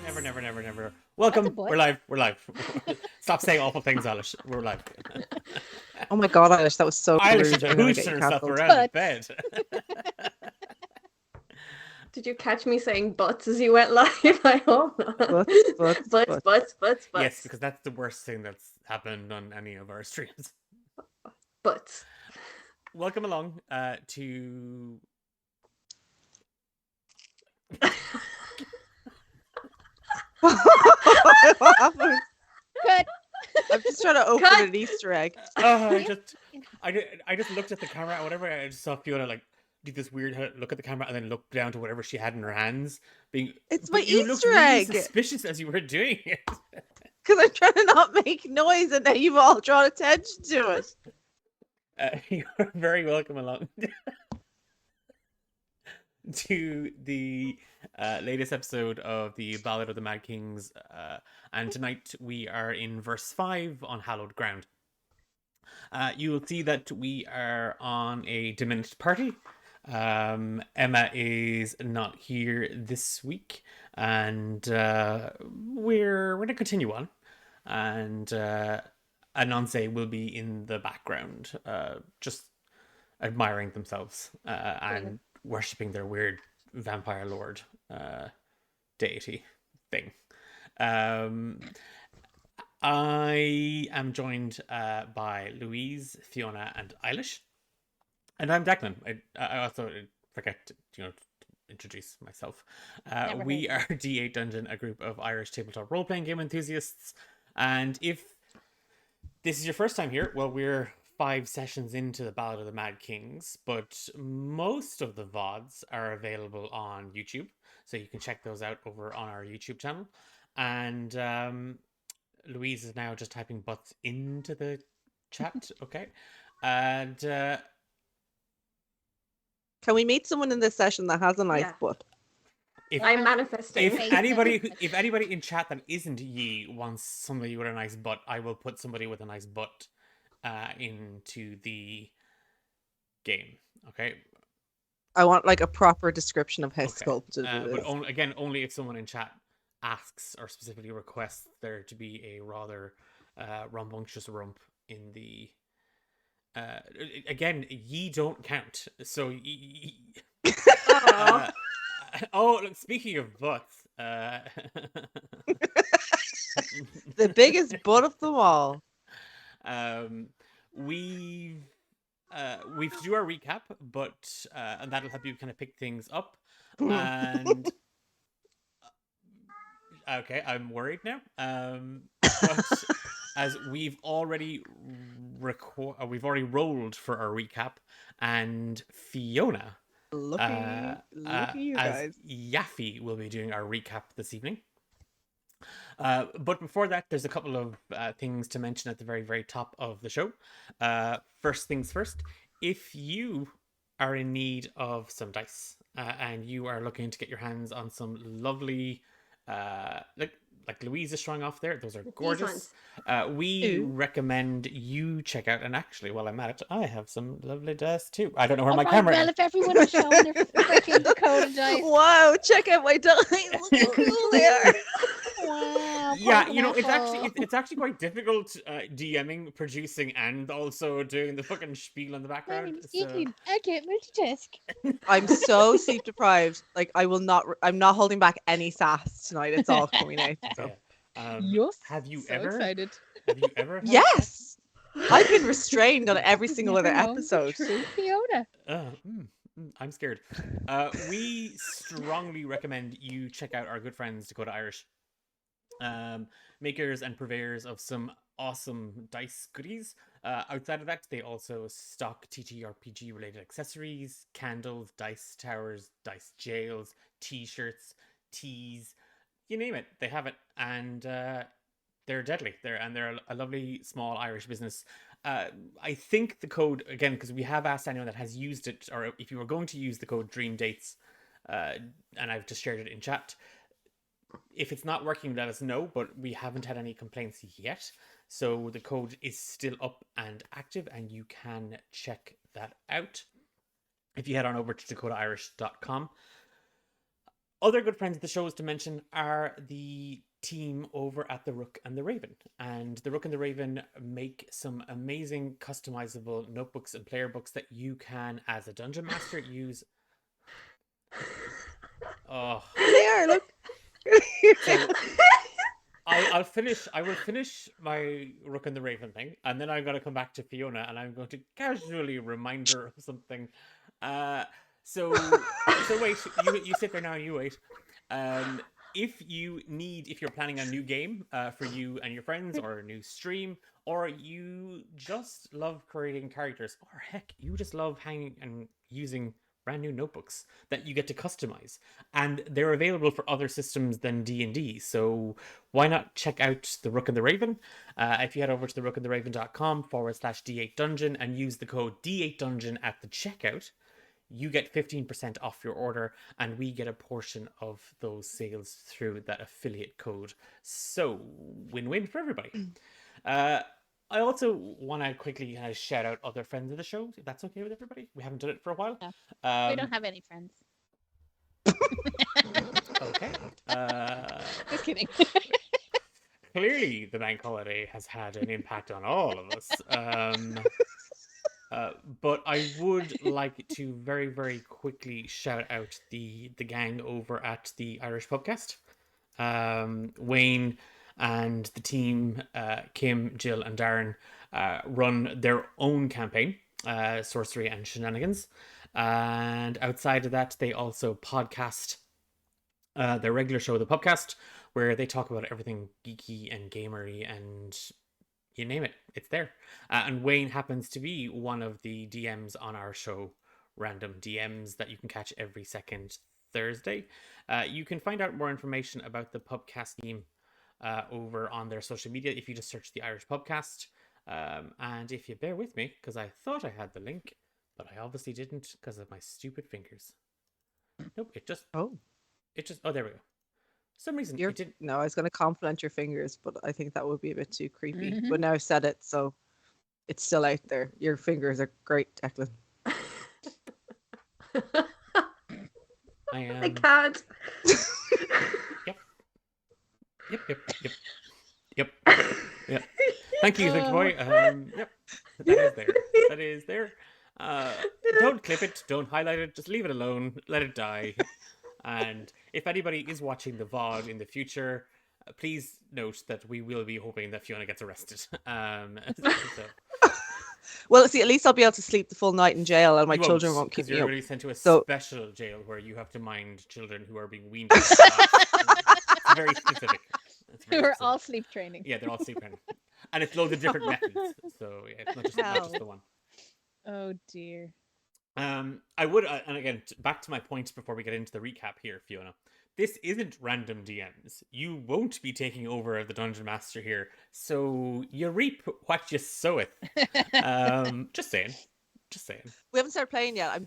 Never, never, never, never. Welcome. We're live. We're live. Stop saying awful things, Eilish. We're live. Oh my god, Eilish, that was so Eilish rude. is I'm gonna get hoosing you herself cancelled. around the bed. Did you catch me saying butts as you went live? I hope not. Butts. Yes, because that's the worst thing that's happened on any of our streams. Butts. Welcome along to... What happened? Good. I'm just trying to open an Easter egg. I just looked at the camera or whatever. I just saw Fiona like do this weird look at the camera and then look down to whatever she had in her hands. It's my you looked Easter really egg. suspicious as you were doing it. Because I'm trying to not make noise, and then you've all drawn attention to it. You're very welcome along to the latest episode of the Ballad of the Mad Kings, and tonight we are in verse 5 on Hallowed Ground. You will see that we are on a diminished party. Emma is not here this week, and we're going to continue on, and Ananse will be in the background, just admiring themselves and worshipping their weird vampire lord deity thing. I am joined by Louise, Fiona, and Eilish. And I'm Declan. I also forget to, introduce myself. Never We heard are D8 Dungeon, a group of Irish tabletop role-playing game enthusiasts. And if this is your first time here, well, we're 5 sessions into the Ballad of the Mad Kings, but most of the VODs are available on YouTube. So you can check those out over on our YouTube channel. And Louise is now just typing butts into the chat. Okay. And Can we meet someone in this session that has a nice Yeah. butt? I'm manifesting. if anybody in chat that isn't ye wants somebody with a nice butt, I will put somebody with a nice butt into the game. Okay. I want like a proper description of how Okay. sculpted it But is. only if someone in chat asks or specifically requests there to be a rather rambunctious rump in the. Again, ye don't count. So oh, look, speaking of butts, The biggest butt of them all. We've to do our recap, but and that'll help you kind of pick things up. And okay, I'm worried now. But as we've already we've already rolled for our recap, and Fiona, Look at you as guys. Yaffe will be doing our recap this evening. But before that, there's a couple of things to mention at the very, very top of the show. First things first, if you are in need of some dice and you are looking to get your hands on some lovely, like Louise is showing off there, those are gorgeous. We recommend you check out, and actually, while I'm at it, I have some lovely dice too. I don't know where my camera well, is. if everyone was showing their freaking code of dice. Wow, check out my dice. Look how cool they are. Wow. Yeah, it's actually quite difficult DMing, producing, and also doing the fucking spiel in the My background. name is So Declan. I can't multitask. I'm so sleep deprived. Like I'm not holding back any sass tonight. It's all coming out. So. yeah. Yes. Have you So ever? excited. Have you ever? Had Yes, I've been restrained on every You've single never other known the episode. true Fiona. I'm scared. We strongly recommend you check out our good friends Dakota Irish, makers and purveyors of some awesome dice goodies. Outside of that, they also stock TTRPG related accessories, candles, dice towers, dice jails, t-shirts, teas, you name it, they have it. And they're deadly. They're a lovely small Irish business. I think the code, again, because we have asked anyone that has used it, or if you were going to use the code Dream Dates, and I've just shared it in chat. If it's not working, let us know, but we haven't had any complaints yet. So the code is still up and active, and you can check that out if you head on over to dakotairish.com. Other good friends of the show is to mention are the team over at the Rook and the Raven. And the Rook and the Raven make some amazing customizable notebooks and player books that you can, as a dungeon master, use. Oh, They are. Look. so I will finish my Rook and the Raven thing, and then I'm going to come back to Fiona, and I'm going to casually remind her of something. So wait, you sit there now and you wait. If you're planning a new game for you and your friends, or a new stream, or you just love creating characters, or heck, you just love hanging and using brand new notebooks that you get to customize, and they're available for other systems than D&D, so why not check out the Rook and the Raven? If you head over to the rookandtheraven.com/D8 Dungeon and use the code D8 Dungeon at the checkout, you get 15% off your order, and we get a portion of those sales through that affiliate code. So win-win for everybody. I also want to quickly shout out other friends of the show, if that's okay with everybody. We haven't done it for a while. No. We don't have any friends. Okay. Just kidding. Clearly, the bank holiday has had an impact on all of us. But I would like to very, very quickly shout out the gang over at the Irish Pubcast. Wayne and the team, Kim, Jill, and Darren, run their own campaign, Sorcery and Shenanigans. And outside of that, they also podcast their regular show, The Podcast, where they talk about everything geeky and gamery and you name it, it's there. And Wayne happens to be one of the DMs on our show, Random DMs, that you can catch every second Thursday. You can find out more information about the Pubcast team over on their social media if you just search the Irish Pubcast. And if you bear with me, because I thought I had the link, but I obviously didn't because of my stupid fingers. Nope, it just, oh, there we go. For some reason, it didn't. No, I was going to compliment your fingers, but I think that would be a bit too creepy. But now I've said it, so it's still out there. Your fingers are great, Declan. I can't. Yep. Thank you, Victor Boy. Yep, that is there. Don't clip it, don't highlight it, just leave it alone, let it die. And if anybody is watching the VOD in the future, please note that we will be hoping that Fiona gets arrested. So. Well, see, at least I'll be able to sleep the full night in jail, and my children won't keep me up. You're already sent to a special jail where you have to mind children who are being weaned. It's very specific. We're all sleep training. Yeah, they're all sleep training, and it's loads of different methods. So yeah, it's not just the one. Oh dear. I would, and again, back to my point before we get into the recap here, Fiona. This isn't random DMs. You won't be taking over the Dungeon Master here, so you reap what you soweth. Just saying. We haven't started playing yet. I'm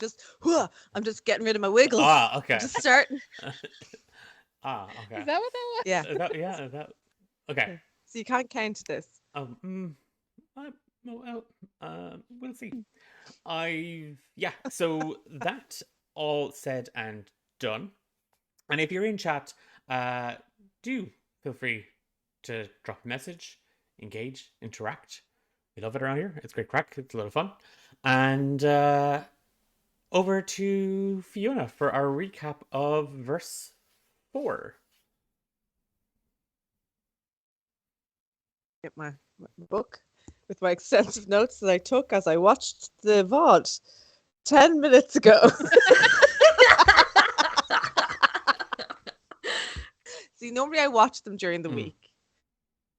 just getting rid of my wiggles. Ah, okay. I'm just starting. Okay. Is that what that was? Yeah. Okay. So you can't count this. We'll see. So that all said and done. And if you're in chat, do feel free to drop a message, engage, interact. We love it around here. It's great crack. It's a lot of fun. And over to Fiona for our recap of verse 4. Get my book with my extensive notes that I took as I watched the VOD 10 minutes ago. See, normally I watch them during the week.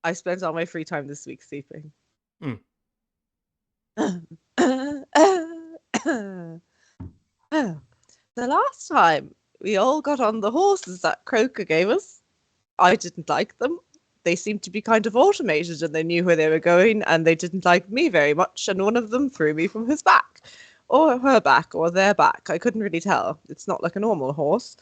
I spent all my free time this week sleeping. The last time we all got on the horses that Croker gave us, I didn't like them. They seemed to be kind of automated and they knew where they were going and they didn't like me very much, and one of them threw me from his back or her back or their back. I couldn't really tell. It's not like a normal horse.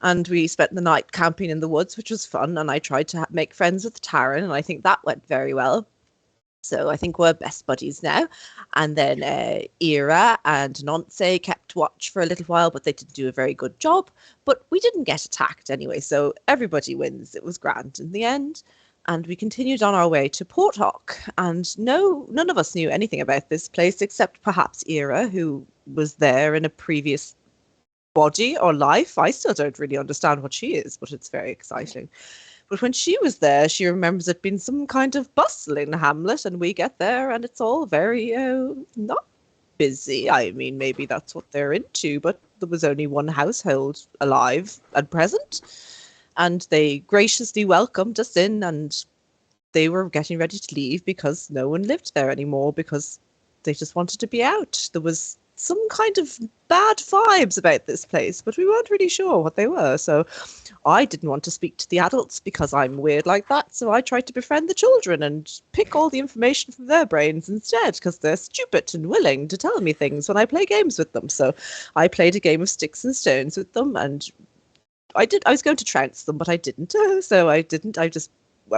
And we spent the night camping in the woods, which was fun, and I tried to make friends with Taryn, and I think that went very well. So I think we're best buddies now. And then Ira and Nonce kept watch for a little while, but they didn't do a very good job. But we didn't get attacked anyway, so everybody wins. It was grand in the end. And we continued on our way to Porthawk. And none of us knew anything about this place except perhaps Ira, who was there in a previous body or life. I still don't really understand what she is, but it's very exciting. But when she was there, she remembers it being some kind of bustling hamlet, and we get there and it's all very not busy. I mean, maybe that's what they're into, but there was only one household alive and present, and they graciously welcomed us in, and they were getting ready to leave because no one lived there anymore because they just wanted to be out. There was some kind of bad vibes about this place, but we weren't really sure what they were. So I didn't want to speak to the adults because I'm weird like that. So I tried to befriend the children and pick all the information from their brains instead, because they're stupid and willing to tell me things when I play games with them. So I played a game of sticks and stones with them, and I was going to trounce them, but I didn't. So I didn't. I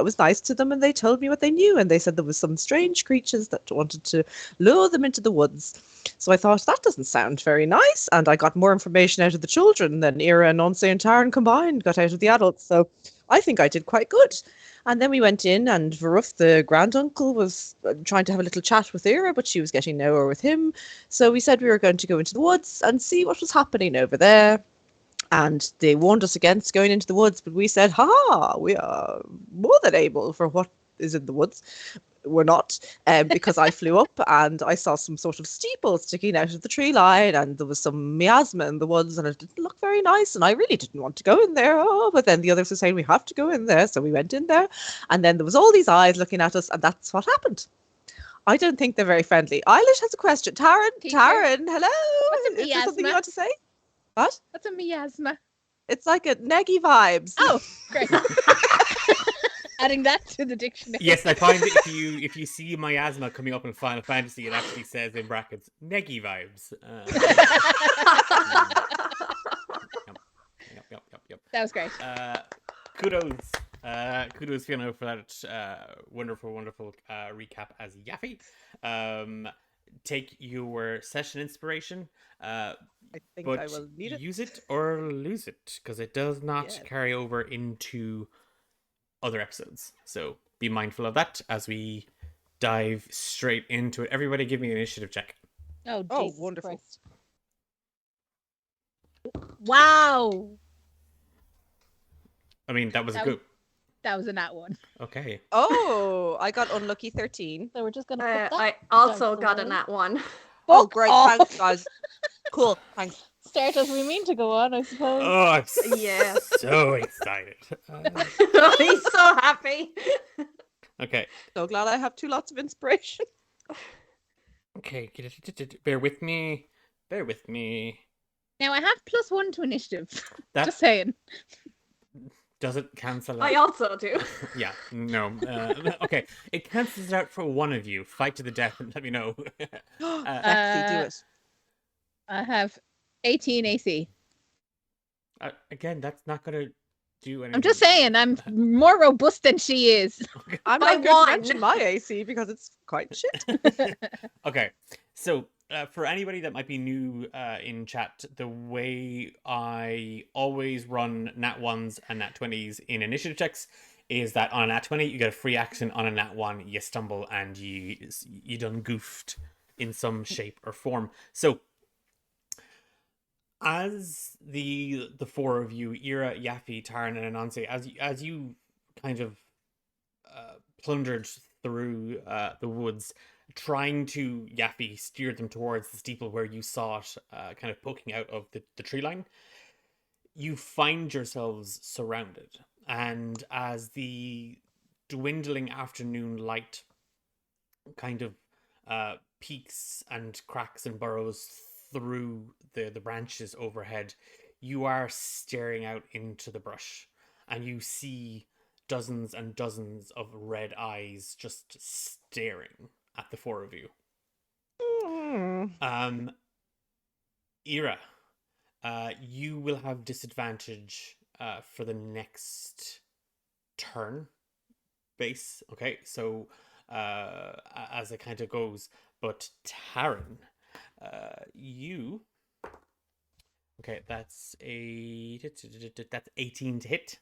was nice to them, and they told me what they knew, and they said there was some strange creatures that wanted to lure them into the woods. So I thought, that doesn't sound very nice, and I got more information out of the children than Ira and Nonce and Taryn combined got out of the adults, so I think I did quite good. And then we went in, and Varuf, the granduncle, was trying to have a little chat with Ira, but she was getting nowhere with him, so we said we were going to go into the woods and see what was happening over there. And they warned us against going into the woods, but we said, ha, we are more than able for what is in the woods. We're not, because I flew up and I saw some sort of steeple sticking out of the tree line, and there was some miasma in the woods, and it didn't look very nice, and I really didn't want to go in there. Oh, but then the others were saying we have to go in there, so we went in there, and then there was all these eyes looking at us, and that's what happened. I don't think they're very friendly. Eilish has a question. Taryn, hello. What's a Is there something miasma? you want to say? What? What's a miasma? It's like a neggy vibes. Oh, great. Adding that to the dictionary. Yes, I find that if you see miasma coming up in Final Fantasy, it actually says in brackets neggy vibes. Yep. That was great. Kudos, Fiona, for that wonderful recap as Yaffy. Take your session inspiration, I think but I will need it. use it or lose it, because it does not carry over into other episodes. So be mindful of that as we dive straight into it. Everybody give me an initiative check. Oh, wonderful. Christ. Wow. I mean, that was a good. That was a nat one. Okay. Oh, I got unlucky 13. So we're just going to put that I also got a nat one. Oh, great. Thanks, guys. Cool. Thanks. Start as we mean to go on, I suppose. Oh, I'm so excited. He's so happy. Okay. So glad I have lots of inspiration. Okay. Bear with me. Now I have +1 to initiative. That Just saying. does it cancel out? I also do. Yeah. No. Okay. It cancels out for one of you. Fight to the death and let me know. Lexi, do it. I have 18 AC. Again, that's not gonna do anything. I'm just saying, I'm more robust than she is. I'm By not going to one. mention my AC because it's quite shit. Okay, so for anybody that might be new in chat, the way I always run nat 1s and nat 20s in initiative checks is that on a nat 20 you get a free action, on a nat 1 you stumble and you done goofed in some shape or form. So as the four of you, Ira, Yaffy, Taryn, and Anansi, as you kind of plundered through the woods, trying to, Yaffy, steer them towards the steeple where you saw it kind of poking out of the tree line, you find yourselves surrounded. And as the dwindling afternoon light kind of peaks and cracks and burrows through the branches overhead, you are staring out into the brush, and you see dozens and dozens of red eyes just staring at the four of you. Ira, you will have disadvantage for the next turn base. Okay, so as it kind of goes, but Taryn, you. Okay, that's 18 to hit.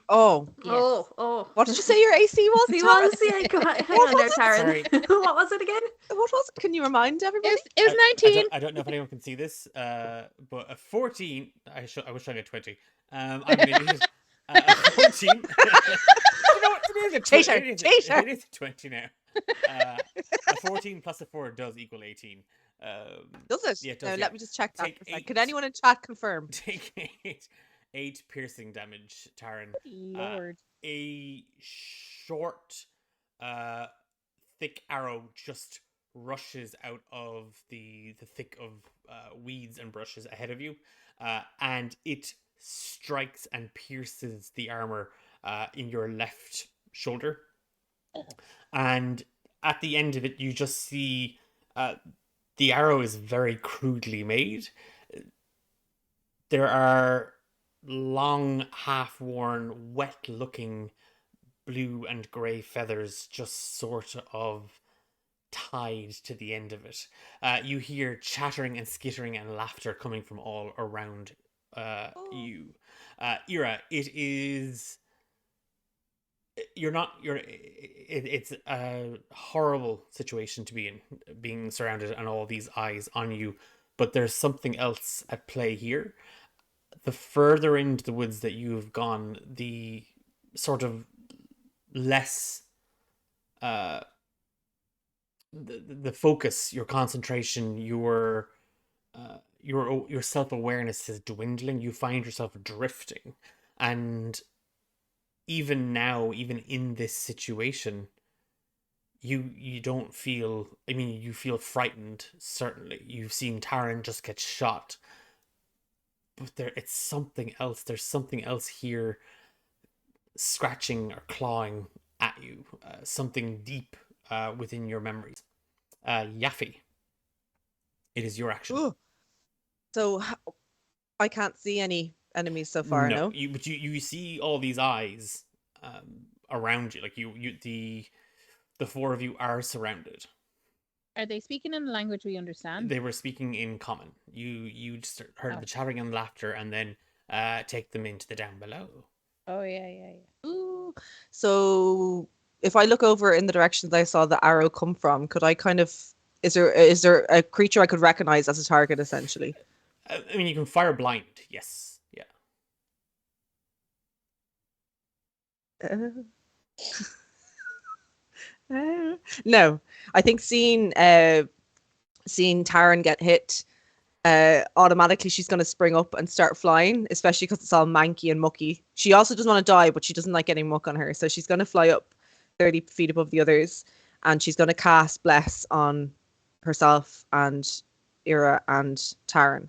Oh. Yes. Oh. What did you say your AC was? See, Taryn? hang on there, Taryn. Sorry. What was it again? What was it? Can you remind everybody? It was 19. I don't know if anyone can see this, but a 14. I wish I had 20. I'm gonna use a 14. You know what? It is a 20. It is a 20 now. A 14 plus a 4 does equal 18. Does it? Yeah, it does. Now, Yeah. let me just check that. Take 8. Can anyone in chat confirm? Take 8 piercing damage, Taryn. Lord. A short, thick arrow just rushes out of the thick of weeds and brushes ahead of you, and it strikes and pierces the armor in your left shoulder. And at the end of it, you just see the arrow is very crudely made. There are long, half-worn, wet-looking blue and grey feathers just sort of tied to the end of it. You hear chattering and skittering and laughter coming from all around you. Ira, it is... It's a horrible situation to be in, being surrounded and all these eyes on you, but there's something else at play here. The further into the woods that you have gone, the sort of less uh the focus, your concentration, your self-awareness is dwindling. You find yourself drifting, and even now, even in this situation, you don't feel, I mean, you feel frightened. Certainly you've seen Taran just get shot, but it's something else. There's something else here, scratching or clawing at you, something deep within your memories. Yaffe, it is your action. Ooh. So I can't see any enemies so far, No, no? but you see all these eyes around you. Like the four of you are surrounded. Are they speaking in a language we understand? They were speaking in common. You just heard Oh. the chattering and laughter, and then take them into the down below. Oh yeah. Ooh. So if I look over in the direction that I saw the arrow come from, could I kind of is there a creature I could recognize as a target essentially? I mean, you can fire blind. Yes, yeah. No, I think seeing Taran get hit, automatically she's going to spring up and start flying, especially because it's all manky and mucky. She also doesn't want to die, but she doesn't like getting muck on her, so she's going to fly up 30 feet above the others, and she's going to cast Bless on herself and Ira and Taran.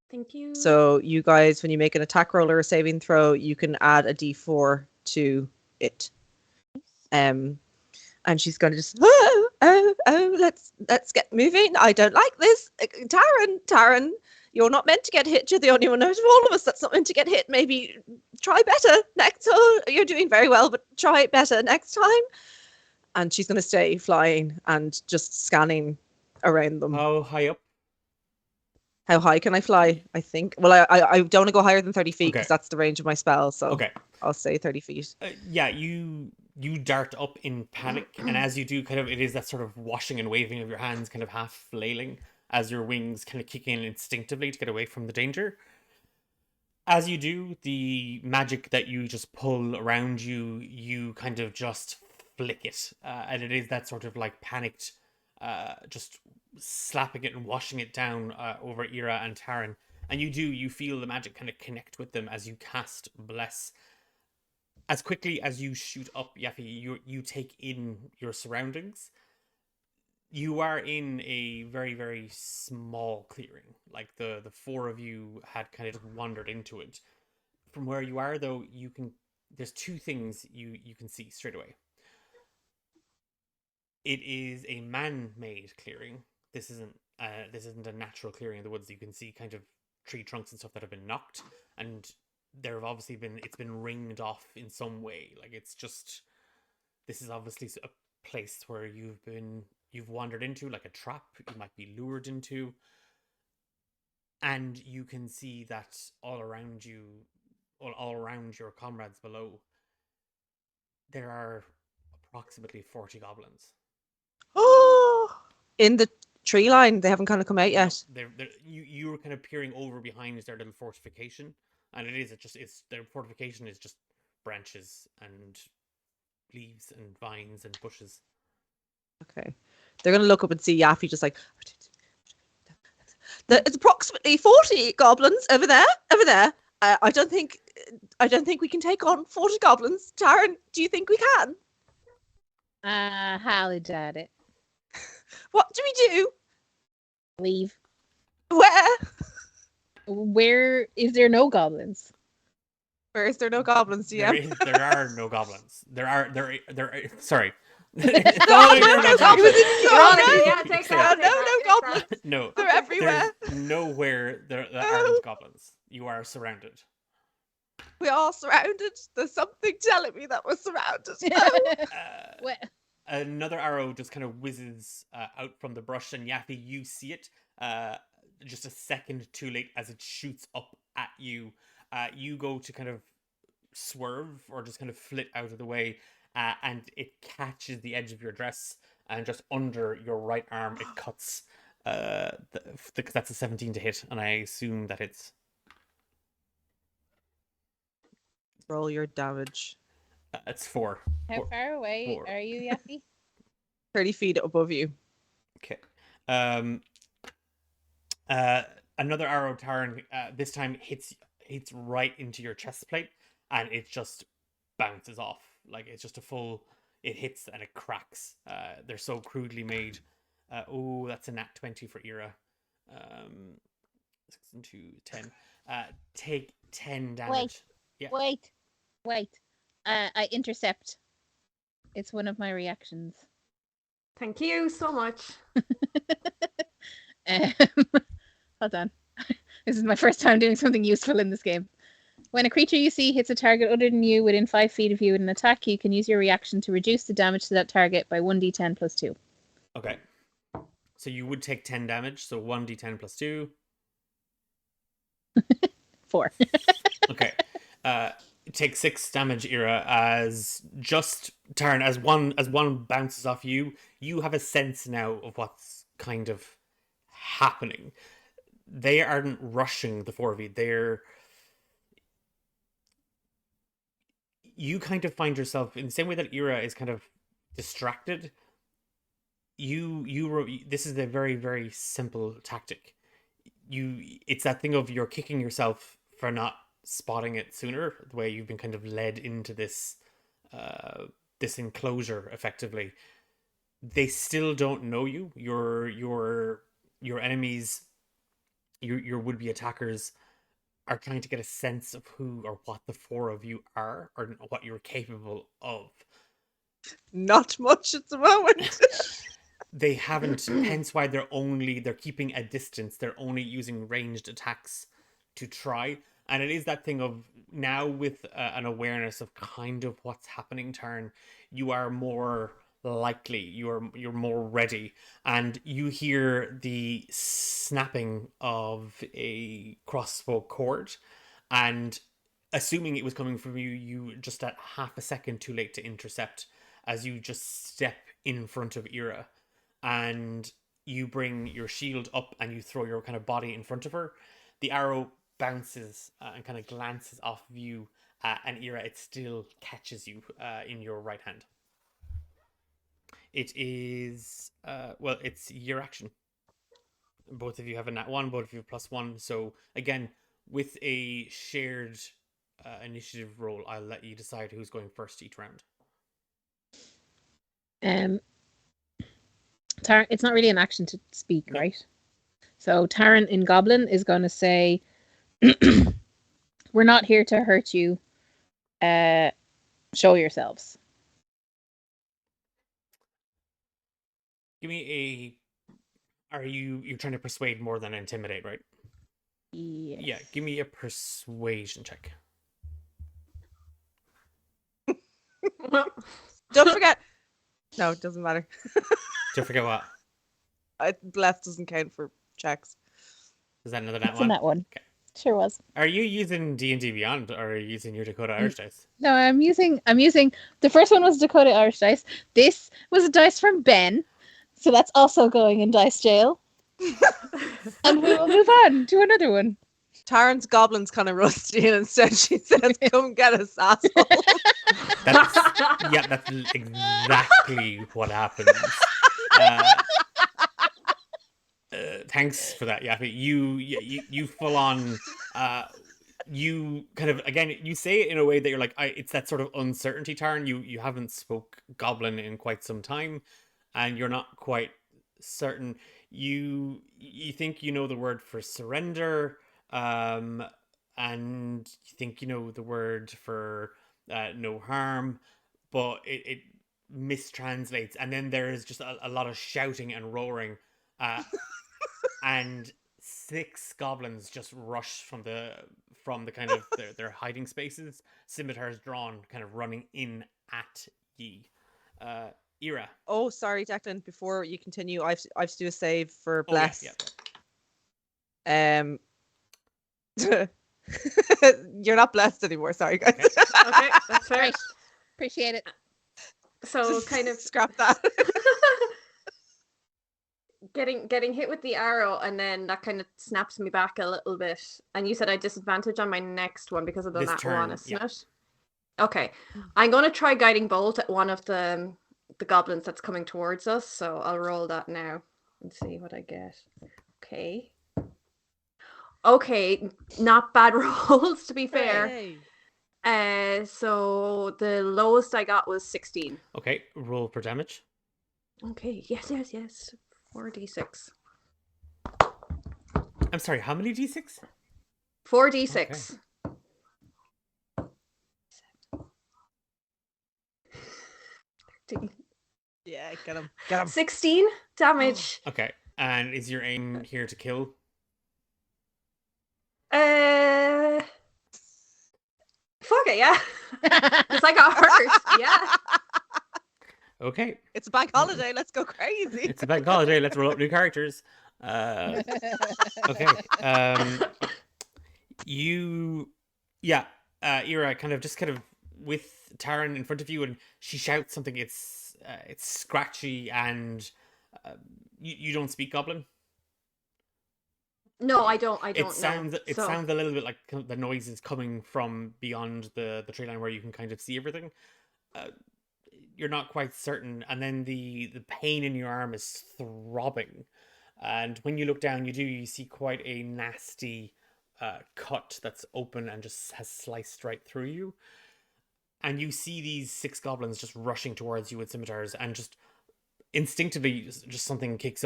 Thank you. So you guys, when you make an attack roll or a saving throw, you can add a d4 to it. And she's going to just let's get moving. I don't like this. Taran, you're not meant to get hit. You're the only one out of all of us that's not meant to get hit. Maybe try better next. Oh, you're doing very well, but try it better next time. And she's going to stay flying and just scanning around them. How high up? How high can I fly? I think. Well, I don't want to go higher than 30 feet because Okay. that's the range of my spell. So Okay. I'll say 30 feet. Yeah, you dart up in panic, and as you do, kind of, it is that sort of washing and waving of your hands, kind of half flailing as your wings kind of kick in instinctively to get away from the danger. As you do, the magic that you just pull around you, you kind of just flick it, and it is that sort of like panicked, just slapping it and washing it down over Ira and Taran. And you feel the magic kind of connect with them as you cast Bless. As quickly as you shoot up, Yaffe, you take in your surroundings. You are in a very, very small clearing. Like the four of you had kind of wandered into it. From where you are, though, there's two things you can see straight away. It is a man-made clearing. This isn't a natural clearing in the woods. You can see kind of tree trunks and stuff that have been knocked, and there have obviously it's been ringed off in some way. Like, this is obviously a place where you've wandered into, like a trap you might be lured into. And you can see that all around you, all around your comrades below, there are approximately 40 goblins. Oh, in the tree line, they haven't kind of come out yet. You were kind of peering over behind their little fortification, and their fortification is just branches and leaves and vines and bushes. Okay, they're gonna look up and see Yaffe just like. It's approximately 40 goblins over there. I don't think we can take on 40 goblins. Taran, do you think we can? Highly doubt it. What do we do? Leave. Where? Where is there no goblins? Where is there no goblins, DM? There are no goblins. There are. Sorry. No goblins. Yeah, take that. No goblins. No, They're everywhere. There's nowhere there aren't goblins. You are surrounded. We are surrounded. There's something telling me that we're surrounded. Another arrow just kind of whizzes out from the brush, and Yaffe, you see it just a second too late as it shoots up at you. You go to kind of swerve or just kind of flit out of the way, and it catches the edge of your dress, and just under your right arm it cuts Because that's a 17 to hit, and I assume that it's Roll your damage. it's 4. How far away are you, Yappy? 30 feet above you. Okay. Another arrow, Taran, this time hits right into your chest plate, and it just bounces off. Like it's just a full. It hits and it cracks. They're so crudely made. That's a nat 20 for Ira. 6 and 2, 10. Take 10 damage. Wait. I intercept. It's one of my reactions. Thank you so much. Hold on. This is my first time doing something useful in this game. When a creature you see hits a target other than you within 5 feet of you with an attack, you can use your reaction to reduce the damage to that target by 1d10 plus 2. Okay. So you would take 10 damage, so 1d10 plus 2. 4. Okay. Take 6 damage, Ira, as just Taran, as one bounces off you, you have a sense now of what's kind of happening. They aren't rushing the 4 of you. You kind of find yourself in the same way that Ira is kind of distracted. This is a very, very simple tactic. It's that thing of you're kicking yourself for not spotting it sooner, the way you've been kind of led into this this enclosure effectively. They still don't know you. Your enemies, your would-be attackers are trying to get a sense of who or what the 4 of you are, or what you're capable of. Not much at the moment. They haven't, hence why they're keeping a distance. They're only using ranged attacks to try. And it is that thing of now with an awareness of kind of what's happening, Tarn, you are more likely, you're more ready, and you hear the snapping of a crossbow cord, and assuming it was coming from you, you just at half a second too late to intercept as you just step in front of Ira, and you bring your shield up and you throw your kind of body in front of her. The arrow bounces and kind of glances off of you, and Ira, it still catches you in your right hand. It is it's your action. Both of you have a nat 1, both of you have +1. So again, with a shared initiative roll, I'll let you decide who's going first each round. It's not really an action to speak, no. Right? So Taran in Goblin is going to say, "We're not here to hurt you. Show yourselves." Give me you're trying to persuade more than intimidate, right? Yes. Yeah, give me a persuasion check. Don't forget. No, it doesn't matter. Don't forget what? Bless doesn't count for checks. Is that another nat 1? It's a nat 1. Okay. Sure was. Are you using D&D Beyond, or are you using your Dakota Irish dice? No, I'm using the first one was Dakota Irish dice. This was a dice from Ben, so that's also going in dice jail. And we will move on to another one. Taran's goblin's kind of rusty, and instead she says, "Come get us, asshole." That's exactly what happens. Thanks for that, Yappy. You full on. You kind of, again, you say it in a way that you're like, it's that sort of uncertainty, Taran. You haven't spoke Goblin in quite some time, and you're not quite certain. You think you know the word for surrender, and you think you know the word for no harm, but it mistranslates, and then there's just a lot of shouting and roaring, and 6 goblins just rush from the kind of their hiding spaces, scimitars drawn, kind of running in at ye. Ira. Oh, sorry, Declan. Before you continue, I've to do a save for Bless. Yeah. You're not blessed anymore. Sorry, guys. Okay, that's fair. Right. Appreciate it. So just kind of scrap that. getting hit with the arrow, and then that kind of snaps me back a little bit. And you said I disadvantage on my next one because of the This nat turn, one, isn't yeah. it? Okay, I'm gonna try guiding bolt at one of the goblins that's coming towards us. So I'll roll that now and see what I get. Okay. Okay, not bad rolls to be fair. Hey. So the lowest I got was 16. Okay, roll for damage. Okay, yes. 4d6. I'm sorry, how many d6? 4d6. Okay. Yeah, get him. Get him. 16 damage. Okay, and is your aim here to kill? Fuck it, yeah. Because I got hurt. Yeah. Okay, It's a bank holiday. Let's go crazy. it's a bank holiday. Let's roll up new characters. Okay. Ira kind of with Taran in front of you, and she shouts something. It's scratchy, and you don't speak Goblin. No, I don't. It sounds know. it sounds a little bit like the noise is coming from beyond the tree line where you can kind of see everything. You're not quite certain, and then the pain in your arm is throbbing, and when you look down, you see quite a nasty cut that's open and just has sliced right through you. And you see these 6 goblins just rushing towards you with scimitars, and just instinctively, just something kicks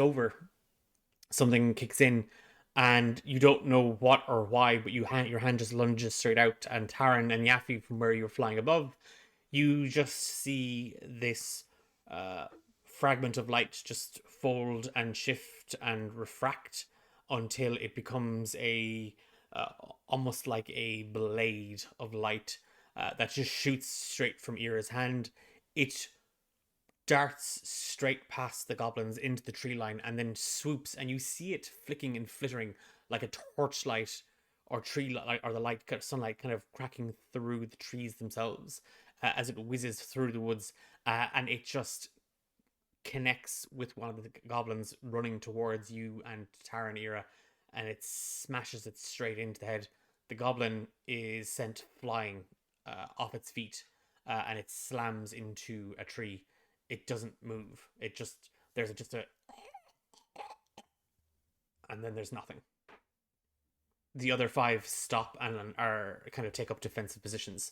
in, and you don't know what or why, but your hand just lunges straight out, and Taran and Yaffe, from where you're flying above, you just see this fragment of light just fold and shift and refract until it becomes a almost like a blade of light that just shoots straight from Ira's hand. It darts straight past the goblins into the tree line and then swoops, and you see it flicking and flittering like a torchlight or tree light, or the light sunlight kind of cracking through the trees themselves as it whizzes through the woods, and it just connects with one of the goblins running towards you and Tara and Ira, and it smashes it straight into the head. The goblin is sent flying off its feet, and it slams into a tree. It doesn't move. There's just a, and then there's nothing. The other 5 stop and are kind of take up defensive positions.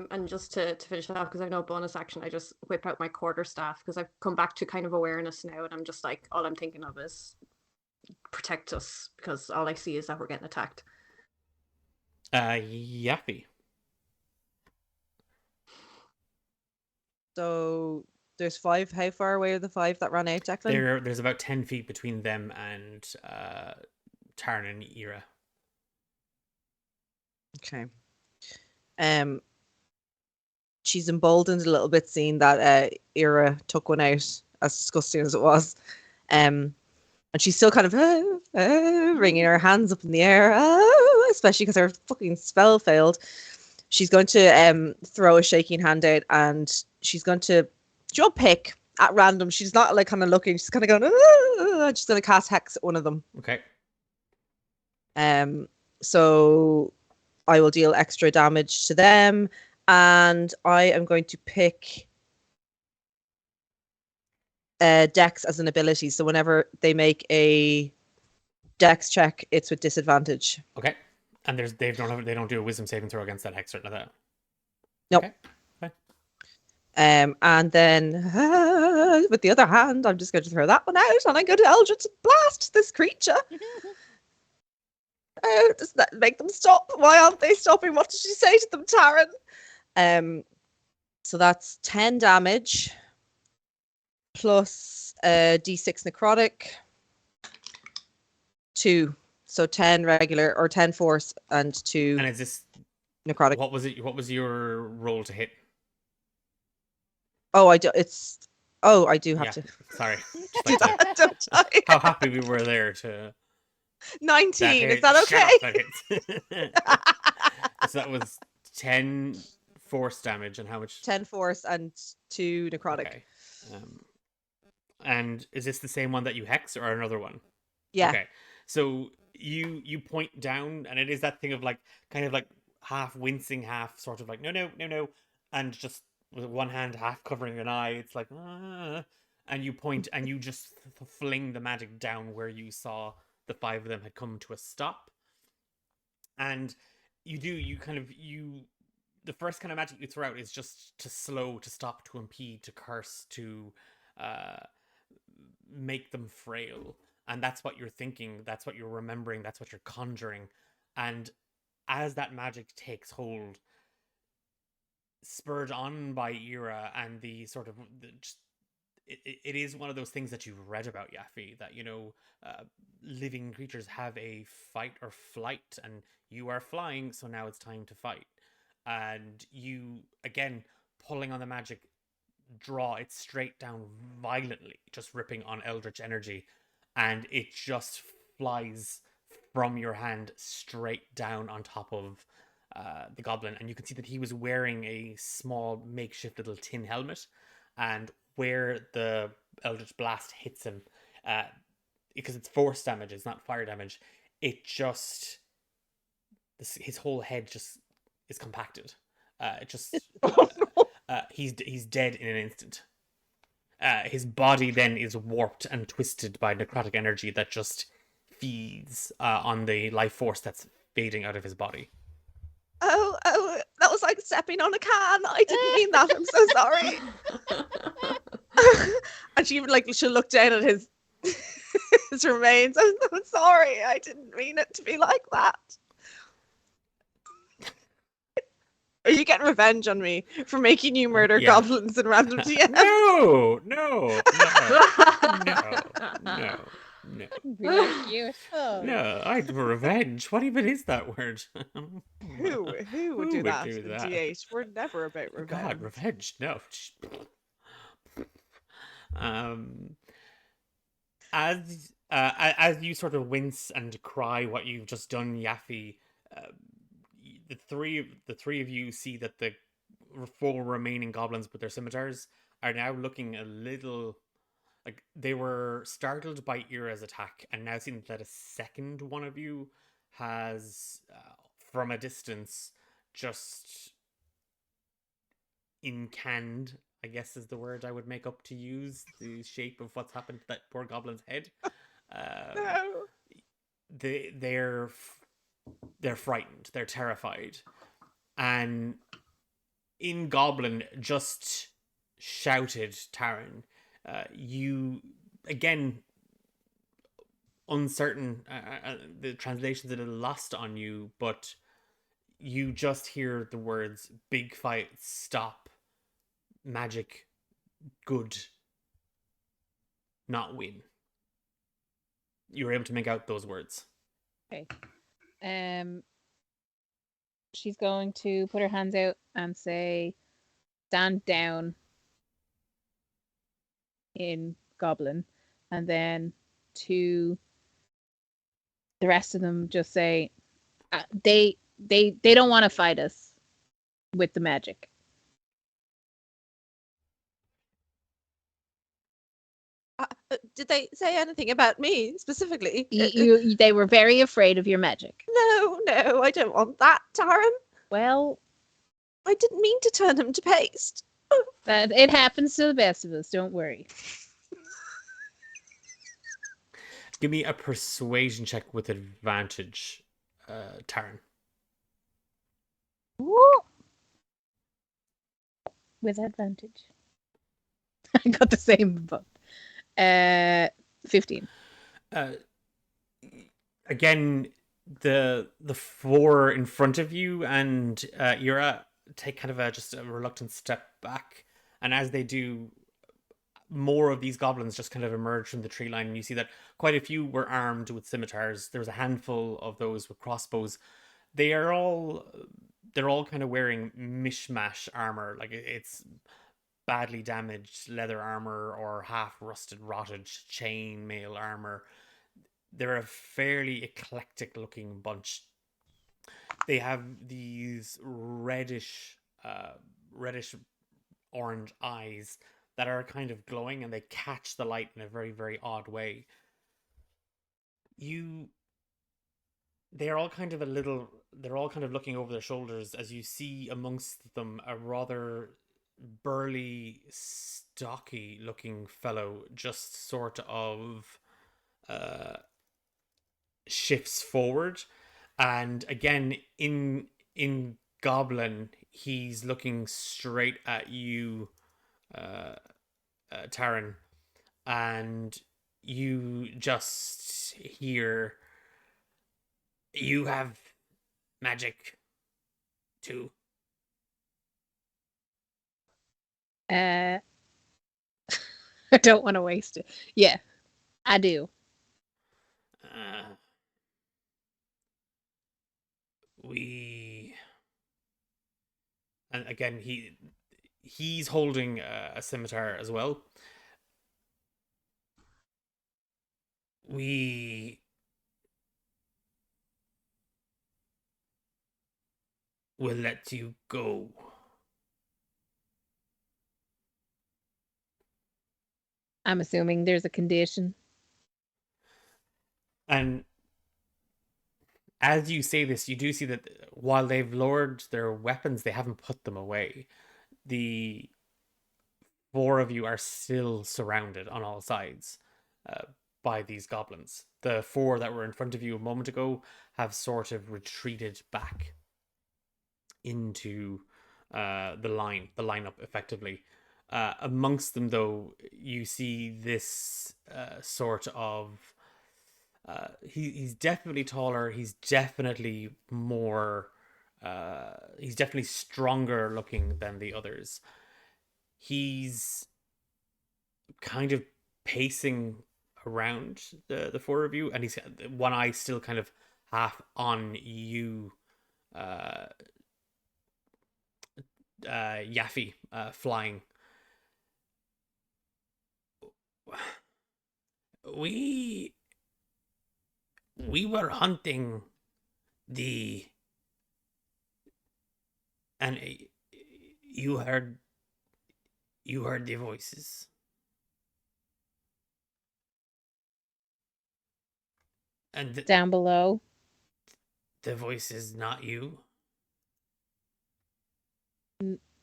And just to finish it off, because I have no bonus action, I just whip out my quarterstaff, because I've come back to kind of awareness now, and I'm just like, all I'm thinking of is protect us, because all I see is that we're getting attacked. Yaffe. So there's 5. How far away are the 5 that ran out, Declan? There's about 10 feet between them and Taran and Ira. Okay. She's emboldened a little bit seeing that Ira took one out, as disgusting as it was. And she's still kind of wringing her hands up in the air, especially because her fucking spell failed. She's going to throw a shaking hand out, and she's going to pick at random. She's not like kind of looking. She's kind of going, she's going to cast Hex at one of them. Okay. So I will deal extra damage to them, and I am going to pick Dex as an ability. So whenever they make a Dex check, it's with disadvantage. Okay. And they don't do a wisdom saving throw against that hex or like that. Nope. Okay. And then with the other hand, I'm just going to throw that one out, and I'm going to Eldritch Blast this creature. Does that make them stop? Why aren't they stopping? What did she say to them, Taran? So that's 10 damage plus d6 necrotic, 2. So 10 regular, or 10 force and 2 And is this necrotic. What was your roll to hit? Oh, I do. I do have to. Sorry. Do that, don't I? How happy we were there to 19. Is that okay? So that was 10 force damage, and how much? 10 force and 2 necrotic. Okay. And is this the same one that you hex or another one? Yeah. Okay. So you point down, and it is that thing of like kind of like half wincing, half sort of like no, no, no, no, and just with one hand half covering an eye. It's like and you point and you just fling the magic down where you saw the five of them had come to a stop. And the first kind of magic you throw out is just to slow, to stop, to impede, to curse, to uh make them frail. And that's what you're thinking, that's what you're remembering, that's what you're conjuring. And as that magic takes hold, spurred on by Ira and the sort of just it is one of those things that you've read about, Yaffe, that living creatures have a fight or flight, and you are flying, so now it's time to fight. And you again pulling on the magic, draw it straight down violently, just ripping on eldritch energy, and it just flies from your hand straight down on top of the goblin. And you can see that he was wearing a small makeshift little tin helmet, and where the eldritch blast hits him, because it's force damage, it's not fire damage, it just his whole head just is compacted. It just he's dead in an instant. His body then is warped and twisted by necrotic energy that just feeds on the life force that's fading out of his body. Oh, that was like stepping on a can. I didn't mean that. I'm so sorry. And she'll look down at his his remains. I'm so sorry. I didn't mean it to be like that. Are you getting revenge on me for making you murder goblins in random DMs? No. Really cute. Oh. No, I'd revenge. What even is that word? Who would do that in D8? We're never about revenge. God, revenge. No. As you sort of wince and cry what you've just done, Yaffe, the three of you see that the four remaining goblins with their scimitars are now looking a little like they were startled by Ira's attack, and now seeing that a second one of you has, from a distance, just incanned, I guess is the word I would make up to use, the shape of what's happened to that poor goblin's head. No. They're frightened, they're terrified, and in Goblin just shouted, Taryn, you again uncertain, the translation's a little lost on you, but you just hear the words big fight, stop, magic, good, not win. You were able to make out those words. Okay. She's going to put her hands out and say, stand down in Goblin. And then to the rest of them, just say, they don't want to fight us with the magic. Did they say anything about me specifically? They were very afraid of your magic. No, I don't want that, Taryn. Well, I didn't mean to turn him to paste. But it happens to the best of us. Don't worry. Give me a persuasion check with advantage, Taryn. Woo! With advantage. I got the same both. 15. Again, the four in front of you and Ira take kind of just a reluctant step back, and as they do, more of these goblins just kind of emerge from the tree line, and you see that quite a few were armed with scimitars. There was a handful of those with crossbows. They're all kind of wearing mishmash armor, like it's badly damaged leather armor or half rusted, rotted chain mail armor. They're a fairly eclectic looking bunch. They have these reddish orange eyes that are kind of glowing, and they catch the light in a very, very odd way. They're all kind of they're all kind of looking over their shoulders as you see amongst them a rather burly, stocky looking fellow just sort of shifts forward, and again in Goblin, he's looking straight at you, Taryn, and you just hear, "You have magic too." I don't want to waste it. Yeah, I do. We And again he's holding a scimitar as well. We will let you go. I'm assuming there's a condition. And as you say this, you do see that while they've lowered their weapons, they haven't put them away. The four of you are still surrounded on all sides by these goblins. The four that were in front of you a moment ago have sort of retreated back into the lineup effectively. Amongst them, though, you see this sort of he's definitely taller. He's definitely more. He's definitely stronger looking than the others. He's kind of pacing around the four of you, and he's one eye still kind of half on you, Yaffe, flying. We were hunting and you heard the voices. And Down below. The voice is not you?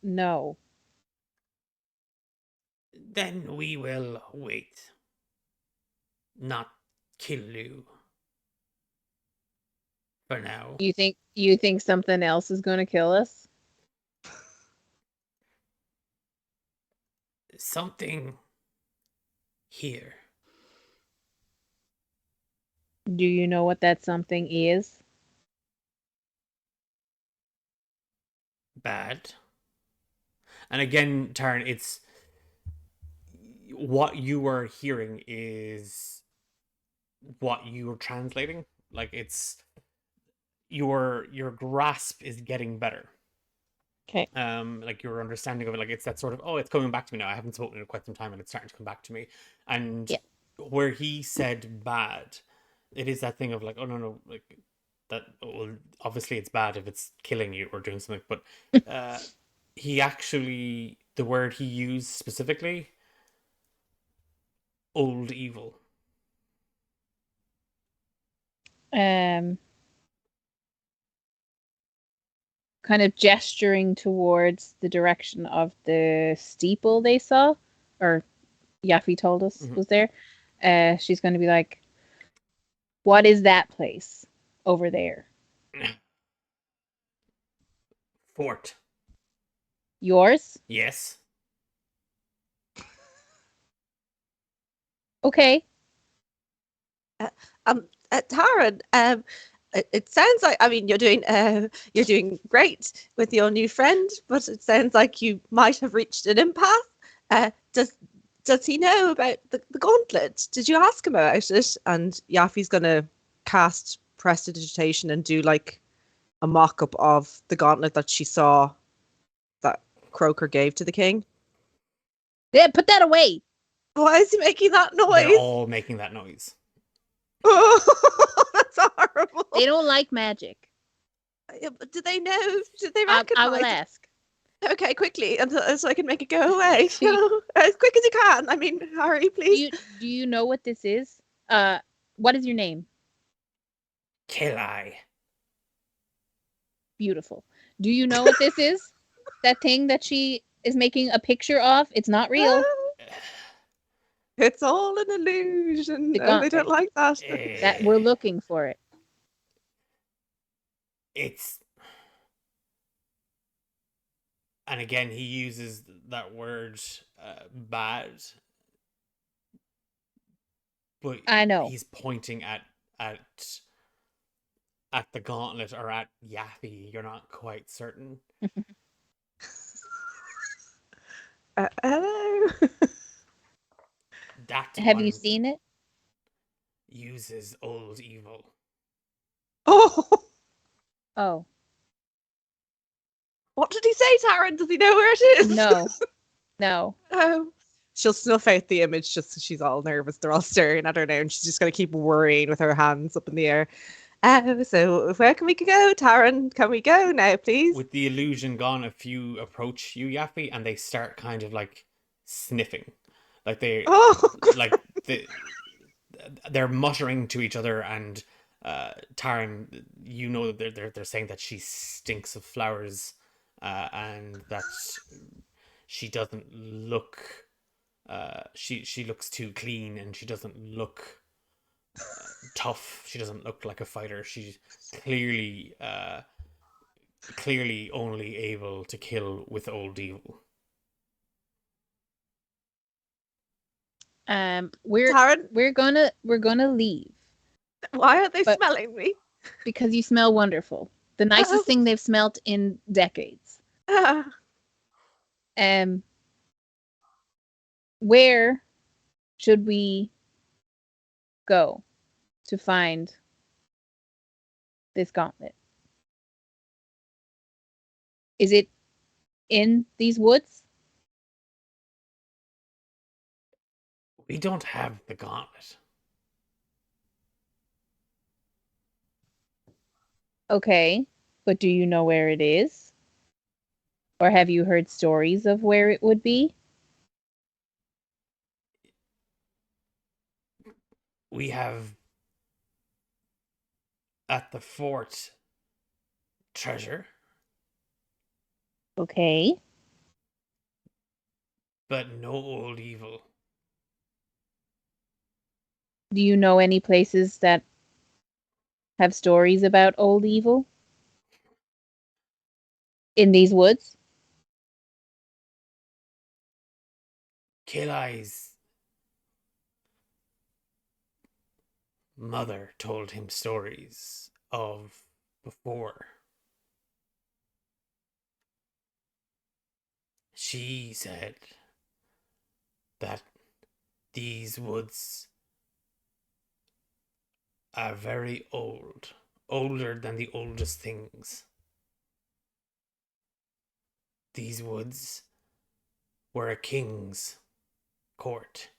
No. Then we will wait. Not kill you. For now. You think something else is going to kill us? Something here. Do you know what that something is? Bad. And again, Taryn, it's what you are hearing is what you are translating. Like, it's your grasp is getting better. Okay. Like your understanding of it, like it's that sort of, oh, it's coming back to me now. I haven't spoken in quite some time, and it's starting to come back to me. And yeah. Where he said bad, it is that thing of like, oh no, like that. Well, obviously it's bad if it's killing you or doing something, but he actually, the word he used specifically, old evil. Kind of gesturing towards the direction of the steeple they saw, or Yaffe told us was there. She's going to be like, what is that place over there? Fort. Yours? Yes. Okay. Taryn, it sounds like, I mean, you're doing great with your new friend, but it sounds like you might have reached an impasse. Does he know about the gauntlet? Did you ask him about it? And Yaffe's gonna cast prestidigitation and do like a mock-up of the gauntlet that she saw that Croker gave to the king. Yeah, put that away. Why is he making that noise? They're all making that noise. Oh, that's horrible. They don't like magic. Yeah, but do they know? Do they recognize? I will ask. Okay, quickly, so I can make it go away. As quick as you can. I mean, hurry, please. Do you know what this is? What is your name? Kilai. Beautiful. Do you know what this is? That thing that she is making a picture of? It's not real. It's all an illusion, The and they don't gauntlet. like that. That we're looking for it. It's, and again he uses that word bad, but I know. he's pointing at the gauntlet or at Yaffe. You're not quite certain. Hello. That Have one you seen it? uses old evil. Oh, Oh, what did he say, Taryn? Does he know where it is? no. No. Oh. She'll snuff out the image just so she's all nervous. They're all staring at her now, and she's just going to keep worrying with her hands up in the air. So where can we go, Taryn? Can we go now, please? With the illusion gone, if you approach you, Yaffe, and they start kind of like sniffing, like Oh, like they're muttering to each other, and Taryn, you know that they're saying that she stinks of flowers, and that she doesn't look. She looks too clean, and she doesn't look tough. She doesn't look like a fighter. She's clearly only able to kill with old evil. Taryn, We're gonna leave why aren't they But- smelling me? because you smell wonderful. The nicest Oh. thing they've smelt in decades. Where should we go to find this gauntlet? Is it in these woods? We don't have the gauntlet. Okay, but do you know where it is? Or have you heard stories of where it would be? We have at the fort treasure, Okay. but no old evil. Do you know any places that have stories about old evil? In these woods? Kilai's mother told him stories of before. She said that these woods are very old, older than the oldest things. These woods were a king's court,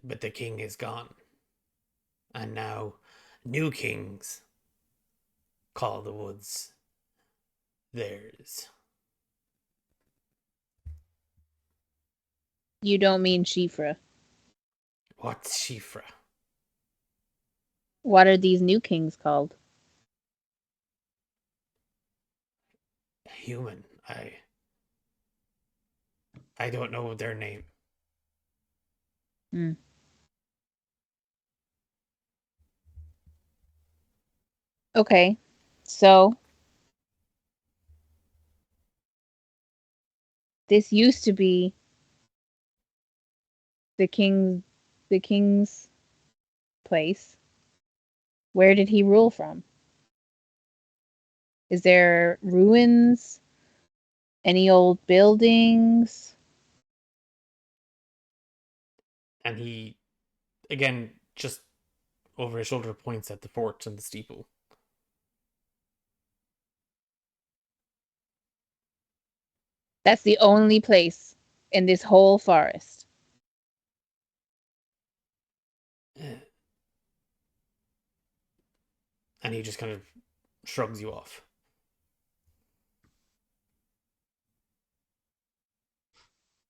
but the king is gone, and now new kings call the woods theirs. You don't mean Shifra. What's Shifra? What are these new kings called? Human. I don't know their name. Hmm. Okay, so this used to be the king's place. Where did he rule from? Is there ruins? Any old buildings? And he, again, just over his shoulder points at the fort and the steeple. That's the only place in this whole forest. And he just kind of shrugs you off.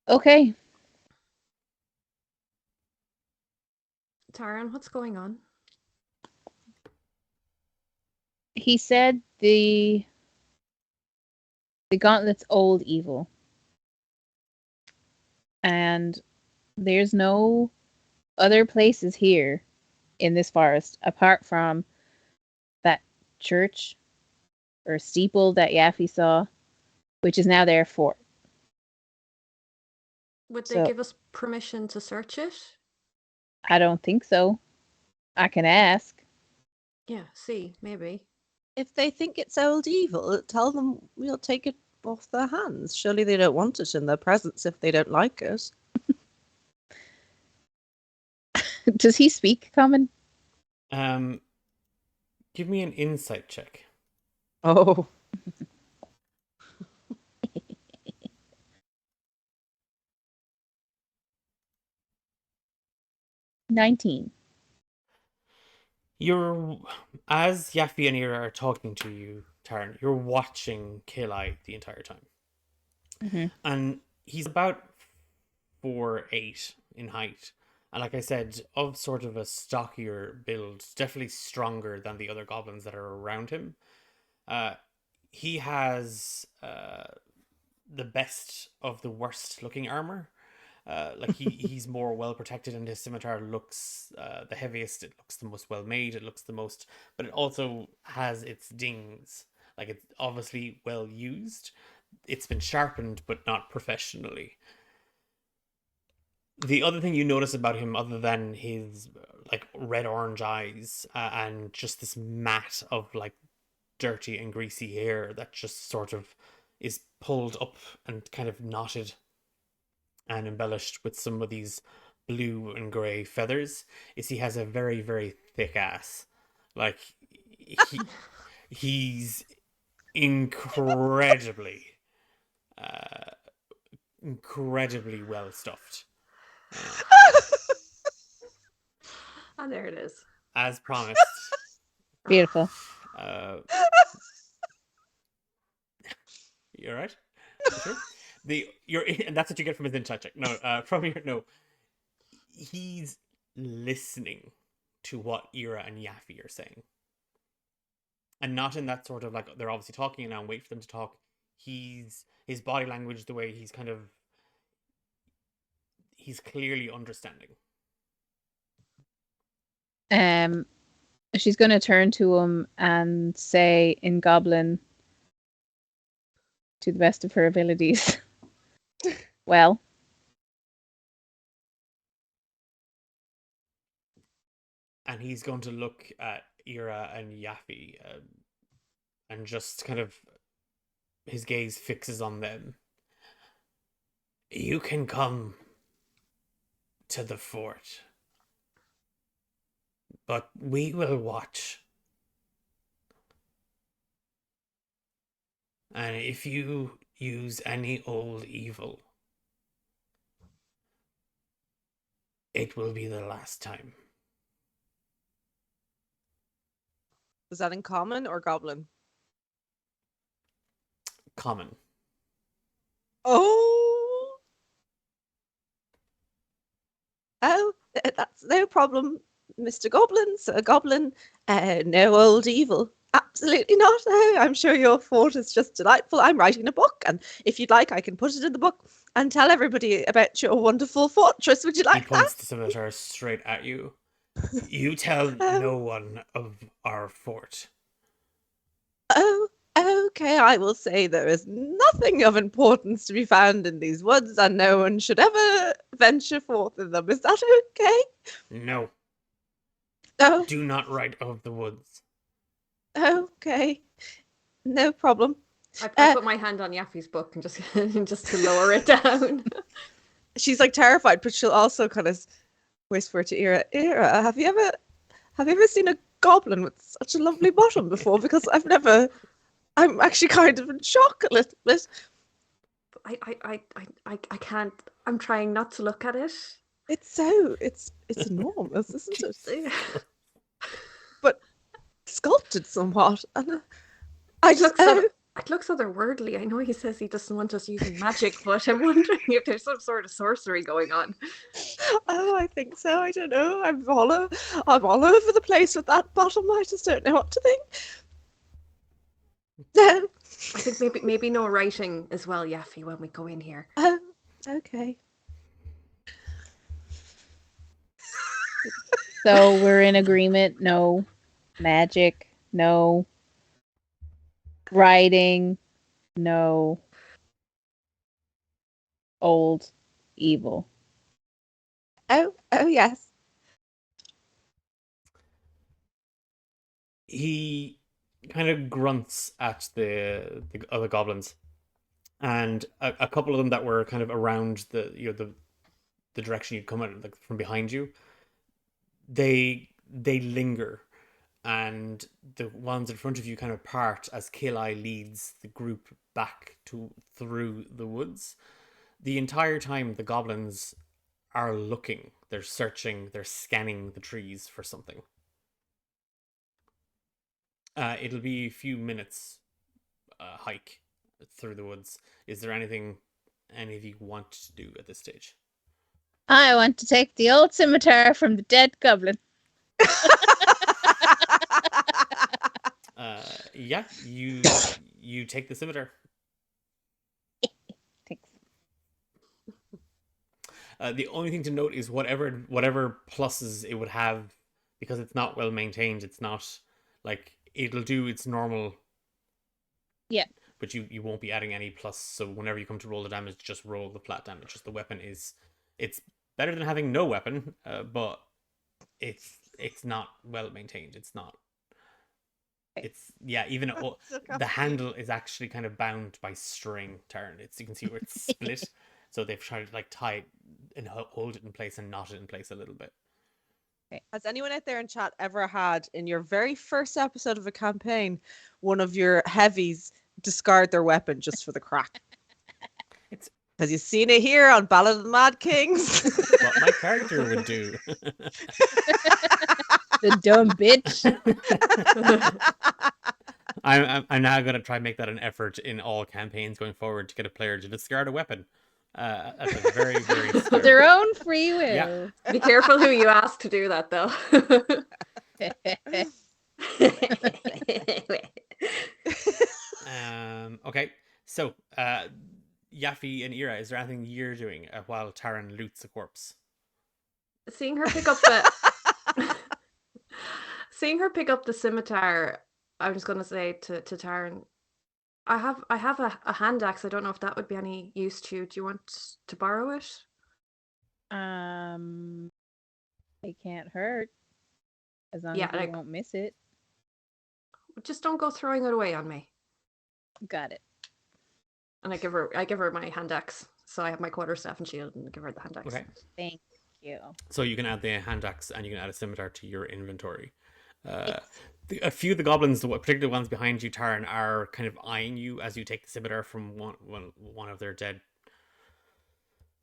Okay. Taran, what's going on? He said the gauntlet's old evil. And there's no other places here in this forest apart from that church or steeple that Yaffe saw, which is now their fort. Would they So- give us permission to search it? I don't think so. I can ask. Yeah, see, maybe. If they think it's old evil, tell them we'll take it off their hands. Surely they don't want it in their presence if they don't like it. Does he speak common? Give me an insight check. Oh. 19. You're, as Yaffe and Ira are talking to you, Tarn, you're watching Kilai the entire time. Mm-hmm. And he's about 4'8" in height. And like I said, of sort of a stockier build, definitely stronger than the other goblins that are around him. He has the best of the worst looking armor. Like he's more well protected, and his scimitar looks the heaviest. It looks the most well made. It looks the most, but it also has its dings. Like it's obviously well used. It's been sharpened, but not professionally. The other thing you notice about him, other than his like red orange eyes and just this mat of like dirty and greasy hair that just sort of is pulled up and kind of knotted and embellished with some of these blue and grey feathers, is he has a very, very thick ass. Like, he's incredibly, incredibly well stuffed. And there it is. As promised. Beautiful. You alright? Sure. And that's what you get from his insight check. No, from your no. He's listening to what Ira and Yaffe are saying. And not in that sort of like they're obviously talking now and wait for them to talk. His body language, the way he's clearly understanding. She's going to turn to him and say in Goblin, to the best of her abilities, well. And he's going to look at Ira and Yaffe and just kind of his gaze fixes on them. You can come to the fort, but we will watch. And if you use any old evil, it will be the last time. Is that in common or goblin? Common. Oh, that's no problem, Mr. Goblin, Sir Goblin. No old evil. Absolutely not. Oh, I'm sure your fort is just delightful. I'm writing a book, and if you'd like, I can put it in the book and tell everybody about your wonderful fortress. Would you like He points the scimitar straight at you. You tell no one of our fort. Oh, okay. I will say there is nothing of importance to be found in these woods, and no one should ever venture forth in them. Is that okay? No. Oh, Do not write of the woods. okay. No problem. I put my hand on Yaffe's book and just to lower it down. She's like terrified, but she'll also kind of whisper to Ira, Ira, have you ever seen a goblin with such a lovely bottom before? Because I'm actually kind of in shock a little bit. I can't. I'm trying not to look at it. It's enormous, isn't it? It But sculpted somewhat, and I just looks It looks otherworldly. I know he says he doesn't want us using magic, but I'm wondering if there's some sort of sorcery going on. Oh, I think so. I don't know. I'm all over the place with that bottom. I just don't know what to think. I think maybe no writing as well, Yaffy, when we go in here. Okay. So we're in agreement. No magic. No writing. No old evil. Oh, yes. He kind of grunts at the other goblins, and a couple of them that were kind of around the direction you'd come at, like from behind you, they linger, and the ones in front of you kind of part as Kilai leads the group back to through the woods. The entire time the goblins are looking, they're searching, they're scanning the trees for something. It'll be a few minutes hike through the woods. Is there anything any of you want to do at this stage? I want to take the old scimitar from the dead goblin. Yeah, you take the scimitar. Thanks. The only thing to note is whatever pluses it would have, because it's not well maintained. It's not like it'll do its normal. Yeah. But you won't be adding any plus. So whenever you come to roll the damage, just roll the flat damage. Just the weapon it's better than having no weapon, but it's not well maintained. It's not. It's even the handle is actually kind of bound by string. You can see where it's split. So they've tried to like tie it and hold it in place and knot it in place a little bit. Has anyone out there in chat ever had, in your very first episode of a campaign, one of your heavies discard their weapon just for the crack? Because you've seen it here on Ballad of the Mad Kings. What my character would do. The dumb bitch. I'm now going to try and make that an effort in all campaigns going forward to get a player to discard a weapon. That's a very, very Of their own free will. Yeah. Be careful who you ask to do that, though. Okay, so Yaffy and Ira, is there anything you're doing while Taran loots a corpse? Seeing her pick up the scimitar, I was going to say to Taran, I have a hand axe. I don't know if that would be any use to you. Do you want to borrow it? It can't hurt as long Yeah, as you won't miss it. Just don't go throwing it away on me. Got it. And I give her my hand axe. So I have my quarterstaff and shield, and give her the hand axe. Okay. Thank you. So you can add the hand axe and you can add a scimitar to your inventory. A few of the goblins, particularly the ones behind you, Taran, are kind of eyeing you as you take the scimitar from one of their dead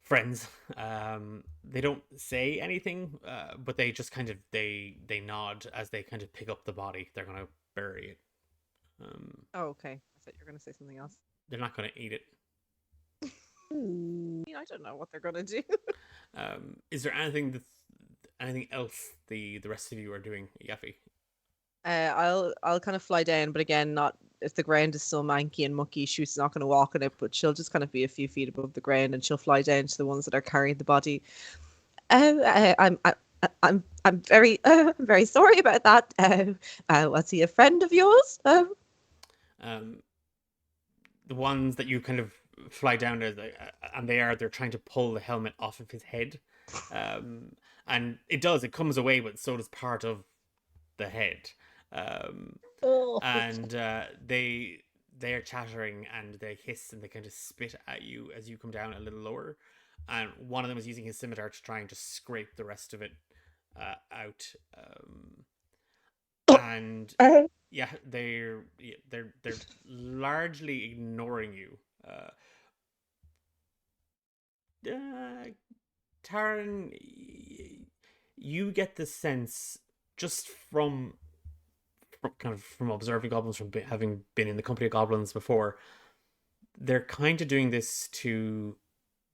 friends. They don't say anything, but they just kind of they nod as they kind of pick up the body. They're gonna bury it. Oh, okay. I thought you were going to say something else. They're not gonna eat it. I don't know what they're going to do. Is there anything else the rest of you are doing, Yaffy? I'll kind of fly down, but again, not if the ground is still manky and mucky. She's not going to walk on it, but she'll just kind of be a few feet above the ground, and she'll fly down to the ones that are carrying the body. I'm very very sorry about that. Was he a friend of yours? The ones that you kind of fly down to, and they're trying to pull the helmet off of his head, and it comes away, but so does part of the head. And they're chattering and they hiss and they kind of spit at you as you come down a little lower, and one of them is using his scimitar to try and just scrape the rest of it out. And yeah, they're largely ignoring you. Taran, you get the sense just from kind of from observing goblins, from having been in the company of goblins before, they're kind of doing this to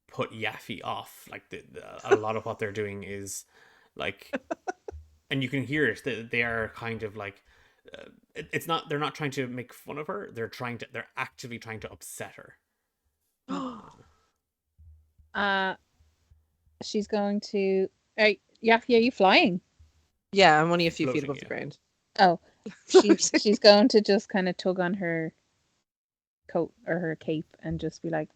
put Yaffe off. Like a lot of what they're doing is like, and you can hear it. They are kind of like, it's not. They're not trying to make fun of her. They're actively trying to upset her. She's going to. Yaffe, are you flying? Yeah, I'm only a few feet Floating, above the yeah. ground. Oh, she's going to just kind of tug on her coat or her cape and just be like,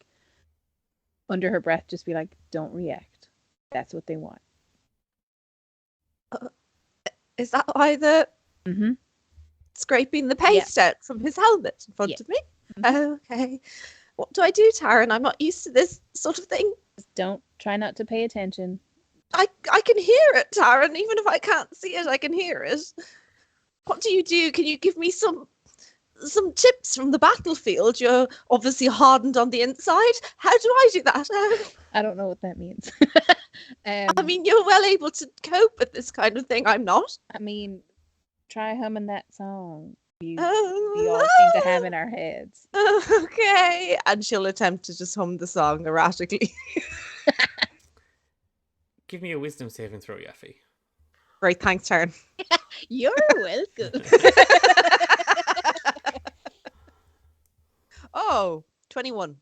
under her breath, just be like, "Don't react. That's what they want." Is that why the Mm-hmm. scraping the paste out from his helmet in front Yeah. of me? Mhm. Okay. What do I do, Taryn? I'm not used to this sort of thing. Just don't try not to pay attention. I can hear it, Taryn. Even if I can't see it, I can hear it. What do you do? Can you give me some tips from the battlefield? You're obviously hardened on the inside. How do I do that? I don't know what that means. I mean, you're well able to cope with this kind of thing. I'm not. I mean, try humming that song we all Oh, seem to have in our heads. okay. And she'll attempt to just hum the song erratically. Give me a wisdom saving throw, Yaffe. Great, thanks, Taryn. You're welcome. Oh, 21.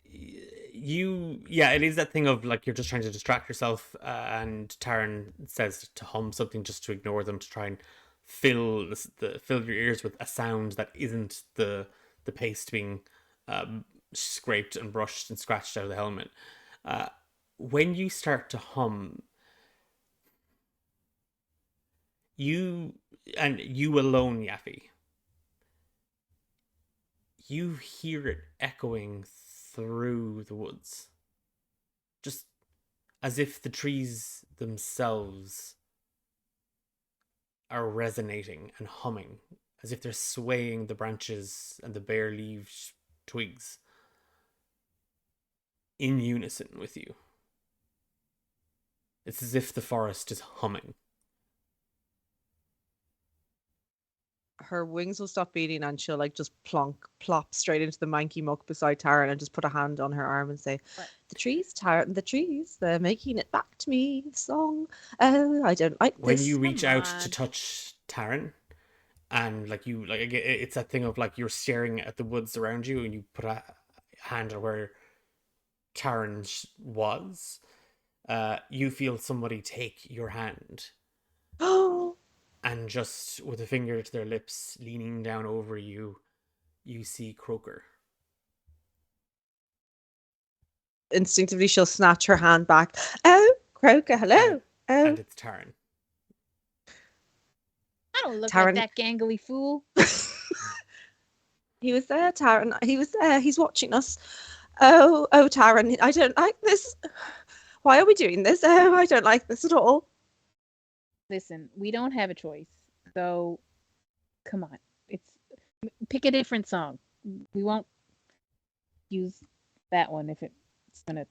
It is that thing of like you're just trying to distract yourself, and Taryn says to hum something just to ignore them, to try and fill your ears with a sound that isn't the paste being scraped and brushed and scratched out of the helmet. When you start to hum, you alone, Yaffe, you hear it echoing through the woods, just as if the trees themselves are resonating and humming, as if they're swaying the branches and the bare leaves twigs in unison with you. It's as if the forest is humming. Her wings will stop beating and she'll like just plop straight into the manky muck beside Taryn and just put a hand on her arm and say, What? "The trees, Taryn, the trees, they're making it back to me, the song. Oh, I don't like When this." you reach Come out on. to touch Taryn, and it's that thing of like you're staring at the woods around you, and you put a hand on where Taryn was, you feel somebody take your hand Oh, and just with a finger to their lips, leaning down over you, you see Croaker. instinctively she'll snatch her hand back. Oh, Croaker, hello. And it's Taryn. I don't look Taryn- like that gangly fool. He was there, Taryn. He was there. He's watching us. Oh, Taryn, I don't like this. Why are we doing this? Oh, I don't like this at all. Listen, we don't have a choice. So, come on. Pick a different song. We won't use that one if it's gonna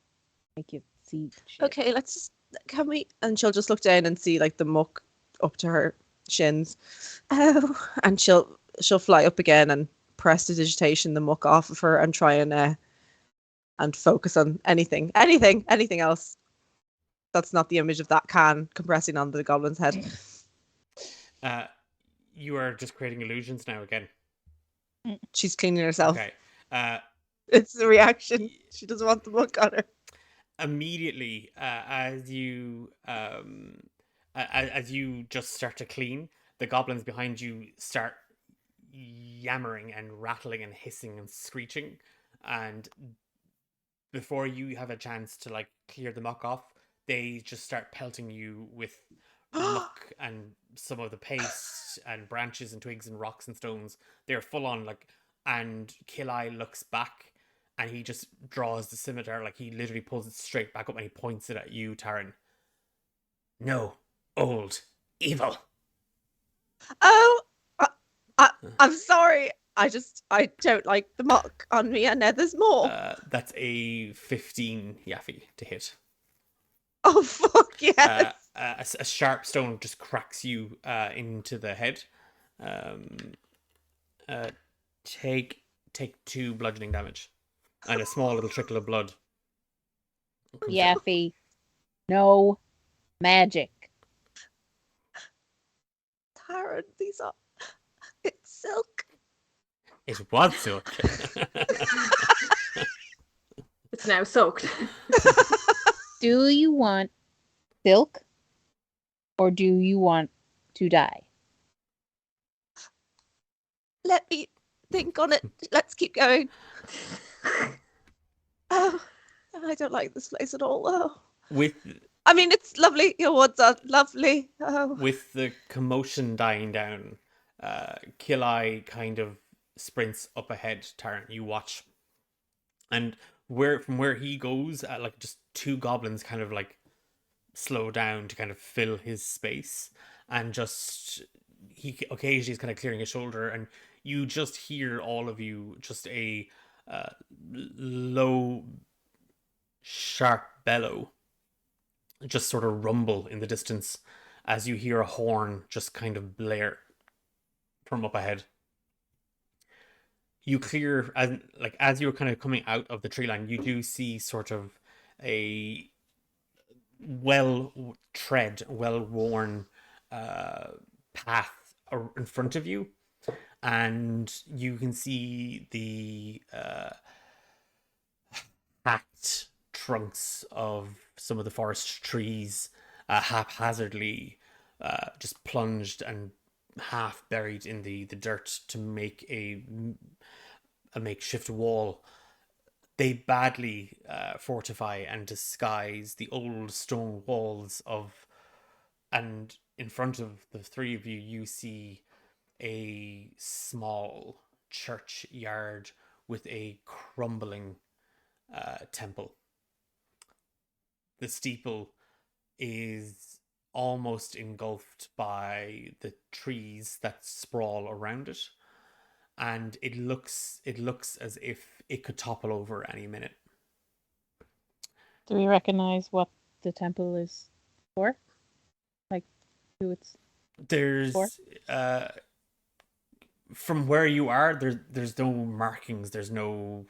make you see shit. Okay, can we? And she'll just look down and see like the muck up to her shins. Oh, and she'll fly up again and prestidigitation the muck off of her and try and focus on anything else. That's not the image of that can compressing onto the goblin's head. You are just creating illusions now again. She's cleaning herself. Okay. It's the reaction. She doesn't want the muck on her. Immediately, as you just start to clean, the goblins behind you start yammering and rattling and hissing and screeching, and before you have a chance to like clear the muck off, they just start pelting you with muck and some of the paste and branches and twigs and rocks and stones. They're full on like, and Killai looks back and he just draws the scimitar, like he literally pulls it straight back up and he points it at you, Taryn. No, old, evil. Oh, I'm sorry. I don't like the muck on me, and there's more. That's a 15 Yaffe to hit. Oh, fuck yes. A sharp stone just cracks you into the head, Um, uh, take 2 bludgeoning damage, and a small little trickle of blood comes out. Yaffy. No magic. Taran, these are. It's silk. It was silk. It's now soaked. Do you want silk or do you want to die? Let me think on it. Let's keep going. Oh, I don't like this place at all. Oh. with I mean, it's lovely. Your woods are lovely. Oh. with the commotion dying down, Killai kind of sprints up ahead. Taran, you watch, and from where he goes, like just 2 goblins kind of like slow down to kind of fill his space, and just he occasionally is kind of clearing his shoulder, and you just hear, all of you, just a low, sharp bellow just sort of rumble in the distance as you hear a horn just kind of blare from up ahead. You clear, as you're kind of coming out of the tree line, you do see sort of a well-worn path in front of you, and you can see the hacked trunks of some of the forest trees, haphazardly just plunged and half buried in the dirt to make a makeshift wall. They badly fortify and disguise the old stone walls of, and in front of the 3 of you, you see a small churchyard with a crumbling temple. The steeple is almost engulfed by the trees that sprawl around it, and it looks as if it could topple over any minute. Do we recognize what the temple is for? Like who it's There's for? From where you are, there's no markings, there's no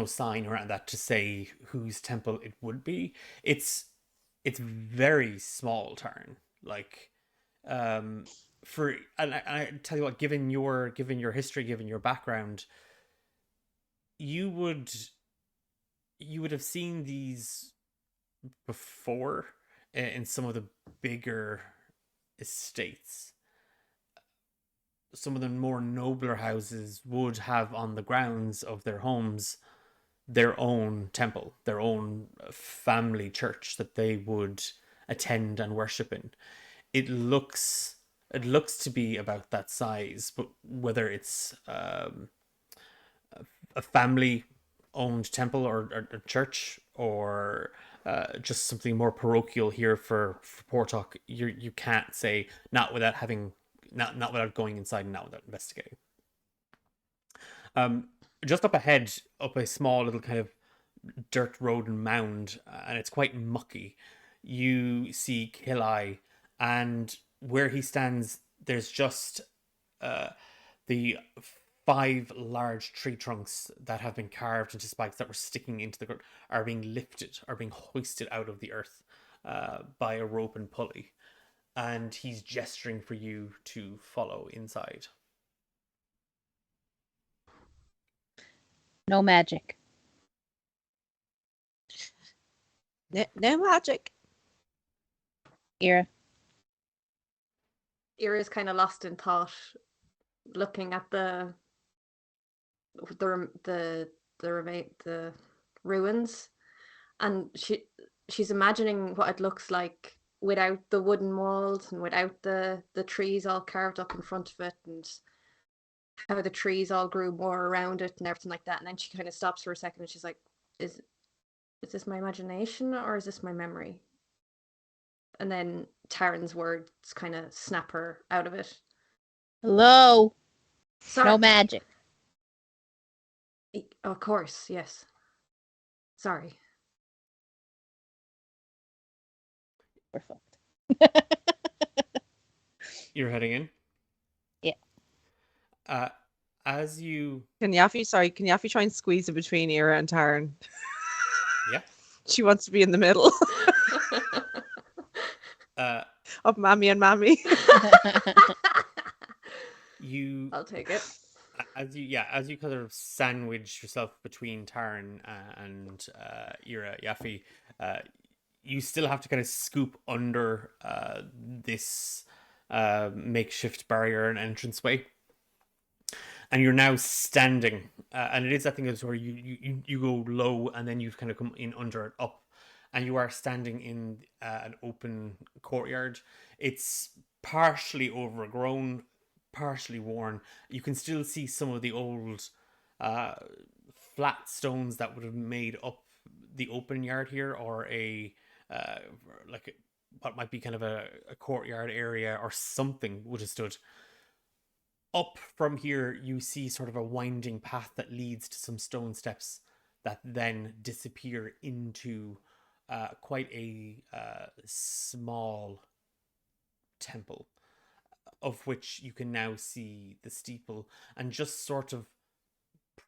sign around that to say whose temple it would be. It's very small turn. Like for and I tell you what, given your history, given your background, you would have seen these before in some of the bigger estates. Some of the more nobler houses would have on the grounds of their homes their own temple, their own family church that they would attend and worship in. It looks to be about that size, but whether it's a family owned temple or church, or just something more parochial here for Portok, you can't say, not without going inside and not without investigating. Just up ahead, up a small little kind of dirt road and mound, and it's quite mucky, you see Killai, and where he stands, there's just the 5 large tree trunks that have been carved into spikes that were sticking into the ground are being lifted, are being hoisted out of the earth by a rope and pulley, and he's gesturing for you to follow inside. No magic. No magic. Ira. Ira's kind of lost in thought, looking at the ruins, and she's imagining what it looks like without the wooden walls and without the trees all carved up in front of it, and how the trees all grew more around it and everything like that. And then she kind of stops for a second and she's like, is this my imagination or is this my memory? And then Taran's words kind of snap her out of it. Hello. Sorry. No magic. Of course, yes. Sorry. We're fucked. You're heading in? As you, Can Yaffy try and squeeze in between Ira and Taryn? yeah, She wants to be in the middle uh, of Mammy and Mammy. you I'll take it. as you kind of sandwich yourself between Taryn and Ira Yaffe, you still have to kind of scoop under this makeshift barrier and entranceway, and you're now standing. And it is that thing is where you go low and then you kind of come in under it up, and you are standing in an open courtyard. It's partially overgrown, partially worn. You can still see some of the old uh, flat stones that would have made up the open yard here, or a uh, like what might be kind of a courtyard area or something would have stood. Up from here, you see sort of a winding path that leads to some stone steps that then disappear into quite a small temple, of which you can now see the steeple, and just sort of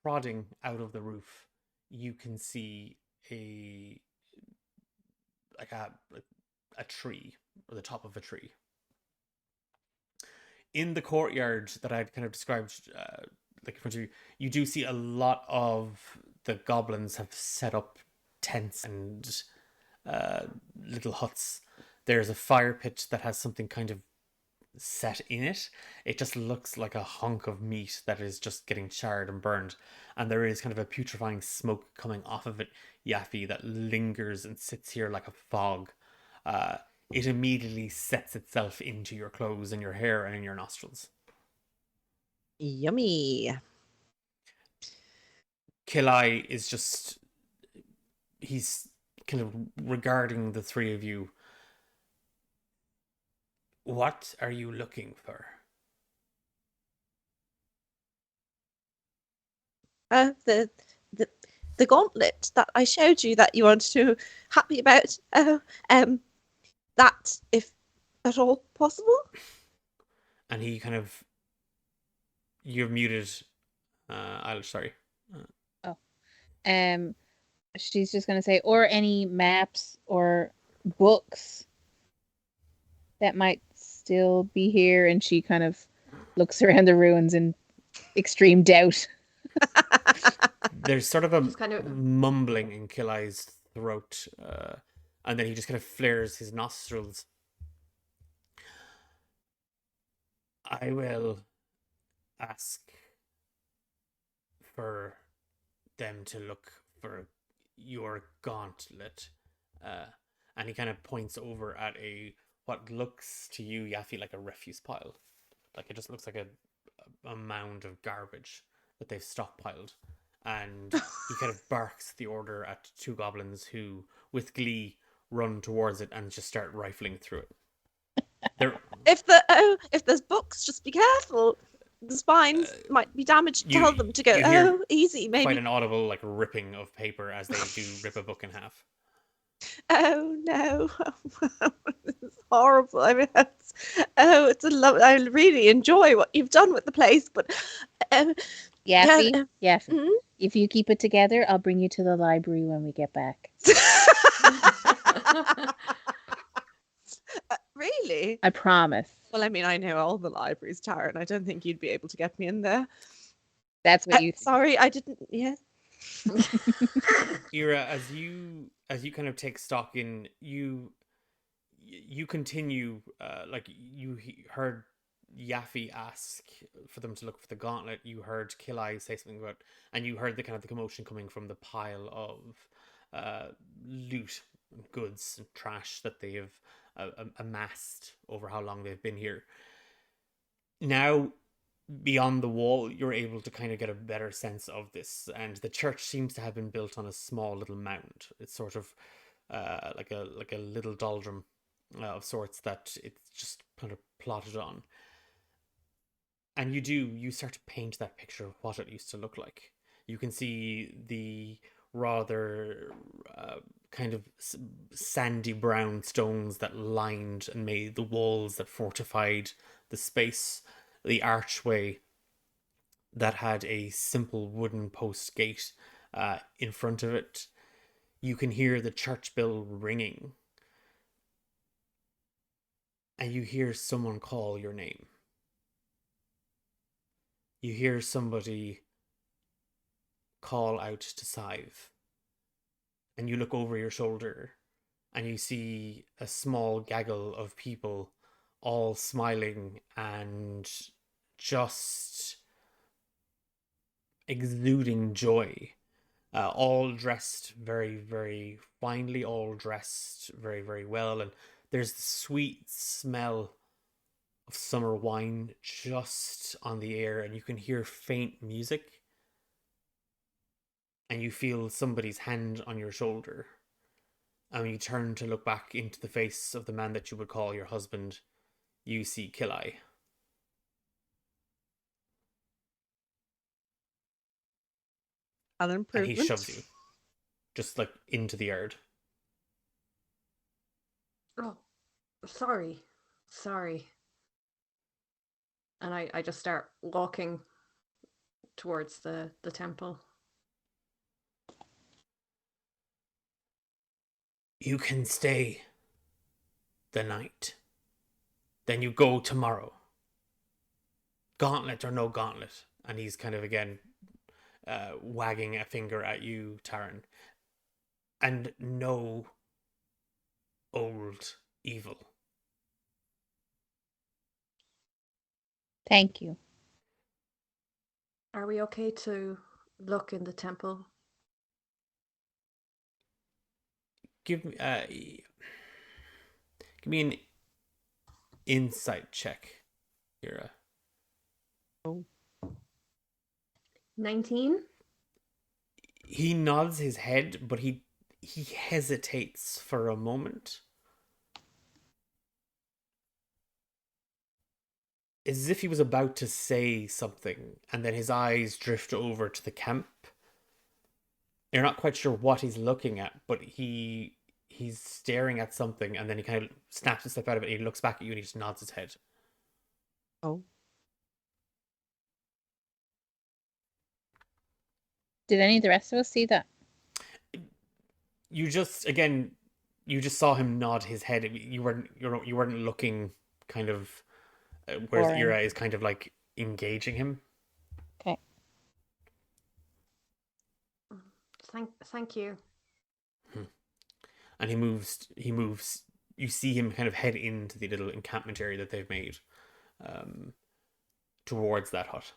prodding out of the roof, you can see a like a tree, or the top of a tree. In the courtyard that I'd kind of described, like in front of you, you do see a lot of the goblins have set up tents and little huts. There's a fire pit that has something kind of set in it. It just looks like a hunk of meat that is just getting charred and burned. And there is kind of a putrefying smoke coming off of it, Yaffe, that lingers and sits here like a fog. It immediately sets itself into your clothes and your hair and in your nostrils. Yummy. Kilai is just, he's kind of regarding the three of you. What are you looking for? The the the gauntlet that I showed you that you wanted to happy about. That if at all possible. And he kind of, you're muted. I'll sorry. She's just gonna say, or any maps or books that might still be here, and she kind of looks around the ruins in extreme doubt. There's sort of a Just kind of- mumbling in Kilai's throat, and then he just kind of flares his nostrils. I will ask for them to look for your gauntlet. And he kind of points over at what looks to you, Yaffe, like a refuse pile. Like it just looks like a mound of garbage that they've stockpiled. And he kind of barks the order at two goblins who, with glee, run towards it and just start rifling through it. If there's books, just be careful. The spines might be damaged. Tell them to go. Easy, maybe. Quite an audible like ripping of paper as they do rip a book in half. Oh no, it's horrible. I mean, it's a love. I really enjoy what you've done with the place, but Yaffe, mhm. if you keep it together, I'll bring you to the library when we get back. Really? I promise. Well, I mean, I know all the libraries, Tara, and I don't think you'd be able to get me in there. That's what you. Sorry, I didn't. Yeah. Ira, as you kind of take stock in, you continue, like you heard Yaffe ask for them to look for the gauntlet. You heard Kilai say something about, and you heard the kind of the commotion coming from the pile of loot and goods and trash that they have amassed over how long they've been here. Now, beyond the wall, you're able to kind of get a better sense of this, and the church seems to have been built on a small little mound. It's sort of like a little doldrum of sorts that it's just kind of plotted on. And you start to paint that picture of what it used to look like. You can see the rather kind of sandy brown stones that lined and made the walls that fortified the space, the archway, that had a simple wooden post gate in front of it. You can hear the church bell ringing, and you hear someone call your name. You hear somebody call out to Sive, and you look over your shoulder, and you see a small gaggle of people all smiling and just exuding joy. All dressed very, very finely, all dressed very, very well. And there's the sweet smell of summer wine just on the air, and you can hear faint music. And you feel somebody's hand on your shoulder. And when you turn to look back into the face of the man that you would call your husband, you see Killai. An And improvement. he shoves you. Just like into the yard. Oh, sorry. Sorry. And I just start walking towards the temple. You can stay the night. Then you go tomorrow. Gauntlet or no gauntlet. And he's kind of again wagging a finger at you, Taran. And no old evil. Thank you. Are we okay to look in the temple? Give me an insight check, Kira. Oh. 19? He nods his head, but he hesitates for a moment. As if he was about to say something, and then his eyes drift over to the camp. You're not quite sure what he's looking at, but he's staring at something, and then he kind of snaps a step out of it, and he looks back at you, and he just nods his head. Oh. Did any of the rest of us see that? You just saw him nod his head. You weren't looking kind of. Whereas Boring. Ira is kind of like engaging him. Okay. Thank you. And he moves. You see him kind of head into the little encampment area that they've made, towards that hut.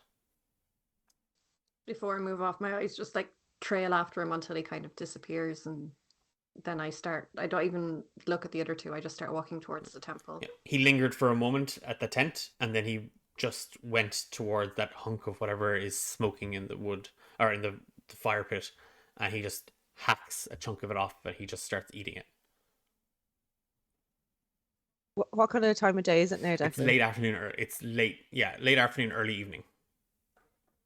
Before I move off, my eyes just like trail after him until he kind of disappears, and then I don't even look at the other two, I just start walking towards the temple. Yeah. He lingered for a moment at the tent, and then he just went toward that hunk of whatever is smoking in the wood, or in the fire pit, and he just hacks a chunk of it off, but he just starts eating it. What kind of time of day is it now, Declan? It's late afternoon, or it's late afternoon, early evening.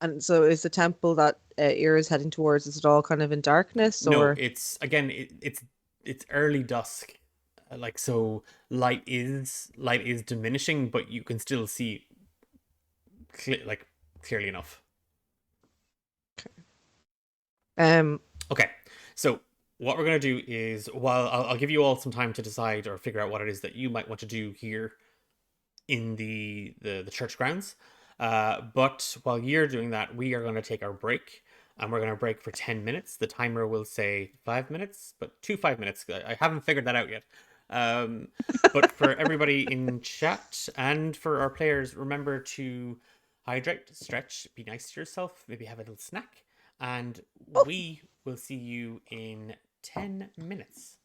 And so is the temple that Ira is heading towards, is it all kind of in darkness? No, or it's again, it's early dusk, like, so light is diminishing, but you can still see clearly enough. Okay, so what we're gonna do is, while I'll give you all some time to decide or figure out what it is that you might want to do here in the church grounds. But while you're doing that, we are going to take our break, and we're going to break for 10 minutes. The timer will say 5 minutes, but 5 minutes. I haven't figured that out yet. But for everybody in chat and for our players, remember to hydrate, stretch, be nice to yourself, maybe have a little snack, and we will see you in 10 minutes.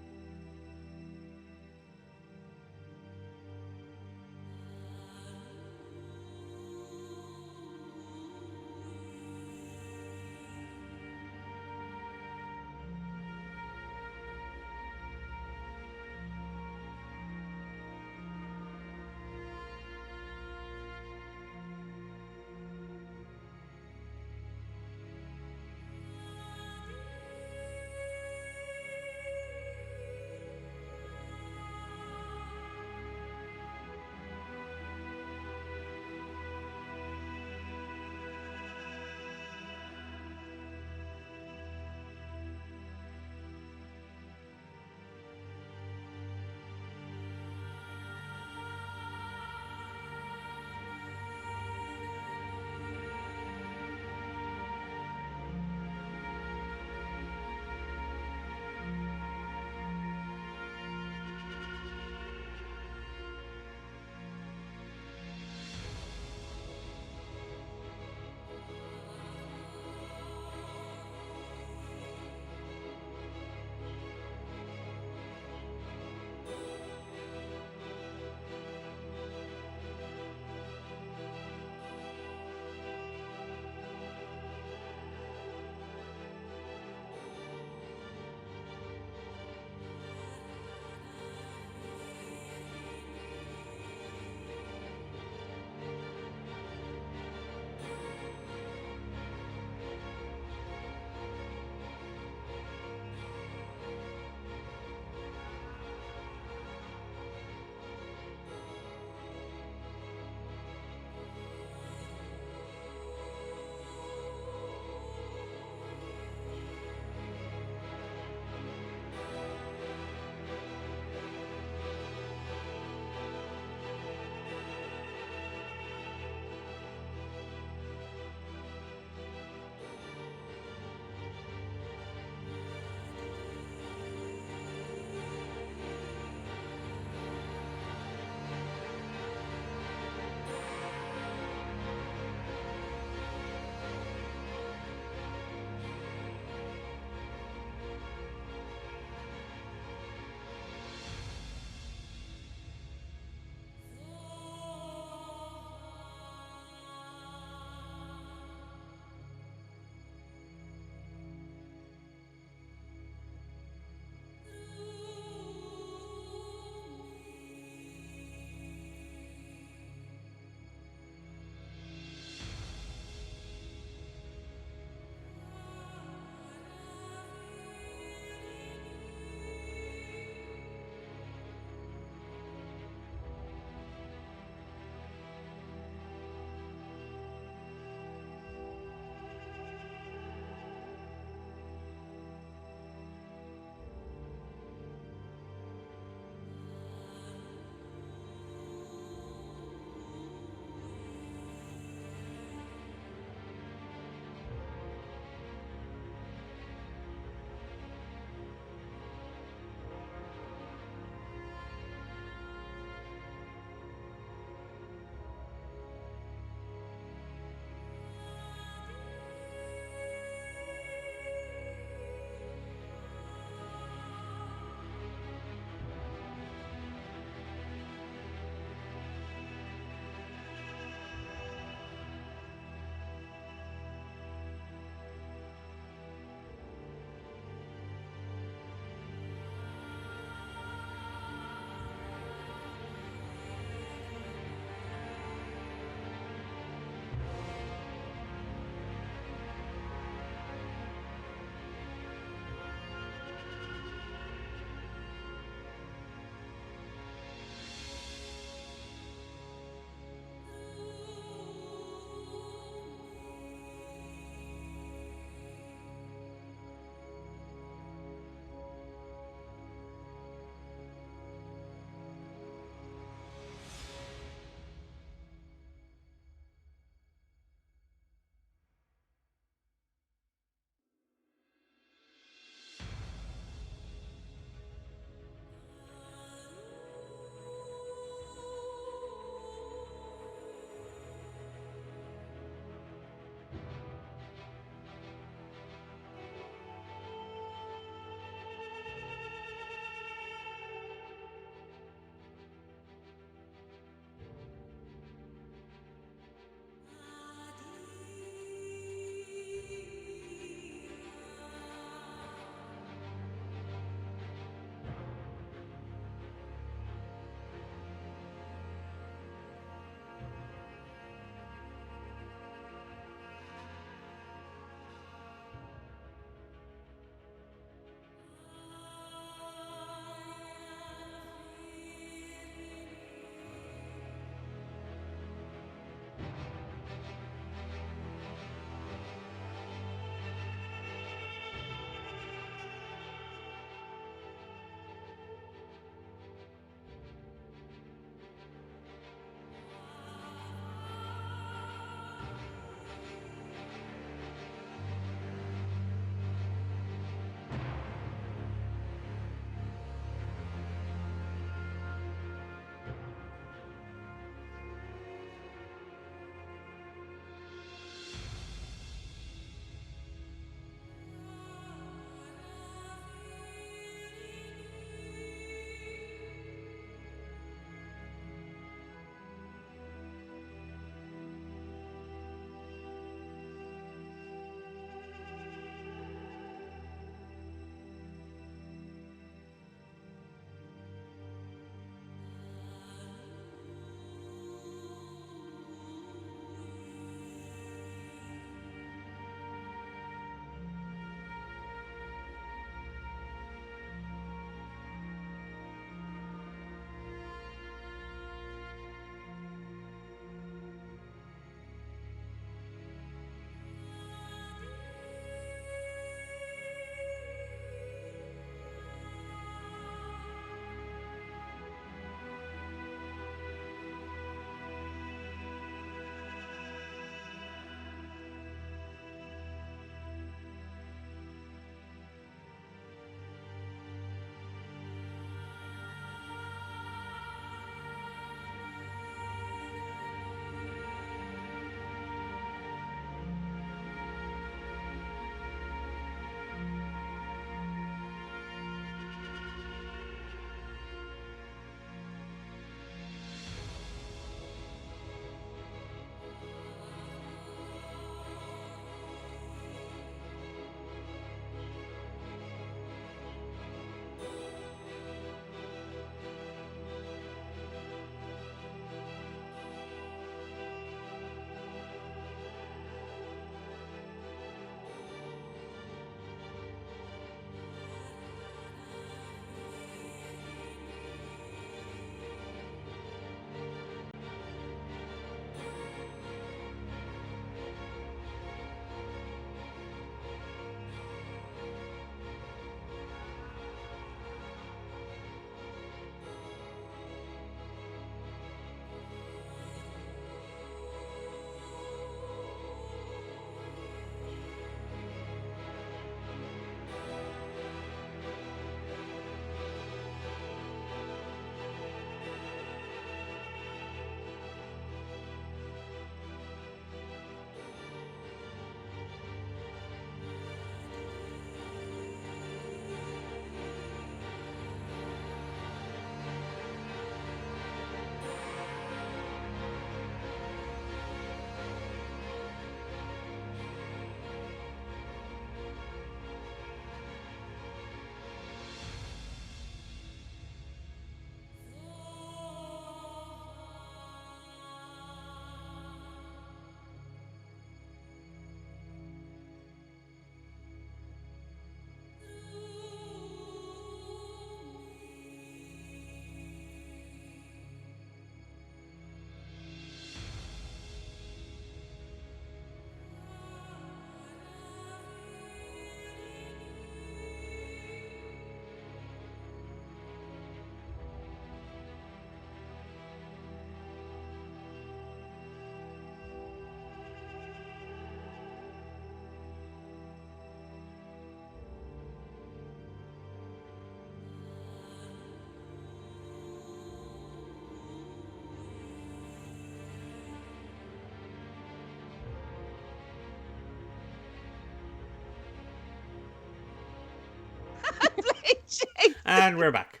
And we're back.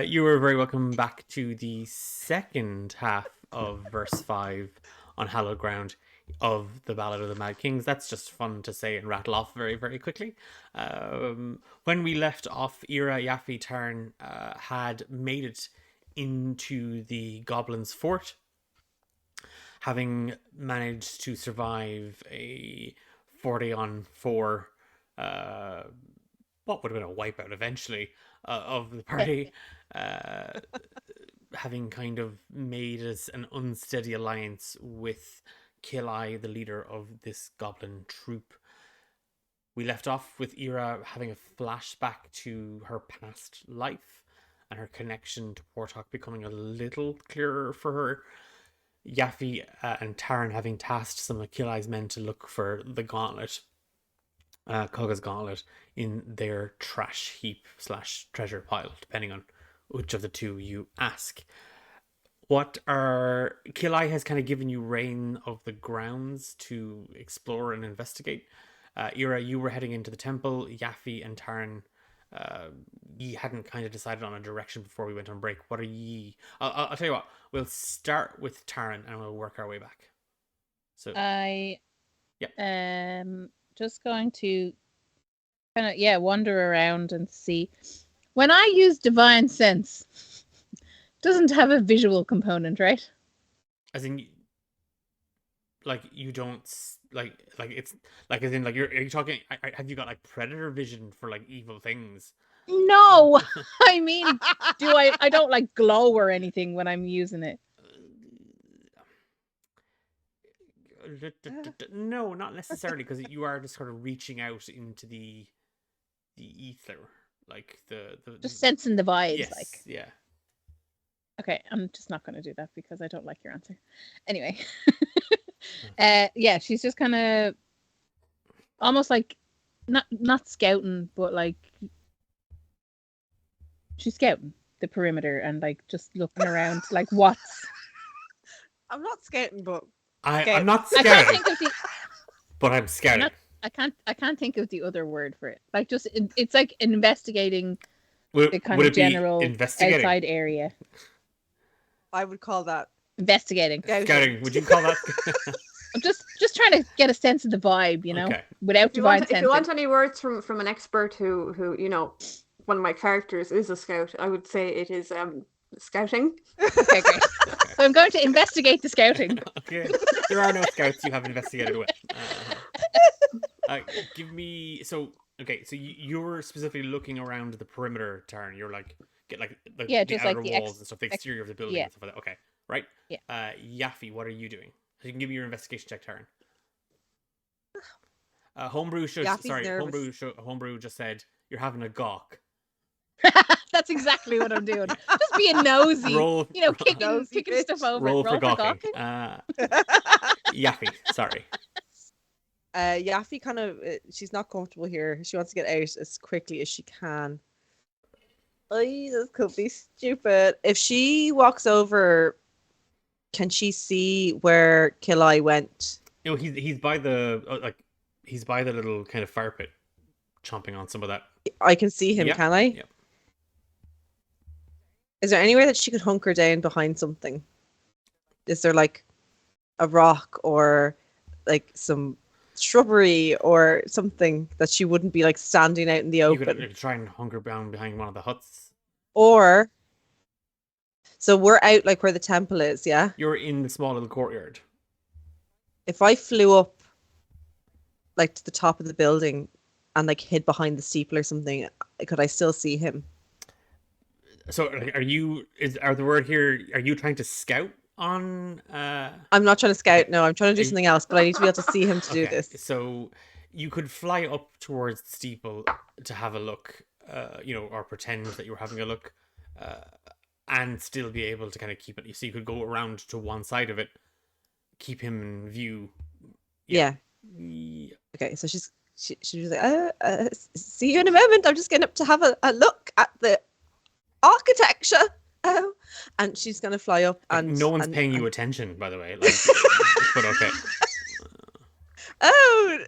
You are very welcome back to the second half of verse 5 on Hallowed Ground of the Ballad of the Mad Kings. That's just fun to say and rattle off very, very quickly. When we left off, Ira, Yaffe, Tarn had made it into the Goblin's Fort, having managed to survive a 40-on-4 what would have been a wipeout eventually of the party, having kind of made us an unsteady alliance with Kill-Eye, the leader of this goblin troop. We left off with Ira having a flashback to her past life and her connection to Portok becoming a little clearer for her. Yaffe and Tarn having tasked some of Kill-Eye's men to look for the gauntlet, Cogga's gauntlet, in their trash heap / treasure pile, depending on which of the two you ask. Kill-Eye has kind of given you reign of the grounds to explore and investigate. Ira, you were heading into the temple. Yaffe and Tarn, ye hadn't kind of decided on a direction before we went on break. What are ye? I'll tell you what. We'll start with Tarn and we'll work our way back. So just going to kind of wander around and see. When I use divine sense, it doesn't have a visual component, right? As in, like, you don't like it's like, as in, like, are you talking? Have you got like predator vision for like evil things? No, I mean, I don't like glow or anything when I'm using it. No, not necessarily, because you are just sort of reaching out into the ether, like the just sensing the vibes. Yes, like, yeah. Okay, I'm just not going to do that because I don't like your answer. Anyway, she's just kind of almost like not scouting, but like she's scouting the perimeter and like just looking around, like what's. I'm not scouting, but I'm not scouting. I can't think of the. But I'm scouting. I can't think of the other word for it. Like, just it's like investigating the kind would of it be general investigating? outside area. I would call that Investigating. Scouting. Would you call that? I'm just trying to get a sense of the vibe, you know, Okay. without divine sense. If you want any words from an expert who you know, one of my characters is a scout, I would say it is scouting. Okay, great. So I'm going to investigate the scouting. Okay. There are no scouts you have investigated with. Give me so you're specifically looking around the perimeter, Tarn. You're like the just outer like the walls and stuff, the exterior of the building and stuff like that. Okay, right? Yeah. Yaffe, what are you doing? So you can give me your investigation check, Tarn. Homebrew Homebrew just said you're having a gawk. That's exactly what I'm doing. Just being nosy. Kicking stuff over. Roll for gawking. Yaffe, sorry. Yaffe kind of, she's not comfortable here. She wants to get out as quickly as she can. Oh, this could be stupid. If she walks over, can she see where Kill-Eye went? You know, he's by the he's by the little kind of fire pit, chomping on some of that. I can see him, can I? Yeah. Is there anywhere that she could hunker down behind something? Is there like a rock or like some shrubbery or something that she wouldn't be like standing out in the open? You could try and hunker down behind one of the huts. Or, so we're out like where the temple is, yeah? You're in the small little courtyard. If I flew up like to the top of the building and like hid behind the steeple or something, could I still see him? So are you trying to scout on I'm not trying to scout, no, I'm trying to do something else, but I need to be able to see him to do this. So you could fly up towards the steeple to have a look, or pretend that you were having a look, and still be able to kind of keep it. So you could go around to one side of it, keep him in view. Yeah. Okay, so she was like, see you in a moment. I'm just getting up to have a look at the architecture. Oh, and she's gonna fly up, and no one's paying you attention, by the way. Like, but okay. Oh,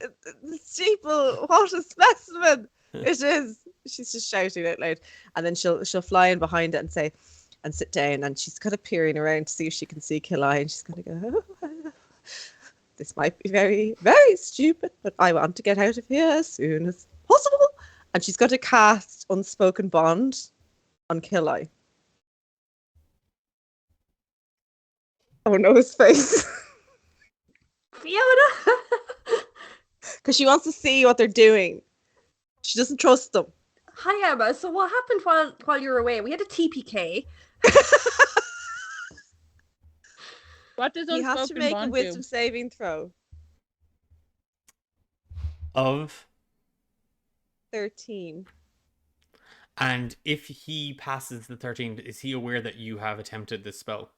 the steeple! What a specimen it is! She's just shouting out loud, and then she'll fly in behind it and say, and sit down, and she's kind of peering around to see if she can see Kilai, and she's going to go, oh, this might be very, very stupid, but I want to get out of here as soon as possible. And she's got to cast Unspoken Bond on Kilai. Oh no, his face. Fiona! Because she wants to see what they're doing. She doesn't trust them. Hi, Emma. So what happened while you were away? We had a TPK. What does He has to unspoken make a bond wisdom do? saving throw. Of 13. And if he passes the 13, is he aware that you have attempted this spell?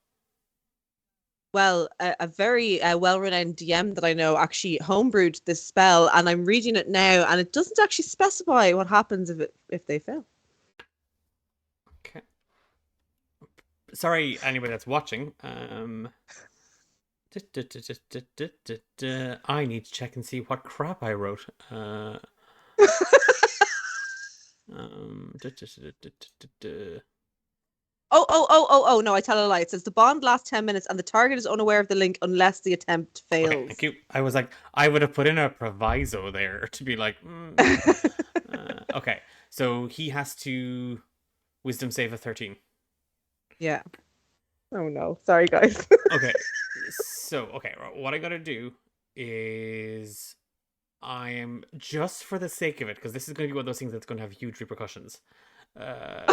Well, a very well-renowned DM that I know actually homebrewed this spell, and I'm reading it now, and it doesn't actually specify what happens if they fail. Okay. Sorry, anybody that's watching. I need to check and see what crap I wrote. Oh, no, I tell a lie. It says the bond lasts 10 minutes and the target is unaware of the link unless the attempt fails. Okay, thank you. I was like, I would have put in a proviso there to be like, okay. So he has to wisdom save a 13. Yeah. Oh no. Sorry, guys. Okay. So, okay, what I gotta do is I am, just for the sake of it, because this is going to be one of those things that's going to have huge repercussions. And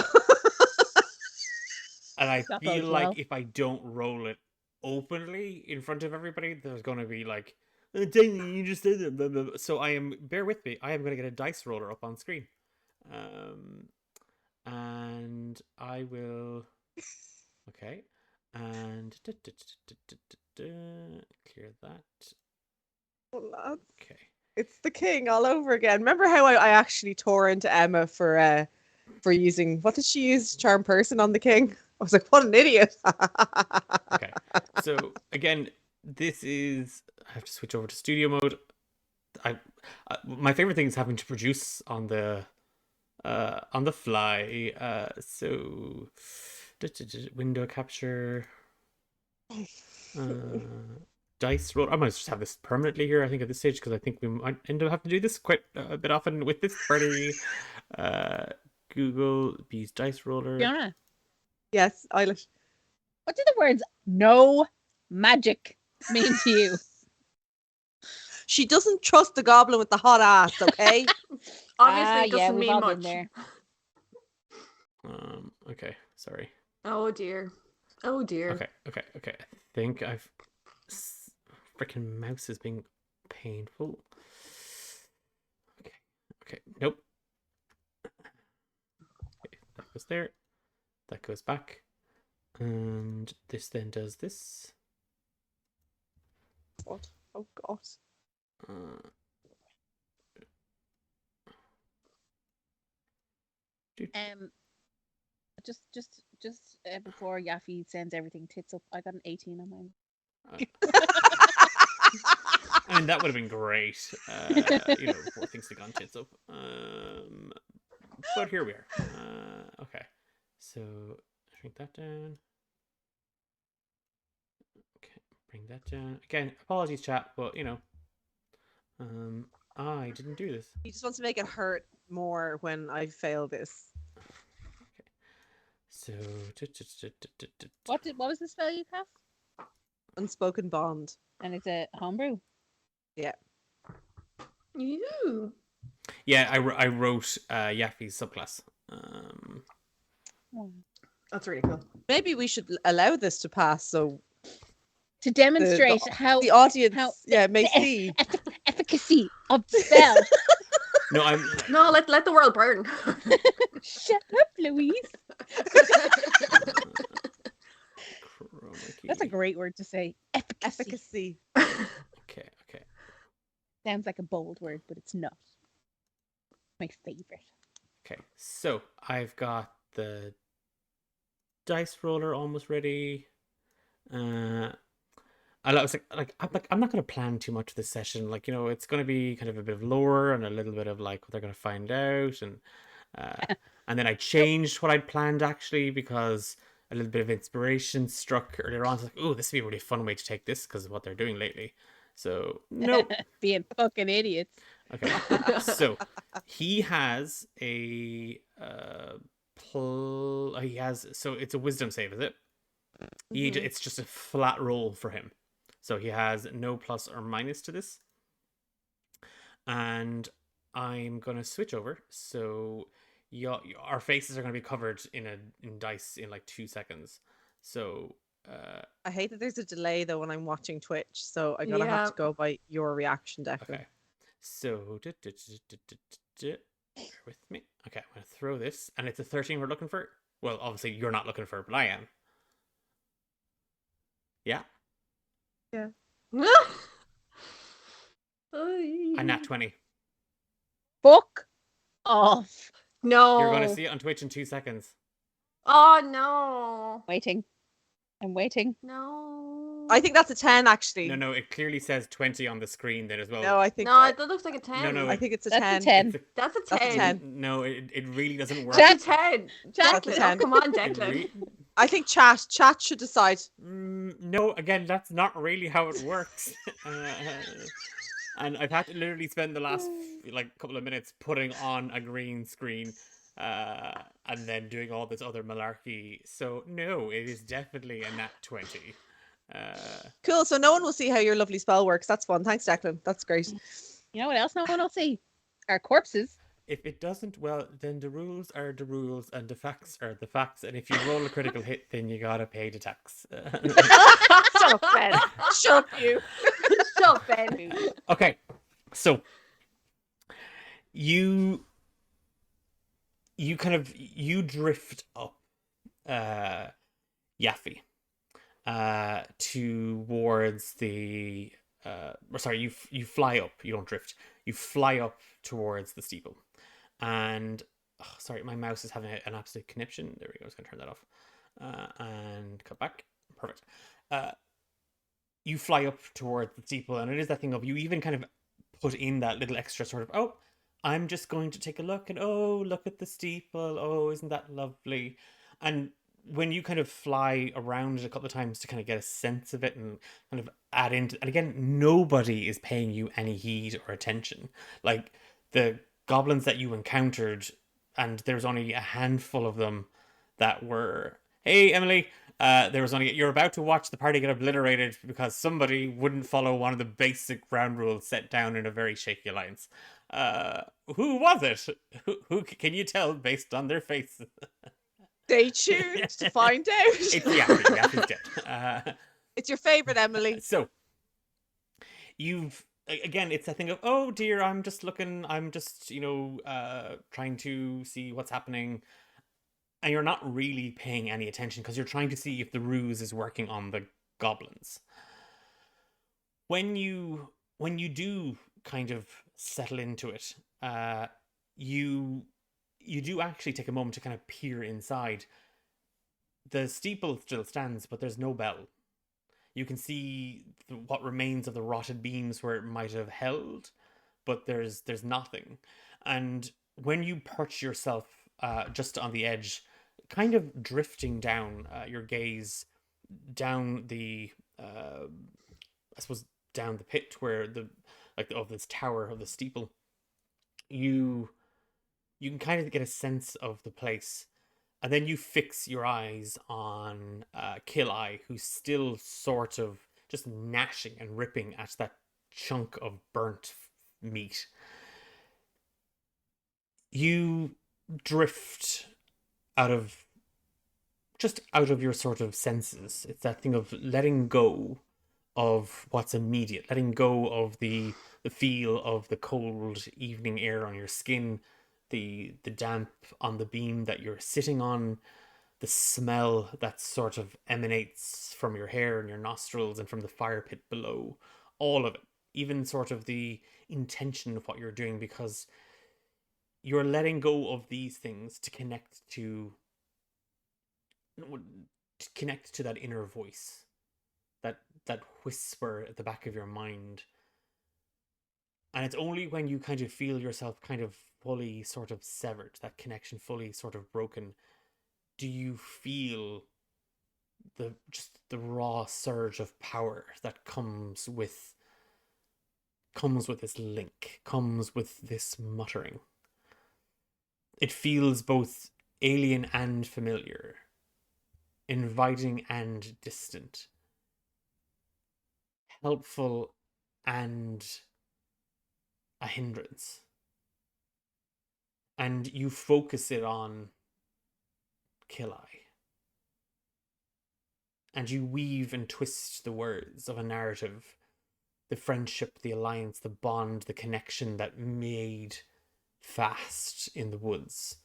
I That feel bodes like well. if I don't roll it openly in front of everybody, there's going to be like, you just did it. Blah, blah, blah." So bear with me. I am going to get a dice roller up on screen. And I will, okay. And clear that. Oh, lads. Okay. It's the king all over again. Remember how I actually tore into Emma for using, what did she use? Charm person on the king? I was like, what an idiot. Okay. So again, this is, I have to switch over to studio mode. My favorite thing is having to produce on the fly. So window capture, dice roll. I might just have this permanently here, I think, at this stage, because I think we might end up having to do this quite a bit often with this party. Google Bees dice roller. Fiona, Yes, Eilish. what do the words "no magic" mean to you? She doesn't trust the goblin with the hot ass, okay? Obviously, it doesn't we've mean all been much. there. Okay, sorry. Oh dear. Oh dear. Okay. I think I've freaking mouse is being painful. Okay. Nope. Okay, that goes there. That goes back. And this then does this. What? Oh god. Just before Yaffe sends everything tits up, I got an 18 on mine. I mean, that would have been great. Before things had gone tits up. But here we are. Okay. So shrink that down. Okay, bring that down. Again, apologies, chat, but I didn't do this. He just wants to make it hurt more when I fail this. Okay. So What was the spell you cast? Unspoken Bond. And it's a homebrew. Yeah. You. Yeah, I wrote Yaffe's subclass. That's really cool. Maybe we should allow this to pass so To demonstrate how the audience how may see. Efficacy of the spell. No, I'm. No, let the world burn. Shut up, Louise. That's a great word to say. Efficacy. Okay. Sounds like a bold word, but it's not. My favorite. Okay, so I've got the dice roller almost ready. I was I'm not going to plan too much this session. Like, it's going to be kind of a bit of lore and a little bit of like what they're going to find out, uh, and then I changed what I'd planned actually because a little bit of inspiration struck earlier on. I was like, oh, this would be a really fun way to take this because of what they're doing lately. So nope. Being fucking idiots. Okay, so he has so it's a wisdom save, is it? It's just a flat roll for him. So he has no plus or minus to this. And I'm going to switch over. So our faces are going to be covered in dice in like 2 seconds. So I hate that there's a delay though when I'm watching Twitch, so I'm gonna have to go by your reaction, Declan. okay. So bear with me. Okay, I'm going to throw this. And it's a 13 we're looking for. Well, obviously you're not looking for it, but I am. Yeah. Yeah. A nat 20. Fuck off. No. You're going to see it on Twitch in 2 seconds. Oh no. Waiting. I'm waiting. No. I think that's a 10 actually. No, it clearly says 20 on the screen then as well. No, I think No, that looks like a 10. No, I think it's a That's 10. a 10. That's a 10. That's a 10. No, it really doesn't work. That's a 10. That's a Declan, 10. oh, come on, It Declan. I think chat should decide. No, again, that's not really how it works. And I've had to literally spend the last couple of minutes putting on a green screen and then doing all this other malarkey. So no, it is definitely a nat 20. Cool, so no one will see how your lovely spell works. That's fun. Thanks, Declan. That's great. You know what else no one will see? Our corpses. If it doesn't, well, then the rules are the rules and the facts are the facts. And if you roll a critical hit, then you gotta pay the tax. Shut up, Ben. Shut up, you. Shut up, Ben. Okay, so you drift up Yaffe towards the sorry, you fly up, you don't drift. You fly up towards the steeple. And sorry, my mouse is having an absolute conniption. There we go. I was going to turn that off. And cut back. Perfect. You fly up towards the steeple, and it is that thing of you even kind of put in that little extra sort of, oh, I'm just going to take a look, and oh, look at the steeple. Oh, isn't that lovely? And when you kind of fly around it a couple of times to kind of get a sense of it and kind of add into, and again, nobody is paying you any heed or attention. Like the goblins that you encountered, and there's only a handful of them that were, hey, Emily, you're about to watch the party get obliterated because somebody wouldn't follow one of the basic ground rules set down in a very shaky alliance. Who was it? Who can you tell based on their faces? Stay tuned to find out. It's Yaffe's dead. It's your favorite, Emily. So again, it's a thing of, oh dear, I'm just trying to see what's happening, and you're not really paying any attention because you're trying to see if the ruse is working on the goblins. When you do kind of settle into it, you do actually take a moment to kind of peer inside. The steeple still stands, but there's no bell. You can see what remains of the rotted beams where it might have held, but there's nothing. And when you perch yourself just on the edge, kind of drifting down your gaze down the, I suppose, down the pit where of this tower of the steeple, you can kind of get a sense of the place. And then you fix your eyes on Kill Eye, who's still sort of just gnashing and ripping at that chunk of burnt meat. You drift out of your sort of senses. It's that thing of letting go of what's immediate, letting go of the feel of the cold evening air on your skin, the damp on the beam that you're sitting on, the smell that sort of emanates from your hair and your nostrils and from the fire pit below, all of it, even sort of the intention of what you're doing, because you're letting go of these things to connect to that inner voice. that whisper at the back of your mind. And it's only when you kind of feel yourself kind of fully sort of severed, that connection fully sort of broken, do you feel the raw surge of power that comes with this link, comes with this muttering. It feels both alien and familiar, inviting and distant, helpful and a hindrance. And you focus it on Kilai. And you weave and twist the words of a narrative, the friendship, the alliance, the bond, the connection that made fast in the woods.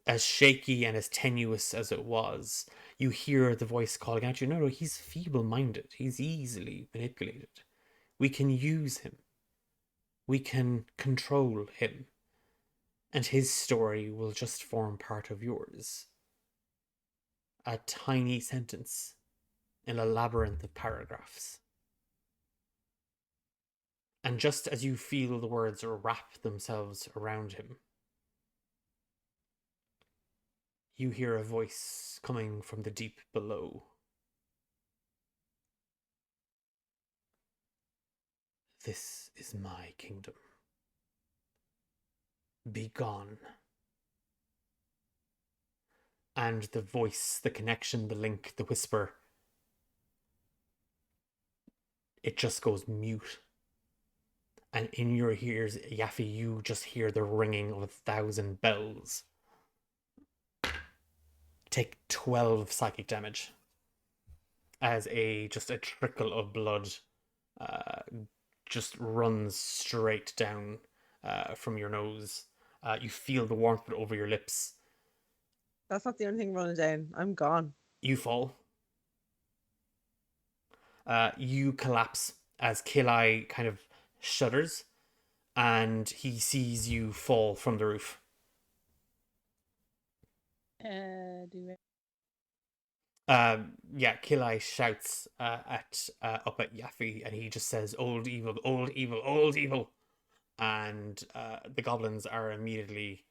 As shaky and as tenuous as it was, you hear the voice calling out you, no, he's feeble-minded. He's easily manipulated. We can use him. We can control him. And his story will just form part of yours. A tiny sentence in a labyrinth of paragraphs. And just as you feel the words wrap themselves around him, you hear a voice coming from the deep below. This is my kingdom. Be gone. And the voice, the connection, the link, the whisper, it just goes mute. And in your ears, Yaffe, you just hear the ringing of 1,000 bells. Take 12 psychic damage as just a trickle of blood just runs straight down from your nose. You feel the warmth over your lips. That's not the only thing running down. I'm gone. You fall. You collapse as Kilai kind of shudders and he sees you fall from the roof. Kilai shouts up at Yaffe and he just says, old evil, old evil, old evil. And the goblins are immediately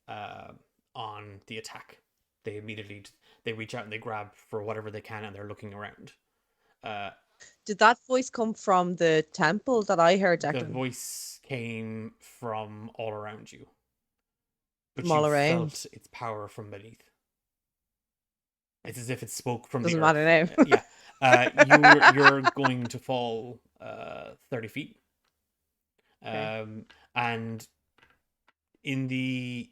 on the attack. They reach out and they grab for whatever they can and they're looking around. Did that voice come from the temple that I heard, Declan? The voice came from all around you. But from all you around. felt its power from beneath. It's as if it spoke from Doesn't the earth. matter Yeah. now. You're going to fall 30 feet. Okay. And in the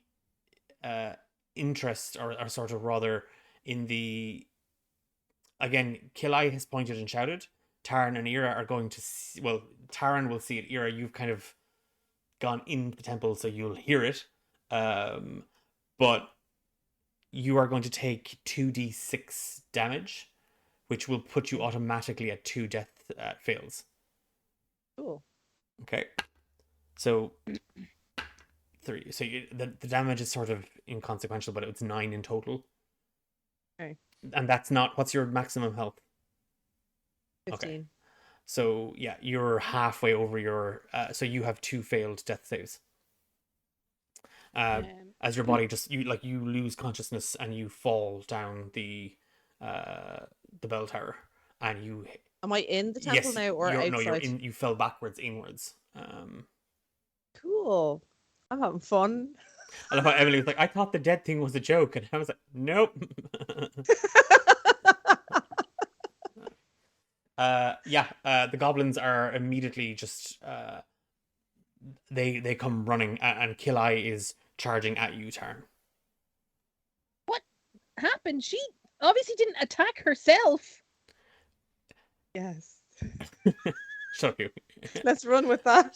interest, or sort of rather in the... Again, Kilai has pointed and shouted. Taran and Ira are going to see... Well, Taran will see it. Ira, you've kind of gone into the temple, so you'll hear it. But you are going to take 2d6 damage, which will put you automatically at 2 death fails. Cool. Okay. So 3. So the damage is sort of inconsequential, but it's 9 in total. Okay. And that's not... What's your maximum health? 15. Okay. So yeah, you're halfway over your... so you have 2 failed death saves. As your body just... You lose consciousness and you fall down the bell tower. And you... Am I in the temple now or outside? No, you're in. You fell backwards inwards. Cool. I'm having fun. I love how Emily was like, I thought the dead thing was a joke. And I was like, nope. The goblins are immediately just... They come running and Kilai is charging at you, Tarn. What happened? She obviously didn't attack herself. Yes. Shut up, you. Let's run with that.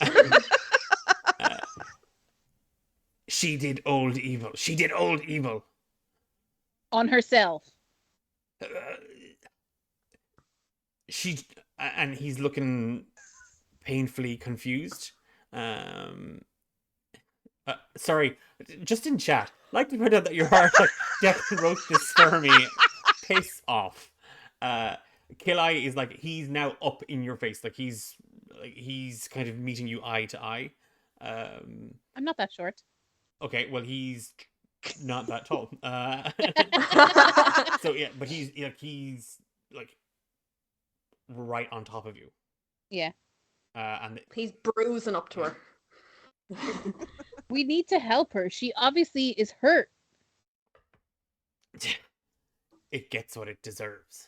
She did old evil. She did old evil. On herself. And he's looking painfully confused. Sorry, just in chat, I'd like to point out that you are like Declan wrote this for me. Piss off. Kill Eye is like he's now up in your face, like he's kind of meeting you eye to eye. I'm not that short. Okay, well he's not that tall. So yeah, but he's like right on top of you. Yeah. And He's bruising up to her. We need to help her. She obviously is hurt. it gets what it deserves.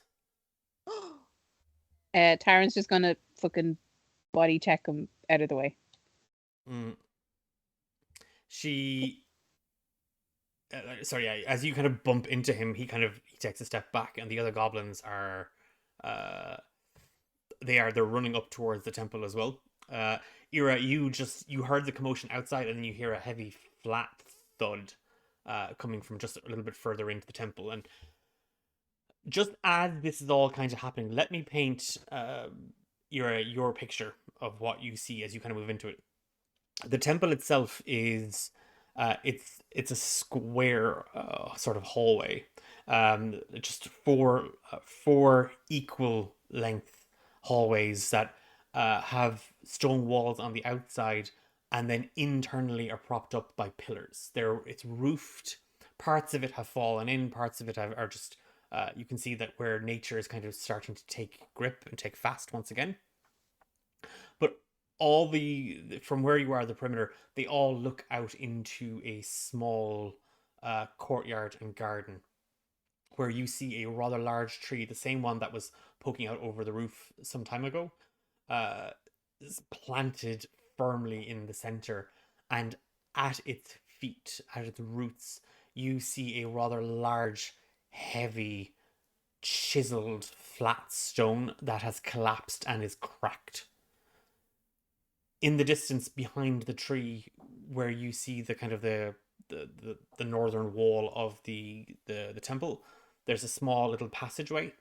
Taran's just gonna fucking body check him out of the way. Mm. She, sorry, yeah, as you kind of bump into him, he takes a step back, and the other goblins are, they're running up towards the temple as well. Ira, you heard the commotion outside, and then you hear a heavy flat thud, coming from just a little bit further into the temple, and just as this is all kind of happening, let me paint your picture of what you see as you kind of move into it. The temple itself is it's a square sort of hallway, just four equal length hallways that have stone walls on the outside, and then internally are propped up by pillars. It's roofed. Parts of it have fallen in. Parts of it are just you can see that where nature is kind of starting to take grip and take fast once again. But all from where you are, the perimeter, they all look out into a small courtyard and garden where you see a rather large tree, the same one that was poking out over the roof some time ago, is planted firmly in the center, and at its feet, at its roots, you see a rather large, heavy, chiseled flat stone that has collapsed and is cracked. In the distance behind the tree, where you see the kind of the northern wall of the temple, there's a small little passageway,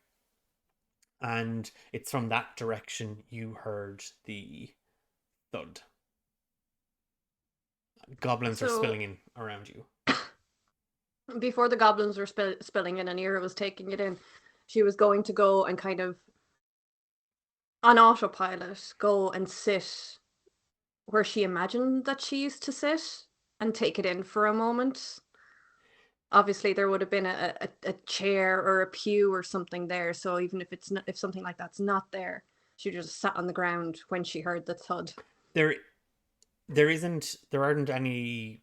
and it's from that direction you heard the thud. Goblins are So spilling in around you. before the goblins were spilling in and Ira was taking it in, she was going to go and kind of on autopilot go and sit where she imagined that she used to sit and take it in for a moment. Obviously, there would have been a chair or a pew or something there. So even if it's not, if something like that's not there, she just sat on the ground when she heard the thud. There aren't any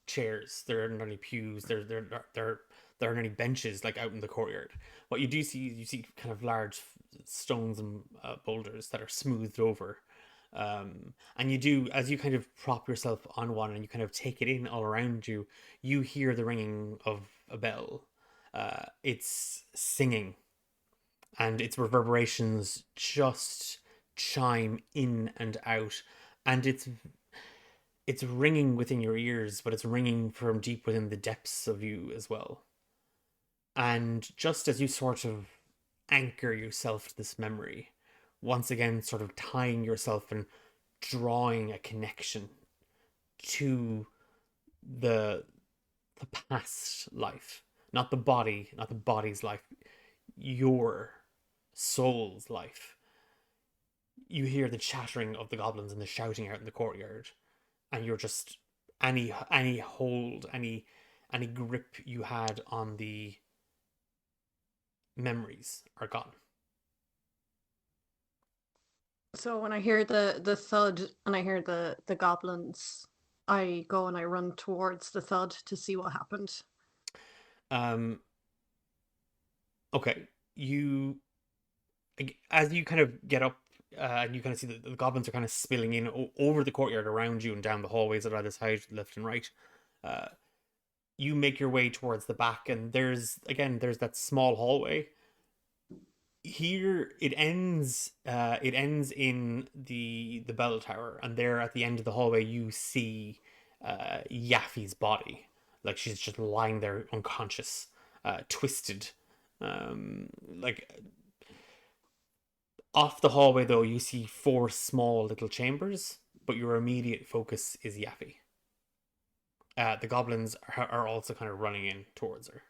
chairs. There aren't any pews. There aren't any benches like out in the courtyard. What you do see, you see kind of large stones and boulders that are smoothed over. And you do, as you kind of prop yourself on one and you kind of take it in all around you, you hear the ringing of a bell. It's singing, and its reverberations just chime in and out, and it's ringing within your ears, but it's ringing from deep within the depths of you as well. And just as you sort of anchor yourself to this memory, once again, sort of tying yourself and drawing a connection to the past life, not the body, not the body's life, your soul's life. You hear the chattering of the goblins and the shouting out in the courtyard, and you're just any hold, any grip you had on the memories are gone. So when I hear the thud and I hear the goblins, I go and I run towards the thud to see what happened. Okay, as you kind of get up, and you kind of see that the goblins are kind of spilling in over the courtyard around you and down the hallways at either side, left and right. You make your way towards the back, and there's that small hallway. Here it ends. It ends in the bell tower, and there at the end of the hallway you see Yaffy's body, like she's just lying there unconscious, twisted, like. Off the hallway, though, you see four small little chambers, but your immediate focus is Yaffy. The goblins are also kind of running in towards her.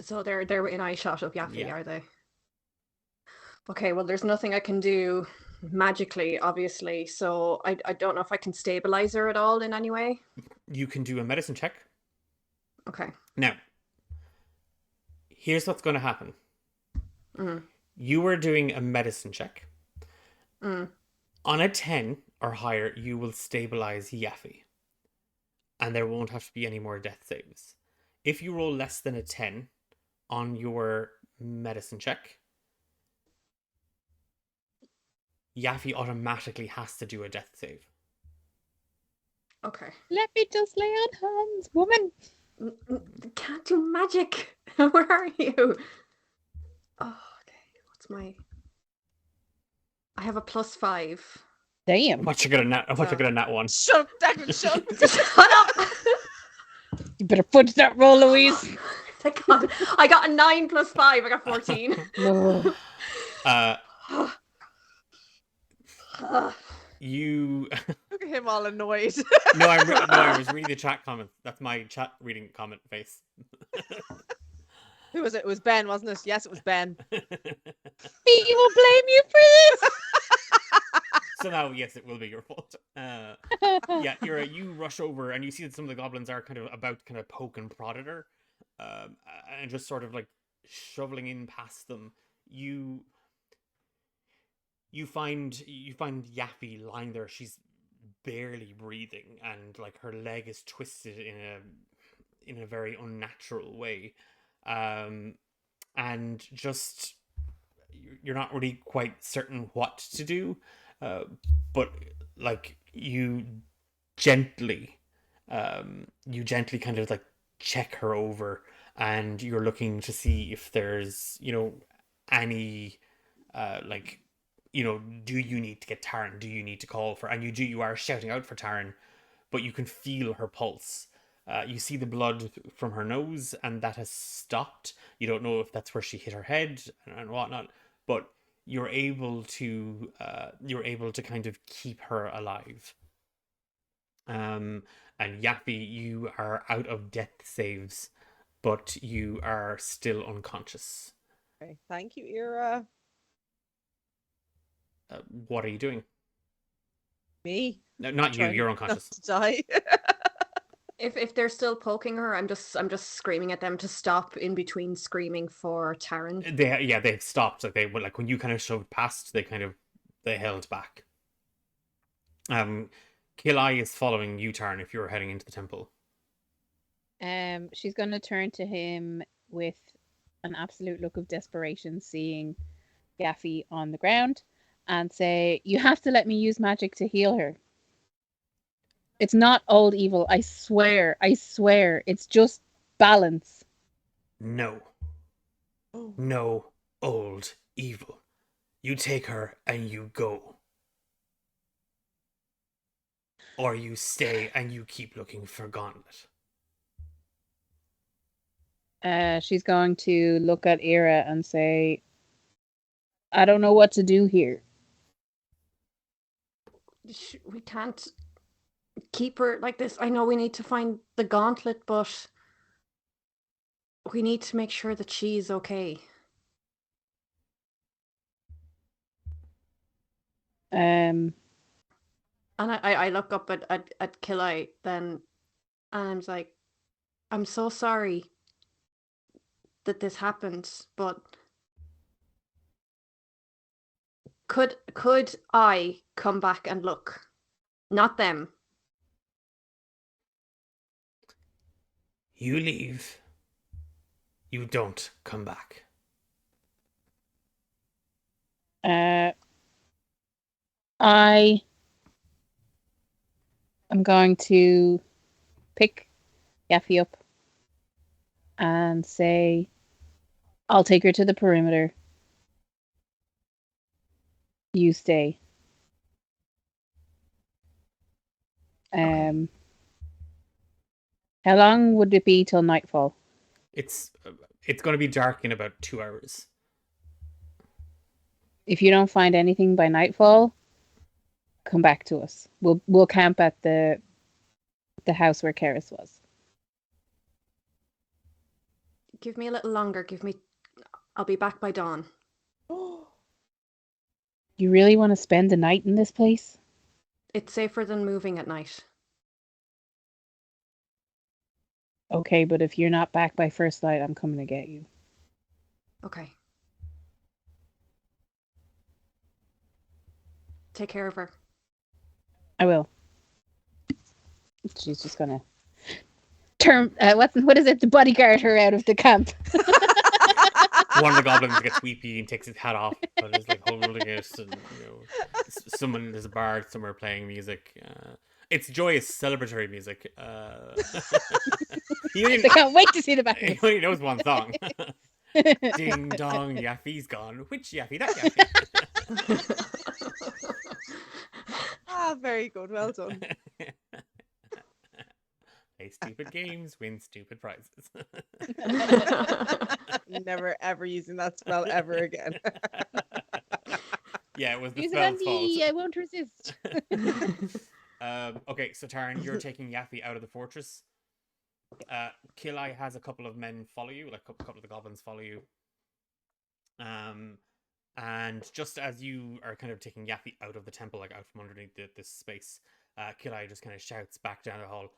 So they're within eyeshot of Yaffe, Yeah. are they? Okay, well, there's nothing I can do magically, obviously. So I don't know if I can stabilize her at all in any way. You can do a medicine check. Okay. Now, here's what's going to happen. Mm. You are doing a medicine check. Mm. On a 10 or higher, you will stabilize Yaffe. And there won't have to be any more death saves. If you roll less than a 10 on your medicine check, Yaffe automatically has to do a death save. Okay. Let me just lay on hands, woman. Can't do magic. Where are you? Oh, okay. What's my? I have a +5. Damn. What you got a nat one? Shut Declan, shut. Shut up! You better fudge that roll, Louise. Thank God. I got a 9 + 5. I got 14. No. You Look at him all annoyed. no, I was reading the chat comment. That's my chat reading comment face. Who was it? It was Ben, wasn't it? Yes, it was Ben. We will blame you for this. So now, yes, it will be your fault. Yeah, you rush over and you see that some of the goblins are kind of about to kind of poke and prod at her, and just sort of like shoveling in past them. You find Yappy lying there. She's barely breathing, and like her leg is twisted in a very unnatural way, and just you're not really quite certain what to do, but like gently you gently kind of like check her over, and you're looking to see if there's any like do you need to get Taryn, do you need to call for, and you are shouting out for Taryn, but you can feel her pulse. You see the blood from her nose, and that has stopped. You don't know if that's where she hit her head and whatnot, but you're able to kind of keep her alive. And Yappy, you are out of death saves, but you are still unconscious. Okay, thank you, Ira. What are you doing? Me? No, not you. Trying You're not unconscious. to die. If they're still poking her, I'm just screaming at them to stop in between screaming for Taryn. They've stopped. Like they were like when you kind of shoved past, they held back. Kill-Eye is following U-turn if you're heading into the temple. She's going to turn to him with an absolute look of desperation, seeing Yaffe on the ground, and say, "You have to let me use magic to heal her. It's not old evil, I swear. It's just balance." No. No old evil. You take her and you go. Or you stay and you keep looking for Gauntlet. She's going to look at Ira and say, "I don't know what to do here." We can't keep her like this. I know we need to find the gauntlet, but we need to make sure that she's okay. Um, And I look up at Kill-Eye then, and I'm like, I'm so sorry that this happened, but could I come back and look? Not them. You leave. You don't come back. I am going to pick Yaffe up and say, "I'll take her to the perimeter. You stay." Okay. How long would it be till nightfall? It's going to be dark in about 2 hours. If you don't find anything by nightfall, come back to us. We'll camp at the house where Karis was. Give me a little longer. I'll be back by dawn. You really want to spend the night in this place? It's safer than moving at night. Okay, but if you're not back by first light, I'm coming to get you. Okay. Take care of her. I will. She's just gonna what is it? To bodyguard her out of the camp. One of the goblins gets weepy and takes his hat off, but is like holding it, and someone there's a bard somewhere playing music. It's joyous, celebratory music. I can't wait to see the back of He it. only knows one song. Ding dong, Yaffy's gone. Which Yaffy? That Yaffy. Very good. Well done. Play stupid games, win stupid prizes. Never ever using that spell ever again. Yeah, it was the Use it on spell's fault. me. I won't resist. Okay, so Taryn, you're taking Yaffy out of the fortress. Kilai has a couple of men follow you, like a couple of the goblins follow you. And just as you are kind of taking Yaffy out of the temple, like out from underneath this space, Kilai just kind of shouts back down the hall,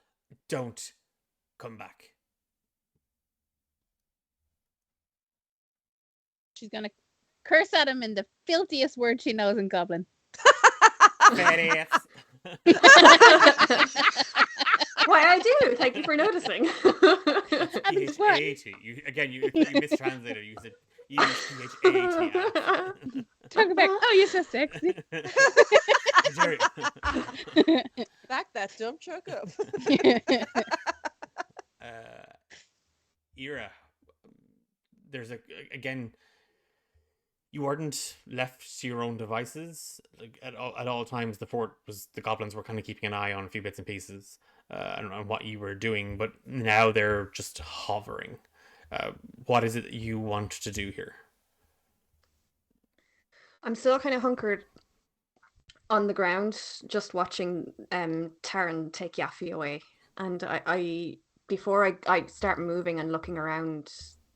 "Don't come back." She's gonna curse at him in the filthiest word she knows in Goblin. Fat ass. Why I do. Thank you for noticing. P-H-A-T. You mistranslated. You said you used P-H-A-T. Talk about, oh, you're so sexy. Back that dump truck up. Ira, there's again. You weren't left to your own devices. Like at all times, the goblins were kind of keeping an eye on a few bits and pieces. I don't know what you were doing, but now they're just hovering. What is it that you want to do here? I'm still kind of hunkered on the ground, just watching Taryn take Yaffy away. And I before I start moving and looking around,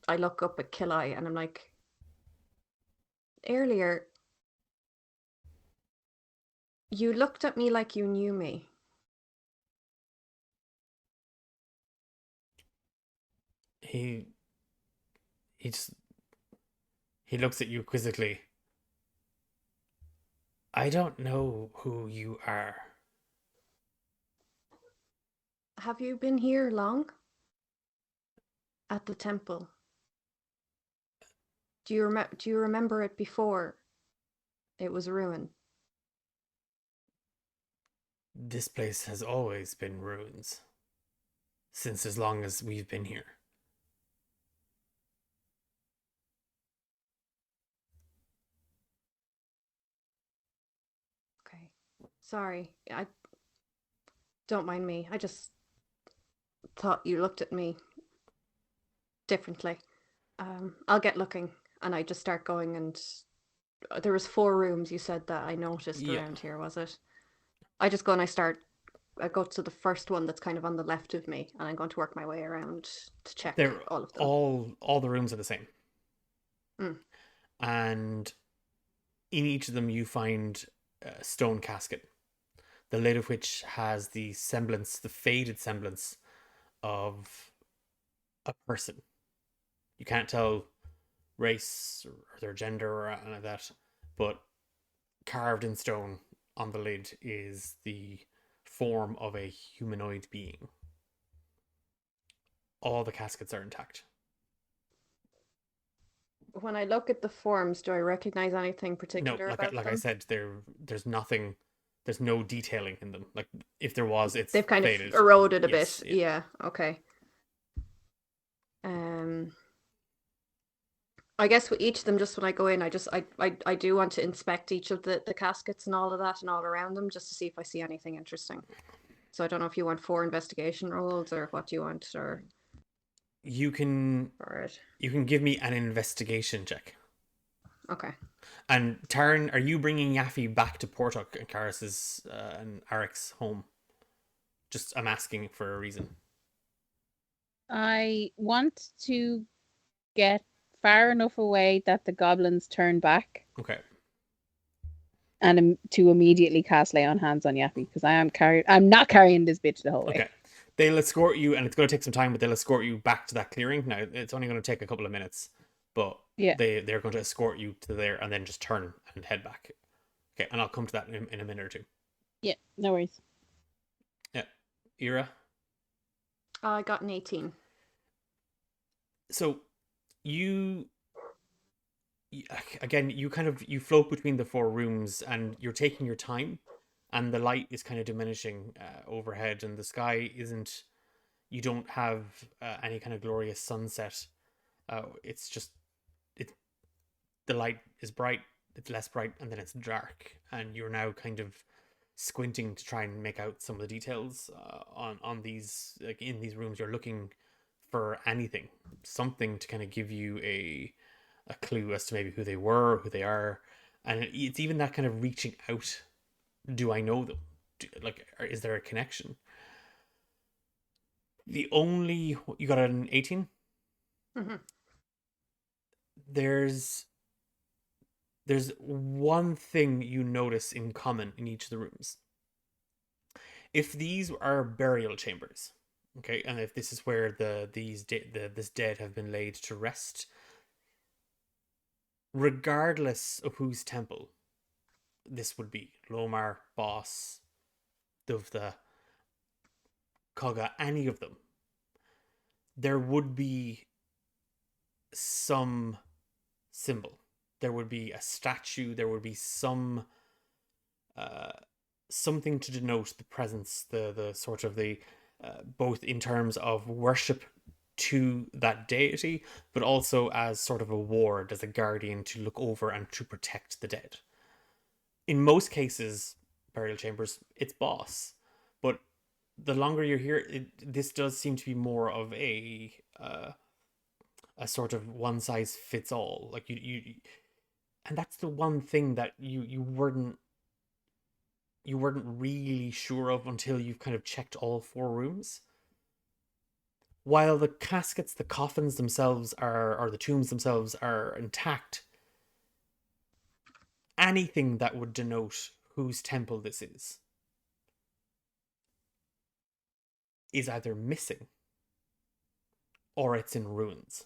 I look up at Kilai and I'm like, earlier, you looked at me like you knew me. He looks at you quizzically. I don't know who you are. Have you been here long? At the temple? Do you remember it before it was ruined? This place has always been ruins. Since as long as we've been here. Okay. Sorry. Don't mind me. I just thought you looked at me differently. I'll get looking. And I just start going, and there was 4 rooms you said that I noticed around here, was it? I just go and I go to the first one that's kind of on the left of me, and I'm going to work my way around to check all of them. All the rooms are the same. And in each of them you find a stone casket, the lid of which has the faded semblance of a person. You can't tell race or their gender or anything like that, but carved in stone on the lid is the form of a humanoid being. All the caskets are intact. When I look at the forms, do I recognize anything particular No, about like them? I said, there's nothing. There's no detailing in them. Like if there was, They've kind faded. of eroded a Yes, bit. Yeah. Okay. I guess with each of them, just when I go in, I do want to inspect each of the caskets and all of that and all around them, just to see if I see anything interesting. So I don't know if you want 4 investigation rolls or what you want, or you can give me an investigation check. Okay. And Taryn, are you bringing Yaffy back to Portok and Karis's and Arek's home? Just I'm asking for a reason. I want to get far enough away that the goblins turn back Okay. and to immediately cast lay on hands on Yappy because I'm not carrying this bitch the whole way. Okay. They'll escort you, and it's going to take some time, but they'll escort you back to that clearing. Now, it's only going to take a couple of minutes, but Yeah. they're going to escort you to there and then just turn and head back. Okay, and I'll come to that in a minute or two. Yeah, no worries. Yeah. Ira? I got an 18. So, you again, you float between the four rooms and you're taking your time, and the light is kind of diminishing overhead, and the sky isn't, you don't have any kind of glorious sunset. It's just, the light is bright, it's less bright, and then it's dark, and you're now kind of squinting to try and make out some of the details on these, like in these rooms. You're looking for anything, something to kind of give you a clue as to maybe who they were, who they are, and it's even that kind of reaching out. Do I know them? Is there a connection? The only, you got an 18. Mm-hmm. There's one thing you notice in common in each of the rooms. If these are burial chambers, okay, and if this is where this dead have been laid to rest, regardless of whose temple this would be, Lomar, Boss, Duvda, Kaga, any of them, there would be some symbol. There would be a statue. There would be some something to denote the presence, the sort of the both in terms of worship to that deity, but also as sort of a ward, as a guardian to look over and to protect the dead. In most cases, burial chambers, it's Boss, but the longer you're here, this does seem to be more of a sort of one size fits all. Like you, and that's the one thing that you weren't really sure of until you've kind of checked all four rooms. While the caskets, the coffins themselves or the tombs themselves are intact, anything that would denote whose temple this is either missing or it's in ruins.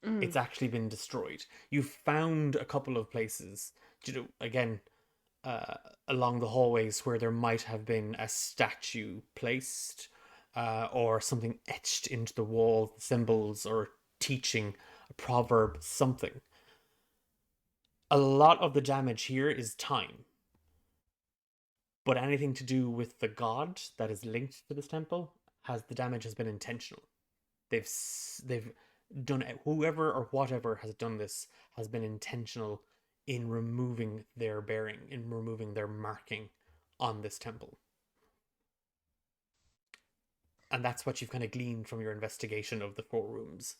It's actually been destroyed. You've found a couple of places, again, along the hallways where there might have been a statue placed, or something etched into the wall, symbols or teaching, a proverb, something. A lot of the damage here is time. But anything to do with the god that is linked to this temple, the damage has been intentional. They've done it. Whoever or whatever has done this has been intentional in removing their bearing, in removing their marking on this temple. And that's what you've kind of gleaned from your investigation of the four rooms.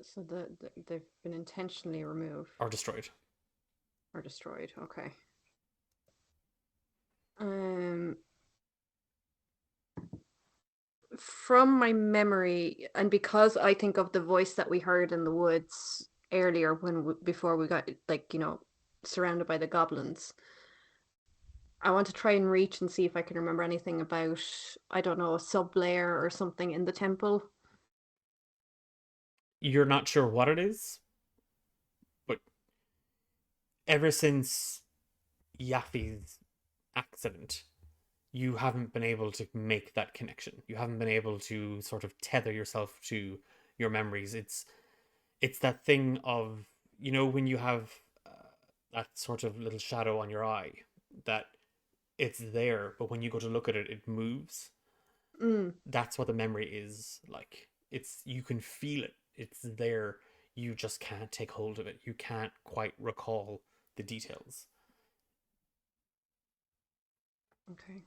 So they've been intentionally removed Or destroyed. or destroyed. Okay. From my memory, and because I think of the voice that we heard in the woods earlier before we got, like, surrounded by the goblins, I want to try and reach and see if I can remember anything about, I don't know, a sub-layer or something in the temple. You're not sure what it is, but ever since Yaffy's accident, you haven't been able to make that connection. You haven't been able to sort of tether yourself to your memories. It's that thing of, when you have that sort of little shadow on your eye, that it's there, but when you go to look at it, it moves. That's what the memory is like. You can feel it. It's there. You just can't take hold of it. You can't quite recall the details. Okay.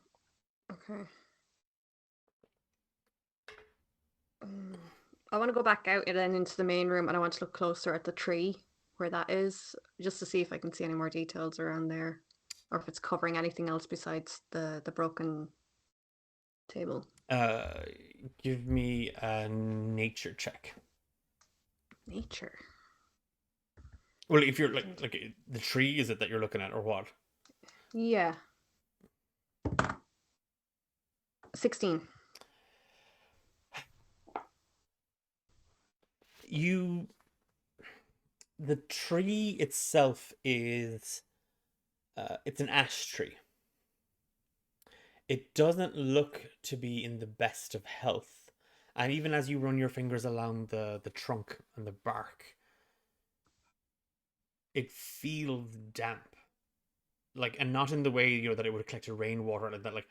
I want to go back out and then into the main room, and I want to look closer at the tree where that is, just to see if I can see any more details around there, or if it's covering anything else besides the broken table. Uh, Give me a nature check. Nature. Well, if you're like the tree, is it that you're looking at, or what? Yeah. 16. You, the tree itself is, it's an ash tree. It doesn't look to be in the best of health, and even as you run your fingers along the trunk and the bark, it feels damp. Like, and not in the way that it would collect a rainwater, like that. Like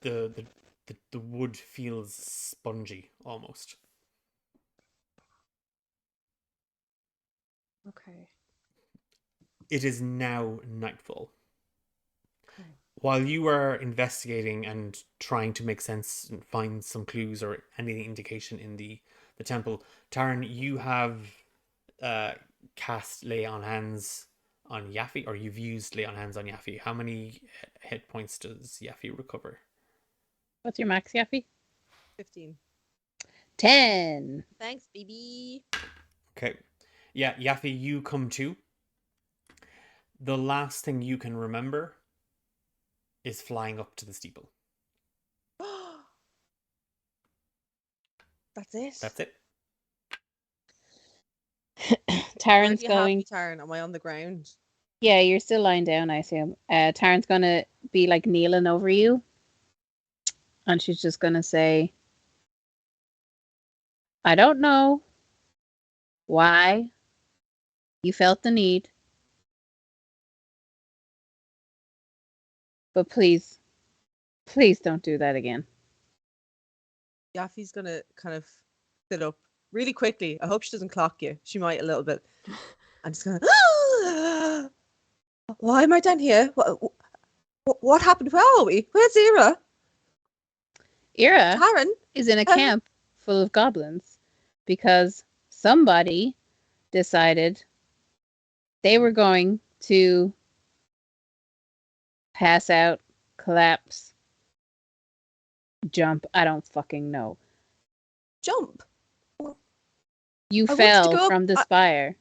the wood feels spongy almost. Okay. It is now nightfall. Okay. While you are investigating and trying to make sense and find some clues or any indication in the temple, Taryn, you have cast Lay on Hands on Yaffe, or you've used Lay on Hands on Yaffe. How many hit points does Yaffe recover? What's your max, Yaffy? 15. 10. Thanks, baby. Okay. Yeah, Yaffe, you come to. The last thing you can remember is flying up to the steeple. That's it. That's it. Taryn's Where do you have going. me, Taryn? Am I on the ground? Yeah, you're still lying down, I assume. Taryn's gonna be like kneeling over you, and she's just gonna say, I don't know why you felt the need, but please, please don't do that again. Yaffy's gonna kind of sit up really quickly. I hope she doesn't clock you. She might a little bit. I'm just gonna. Why am I down here? What happened? Where are we? Where's Ira? Ira Taryn? is in a camp full of goblins because somebody decided they were going to pass out, collapse, jump. I don't fucking know. Jump. You I wanted to fell go up. from the spire.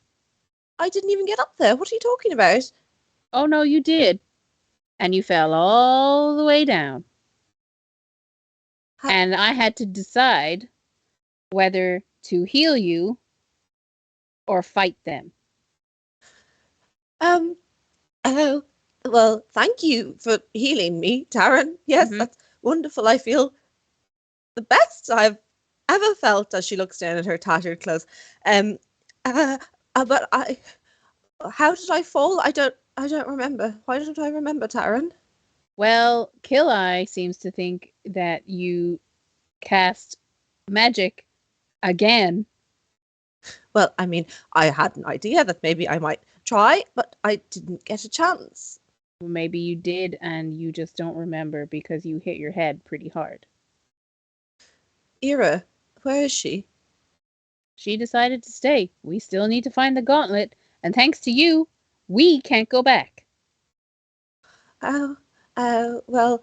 I didn't even get up there. What are you talking about? Oh no, you did. And you fell all the way down. Ha- And I had to decide whether to heal you or fight them. Oh, well, thank you for healing me, Taryn. Yes, Mhm. that's wonderful. I feel the best I've ever felt as she looks down at her tattered clothes. Um, but how did I fall? I don't remember. Why don't I remember, Taryn? Well, Kill Eye seems to think that you cast magic again. Well, I mean, I had an idea that maybe I might try, but I didn't get a chance. Maybe you did and you just don't remember because you hit your head pretty hard. Ira, where is she? She decided to stay. We still need to find the gauntlet, and thanks to you, we can't go back. Well,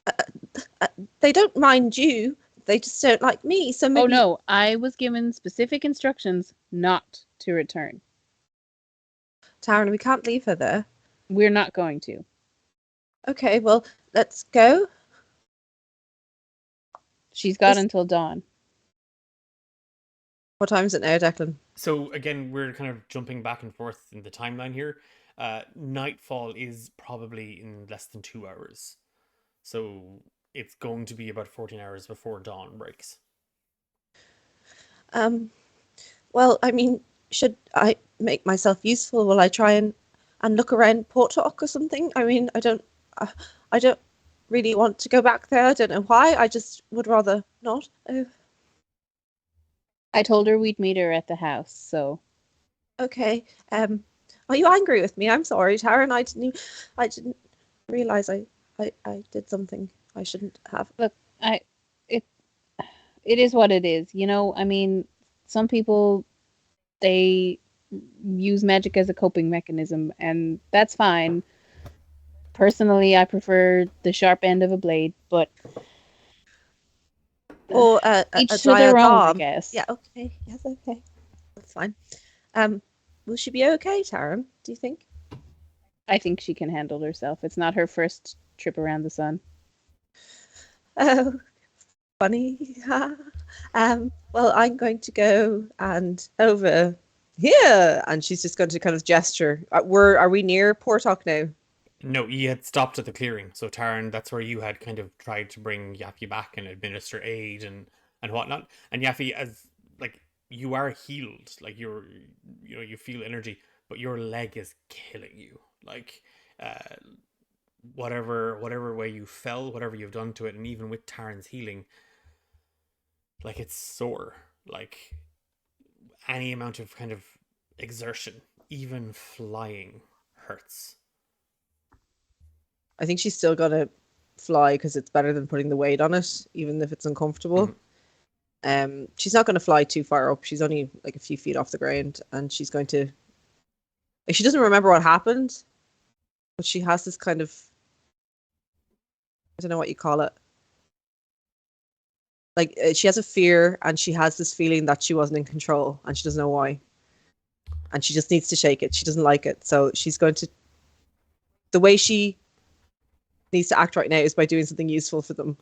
uh, they don't mind you. They just don't like me. So maybe. Oh no, I was given specific instructions not to return. Taryn, we can't leave her there. We're not going to. Okay, well, let's go. She's got This- until dawn. What time is it now, Declan? So again, we're kind of jumping back and forth in the timeline here. Nightfall is probably in less than 2 hours, so it's going to be about 14 hours before dawn breaks. Well, I mean, should I make myself useful? Will I try and look around Port Talk or something? I mean, I don't really want to go back there. I don't know why. I just would rather not. Oh, I told her we'd meet her at the house, so okay. Are you angry with me? I'm sorry, Taryn. I didn't realize I did something I shouldn't have. look, it is what it is. You know, I mean, some people they use magic as a coping mechanism, and that's fine. Personally, I prefer the sharp end of a blade, but Or Each a to their dryad own, I bomb. guess. Yeah, okay. Yes, okay. That's fine. Will she be okay, Taryn, do you think? I think she can handle herself. It's not her first trip around the sun. Oh, funny. Well, I'm going to go and over here. And she's just going to kind of gesture. Are we near Portok now? No, you had stopped at the clearing, so Taryn, that's where you had kind of tried to bring Yaffy back and administer aid and whatnot. And Yaffy, as like you are healed, like you feel energy, but your leg is killing you. Like uh whatever way you fell, whatever you've done to it, and even with Taryn's healing, like it's sore. Like any amount of kind of exertion, even flying hurts. I think she's still going to fly because it's better than putting the weight on it, even if it's uncomfortable. She's not going to fly too far up. She's only like a few feet off the ground, and she's going to. Like, she doesn't remember what happened, but she has this kind of. I don't know what you call it. Like she has a fear, and she has this feeling that she wasn't in control, and she doesn't know why. And she just needs to shake it. She doesn't like it, so she's going to. The way she needs to act right now is by doing something useful for them.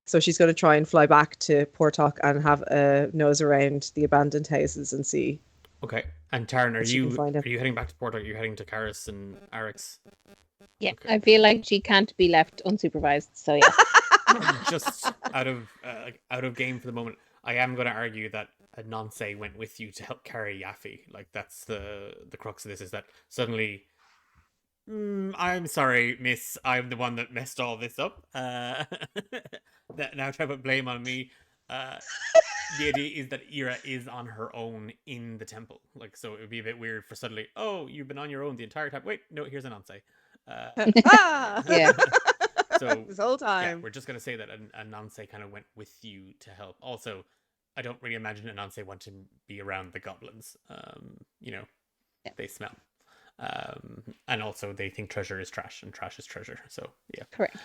So she's going to try and fly back to Portok and have a nose around the abandoned houses and see. Okay. And Taryn, If she can find it. are you heading back to Port? Or are you heading to Karis and Arix? Yeah, Okay. I feel like she can't be left unsupervised. So yeah, Just out of game for the moment. I am going to argue that Nonce went with you to help carry Yaffy. Like that's the crux of this is that suddenly. I'm sorry, miss. I'm the one that messed all this up. That now try to put blame on me. The idea is that Ira is on her own in the temple. Like, so it would be a bit weird for suddenly, oh, you've been on your own the entire time. Wait, no, here's Ananse. Yeah. So This whole yeah, time. we're just gonna say that Ananse kind of went with you to help. Also, I don't really imagine Ananse want to be around the goblins. Yeah. They smell. And also they think treasure is trash and trash is treasure. So yeah. Correct.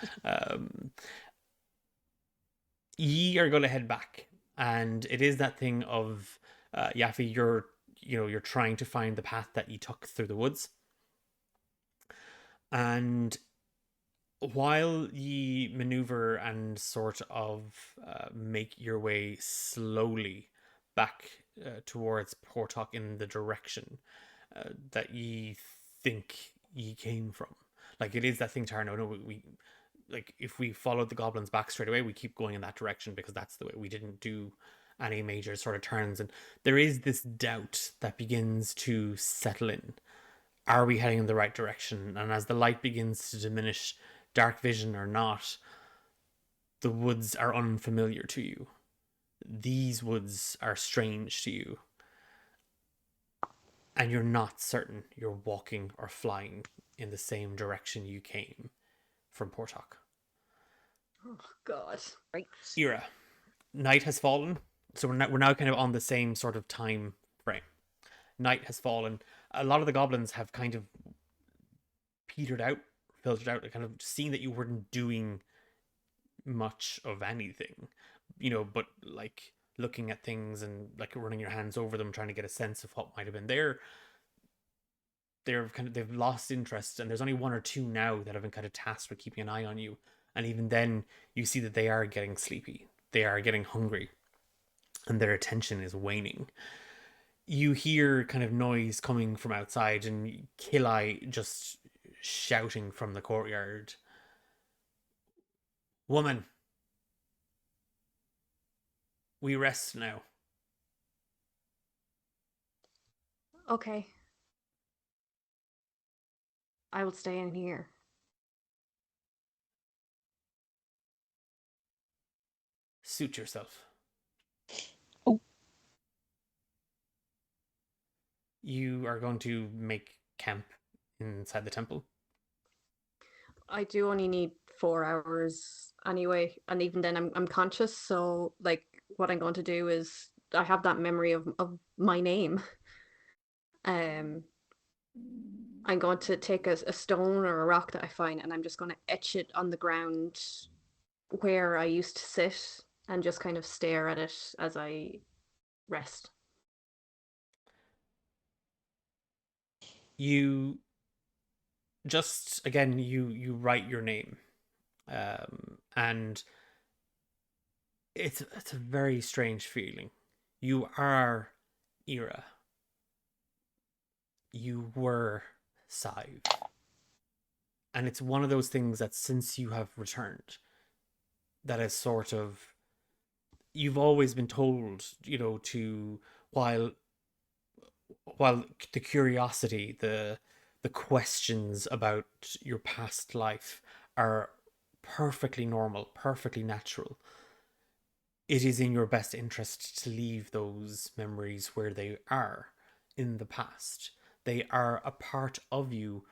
Ye are going to head back, and it is that thing of Yaffy, you're trying to find the path that you took through the woods, and while ye maneuver and sort of make your way slowly back towards Portok in the direction that ye think ye came from. Like it is that thing, Tarno. No, we like if we followed the goblins back straight away, we keep going in that direction because that's the way. We didn't do any major sort of turns, and there is this doubt that begins to settle in. Are we heading in the right direction? And as the light begins to diminish, dark vision or not, the woods are unfamiliar to you. These woods are strange to you. And you're not certain you're walking or flying in the same direction you came from Portok. Oh God. Right. Ira, night has fallen, so we're now kind of on the same sort of time frame. Night has fallen. A lot of the goblins have kind of petered out, filtered out, kind of seeing that you weren't doing much of anything, but like looking at things and like running your hands over them, trying to get a sense of what might have been there. They've lost interest, and there's only one or two now that have been kind of tasked with keeping an eye on you. And even then, you see that they are getting sleepy, they are getting hungry, and their attention is waning. You hear kind of noise coming from outside, and Killai just shouting from the courtyard, "Woman, we rest now." Okay. I will stay in here. Suit yourself. Oh. You are going to make camp inside the temple. I do only need 4 hours anyway, and even then I'm conscious, so like what I'm going to do is I have that memory of my name. I'm going to take a stone or a rock that I find, and I'm just going to etch it on the ground where I used to sit, and just kind of stare at it as I rest. You just, again, you write your name, and it's a very strange feeling. You are Ira. You were Sive. And it's one of those things that since you have returned, that is sort of, you've always been told, to, while while the curiosity, the questions about your past life are perfectly normal, perfectly natural, it is in your best interest to leave those memories where they are, in the past. They are a part of you,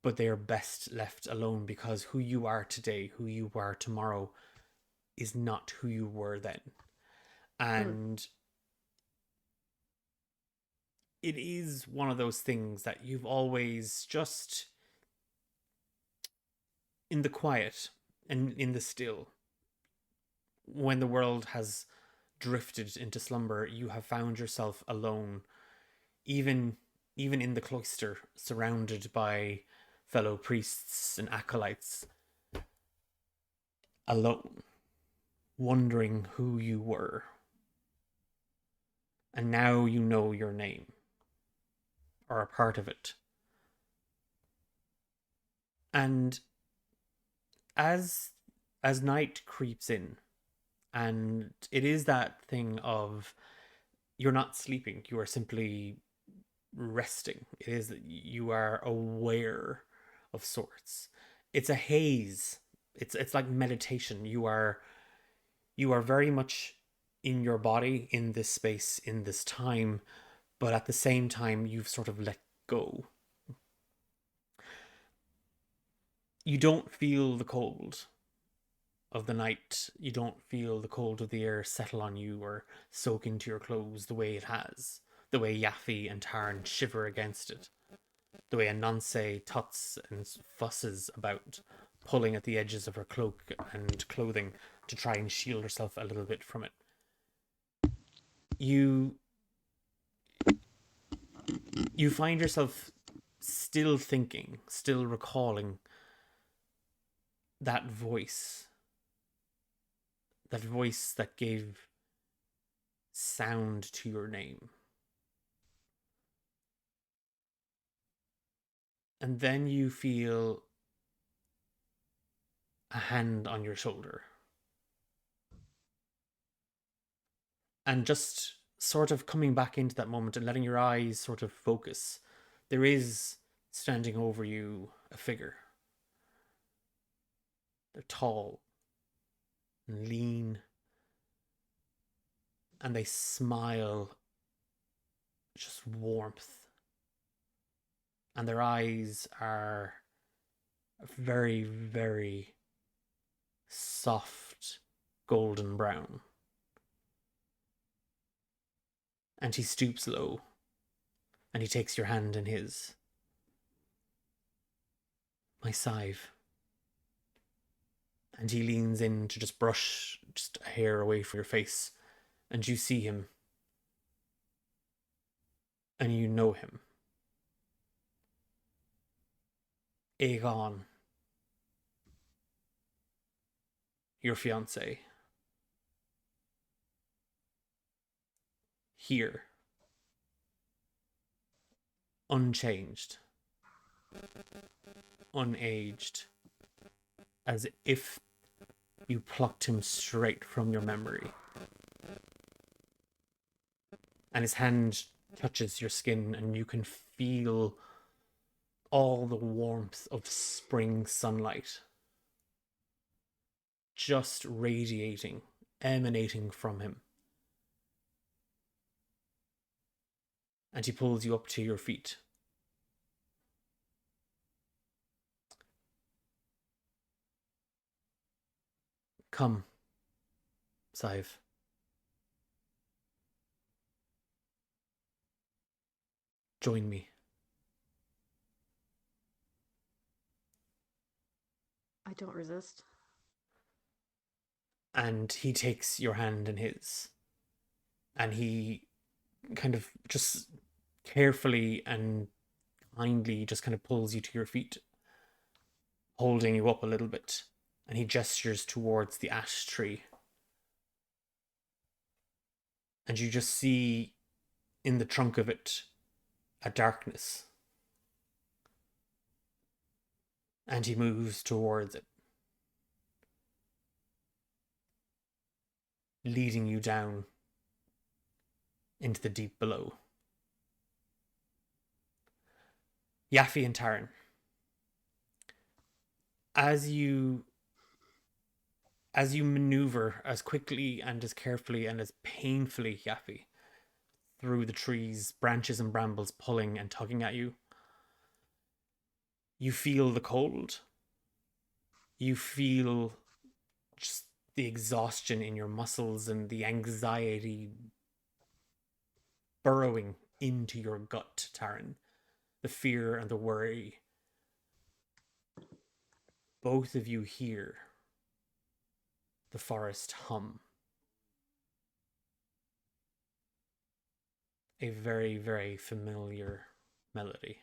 but they are best left alone, because who you are today, who you are tomorrow, is not who you were then. And it is one of those things that you've always just, in the quiet and in the still, when the world has drifted into slumber, you have found yourself alone, even in the cloister, surrounded by fellow priests and acolytes, alone, wondering who you were. And now you know your name, or a part of it. And as night creeps in, and it is that thing of, you're not sleeping, you are simply resting. It is that you are aware of sorts. It's a haze. It's like meditation. You are very much in your body, in this space, in this time, but at the same time you've sort of let go. You don't feel the cold of the night. You don't feel the cold of the air settle on you or soak into your clothes the way it has. The way Yaffe and Tarn shiver against it. The way Ananse tuts and fusses about, pulling at the edges of her cloak and clothing to try and shield herself a little bit from it. You find yourself still thinking, still recalling that voice that gave sound to your name. And then you feel a hand on your shoulder. And just sort of coming back into that moment and letting your eyes sort of focus, there is, standing over you, a figure. They're tall and lean, and they smile just warmth. And their eyes are very, very soft golden brown. And he stoops low, and he takes your hand in his. My Sive. And he leans in to just brush just a hair away from your face, and you see him. And you know him. Aegon. Your fiancé. Here. Unchanged. Unaged. As if you plucked him straight from your memory. And his hand touches your skin, and you can feel all the warmth of spring sunlight just radiating, emanating from him. And he pulls you up to your feet. Come, Sive. Join me. I don't resist. And he takes your hand in his, and he kind of just carefully and kindly just kind of pulls you to your feet, holding you up a little bit, and he gestures towards the ash tree. And you just see in the trunk of it a darkness. And he moves towards it, leading you down into the deep below. Yaffe and Taran, as you maneuver as quickly and as carefully and as painfully, Yaffe, through the trees, branches and brambles pulling and tugging at you, you feel the cold. You feel just the exhaustion in your muscles and the anxiety burrowing into your gut, Taran. The fear and the worry. Both of you hear the forest hum. A very, very familiar melody.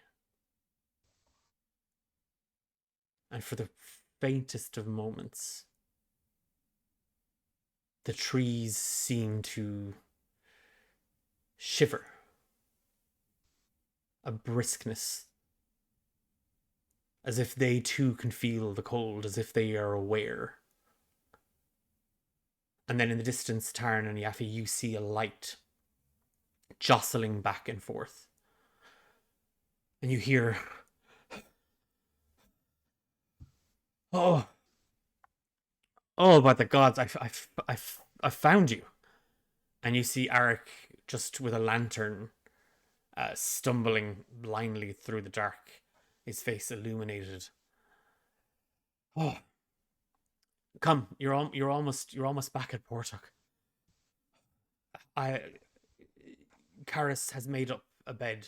And for the faintest of moments, the trees seem to shiver. A briskness, as if they too can feel the cold, as if they are aware. And then in the distance, Taran and Yaffe, you see a light jostling back and forth. And you hear, oh, by the gods, I found you. And you see Arik just with a lantern, stumbling blindly through the dark, his face illuminated. Oh, come, you're almost back at Portok. Karis has made up a bed.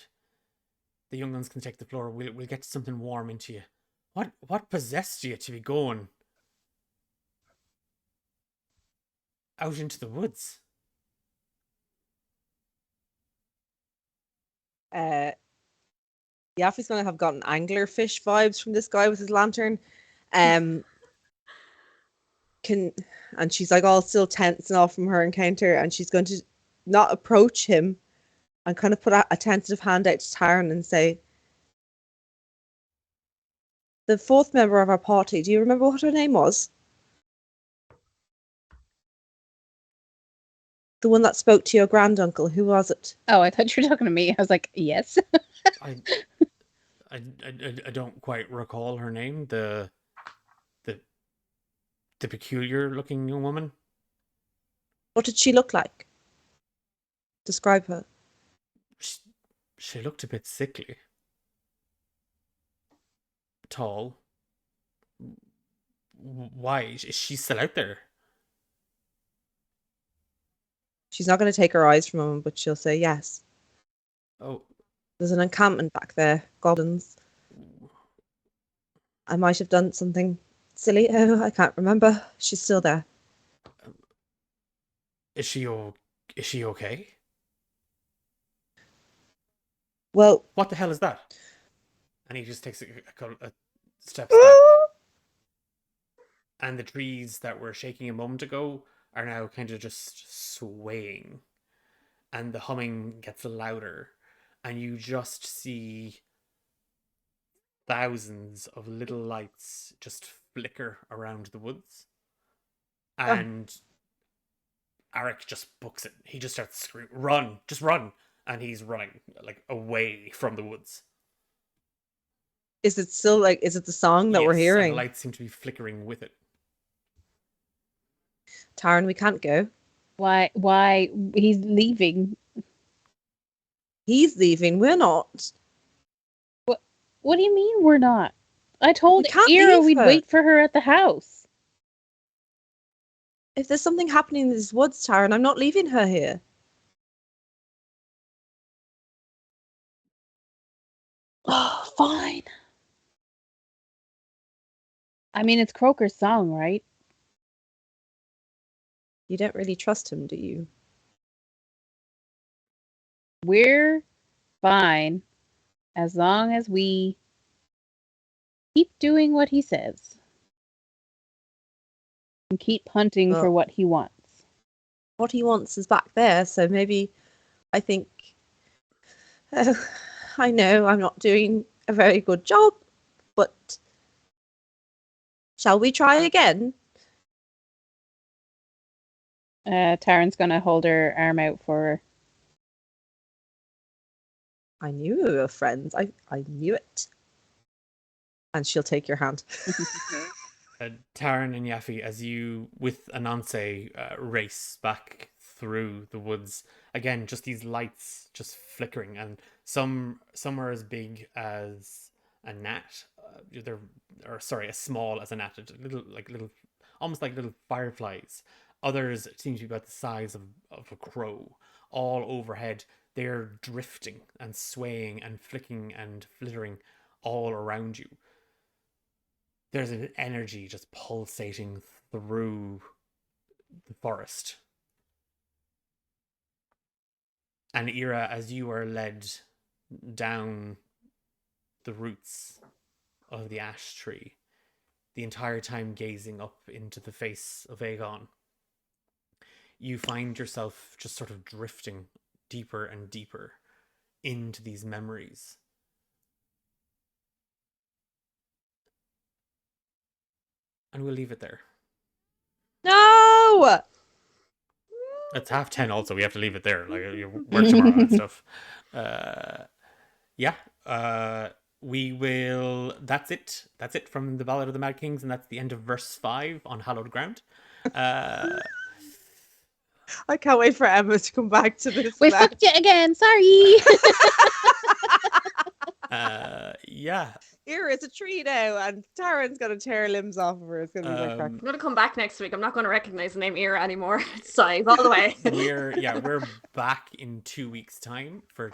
The young ones can take the floor. We'll get something warm into you. What possessed you to be going out into the woods? Yaffe's gonna have gotten anglerfish vibes from this guy with his lantern. And she's like all still tense and off from her encounter, and she's going to not approach him and kind of put a tentative hand out to Taran and say, the fourth member of our party, do you remember what her name was? The one that spoke to your granduncle, who was it? Oh, I thought you were talking to me. I was like, yes. I don't quite recall her name. The peculiar looking young woman. What did she look like? Describe her. She looked a bit sickly. Tall. Why? Is she still out there? She's not going to take her eyes from him, but she'll say yes. Oh. There's an encampment back there. Goblins. I might have done something silly. Oh, I can't remember. She's still there. Is she okay? Well, what the hell is that? And he just takes a steps back. And the trees that were shaking a moment ago are now kind of just swaying. And the humming gets louder. And you just see thousands of little lights just flicker around the woods. And Arik just books it. He just starts screaming, run, just run. And he's running like away from the woods. Is it still like, is it the song that we're hearing? And the lights seem to be flickering with it. Taran, we can't go. Why? He's leaving. He's leaving. We're not. What do you mean we're not? I told can't Ira leave we'd her. wait for her at the house. If there's something happening in these woods, Taran, I'm not leaving her here. Oh, fine. I mean, it's Croker's song, right? You don't really trust him, do you? We're fine as long as we keep doing what he says and keep hunting for Well, what he wants. what he wants is back there, so maybe I think. I know I'm not doing a very good job, but shall we try again? Taryn's gonna hold her arm out for her. I knew we were friends. I knew it. And she'll take your hand. Taryn and Yaffe, as you, with Ananse, race back through the woods, again, just these lights just flickering, and some are as big as a gnat. As small as a gnat, little, almost like little fireflies. Others seem to be about the size of a crow. All overhead, they're drifting and swaying and flicking and flittering all around you. There's an energy just pulsating through the forest. And Ira, as you are led down the roots of the ash tree, the entire time gazing up into the face of Aegon, you find yourself just sort of drifting deeper and deeper into these memories. And we'll leave it there. No! It's 10:30 also. We have to leave it there. Like, you work tomorrow and stuff. Yeah. We will. That's it. That's it from the Ballad of the Mad Kings, and that's the end of verse 5 on Hallowed Ground. I can't wait for Emma to come back to this. We now. fucked you again. Sorry. Yeah. Ira's a tree now, and Taryn's gonna tear limbs off of her. It's gonna be like crack. I'm gonna come back next week. I'm not gonna recognize the name Ira anymore. Sorry, all the way. We're back in 2 weeks' time for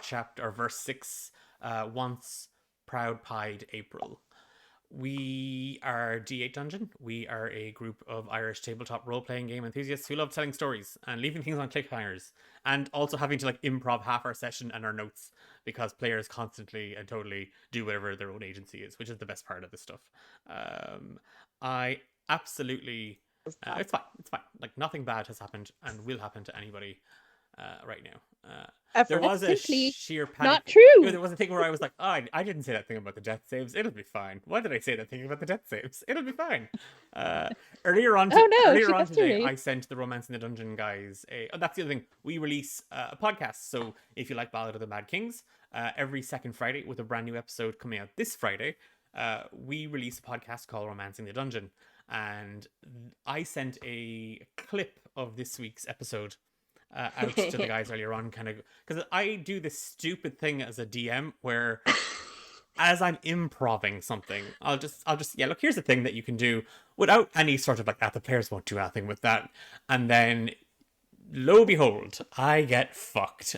verse 6. Once Proud Pied April. We are D8 Dungeon. We are a group of Irish tabletop role-playing game enthusiasts who love telling stories and leaving things on cliffhangers, and also having to improv half our session and our notes because players constantly and totally do whatever their own agency is, which is the best part of this stuff. I absolutely, it's fine. It's fine. Nothing bad has happened and will happen to anybody right now. There was a sheer panic. Not true. There was a thing where I was like, oh, I didn't say that thing about the death saves. It'll be fine. Why did I say that thing about the death saves? It'll be fine. Earlier on today, I sent the Romance in the Dungeon guys that's the other thing. We release a podcast. So if you like Ballad of the Mad Kings, every second Friday with a brand new episode coming out this Friday, we release a podcast called Romancing the Dungeon. And I sent a clip of this week's episode out to the guys earlier on, kind of, because I do this stupid thing as a DM where as I'm improving something, I'll just look, here's the thing that you can do without any sort of the players won't do anything with that, and then lo and behold, I get fucked.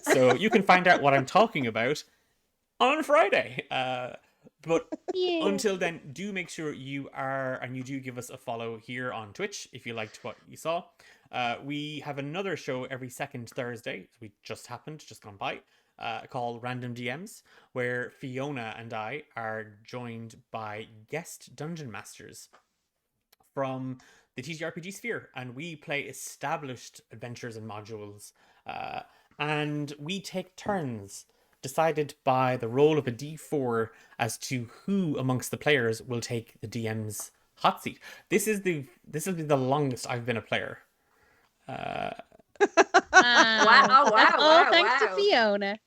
So you can find out what I'm talking about on Friday. But until then, do make sure you do give us a follow here on Twitch if you liked what you saw. We have another show every second Thursday. We just gone by, called Random DMs, where Fiona and I are joined by guest dungeon masters from the TTRPG sphere, and we play established adventures and modules, and we take turns, decided by the roll of a d4 as to who amongst the players will take the DM's hot seat. This will be the longest I've been a player. Wow! Thanks to Fiona.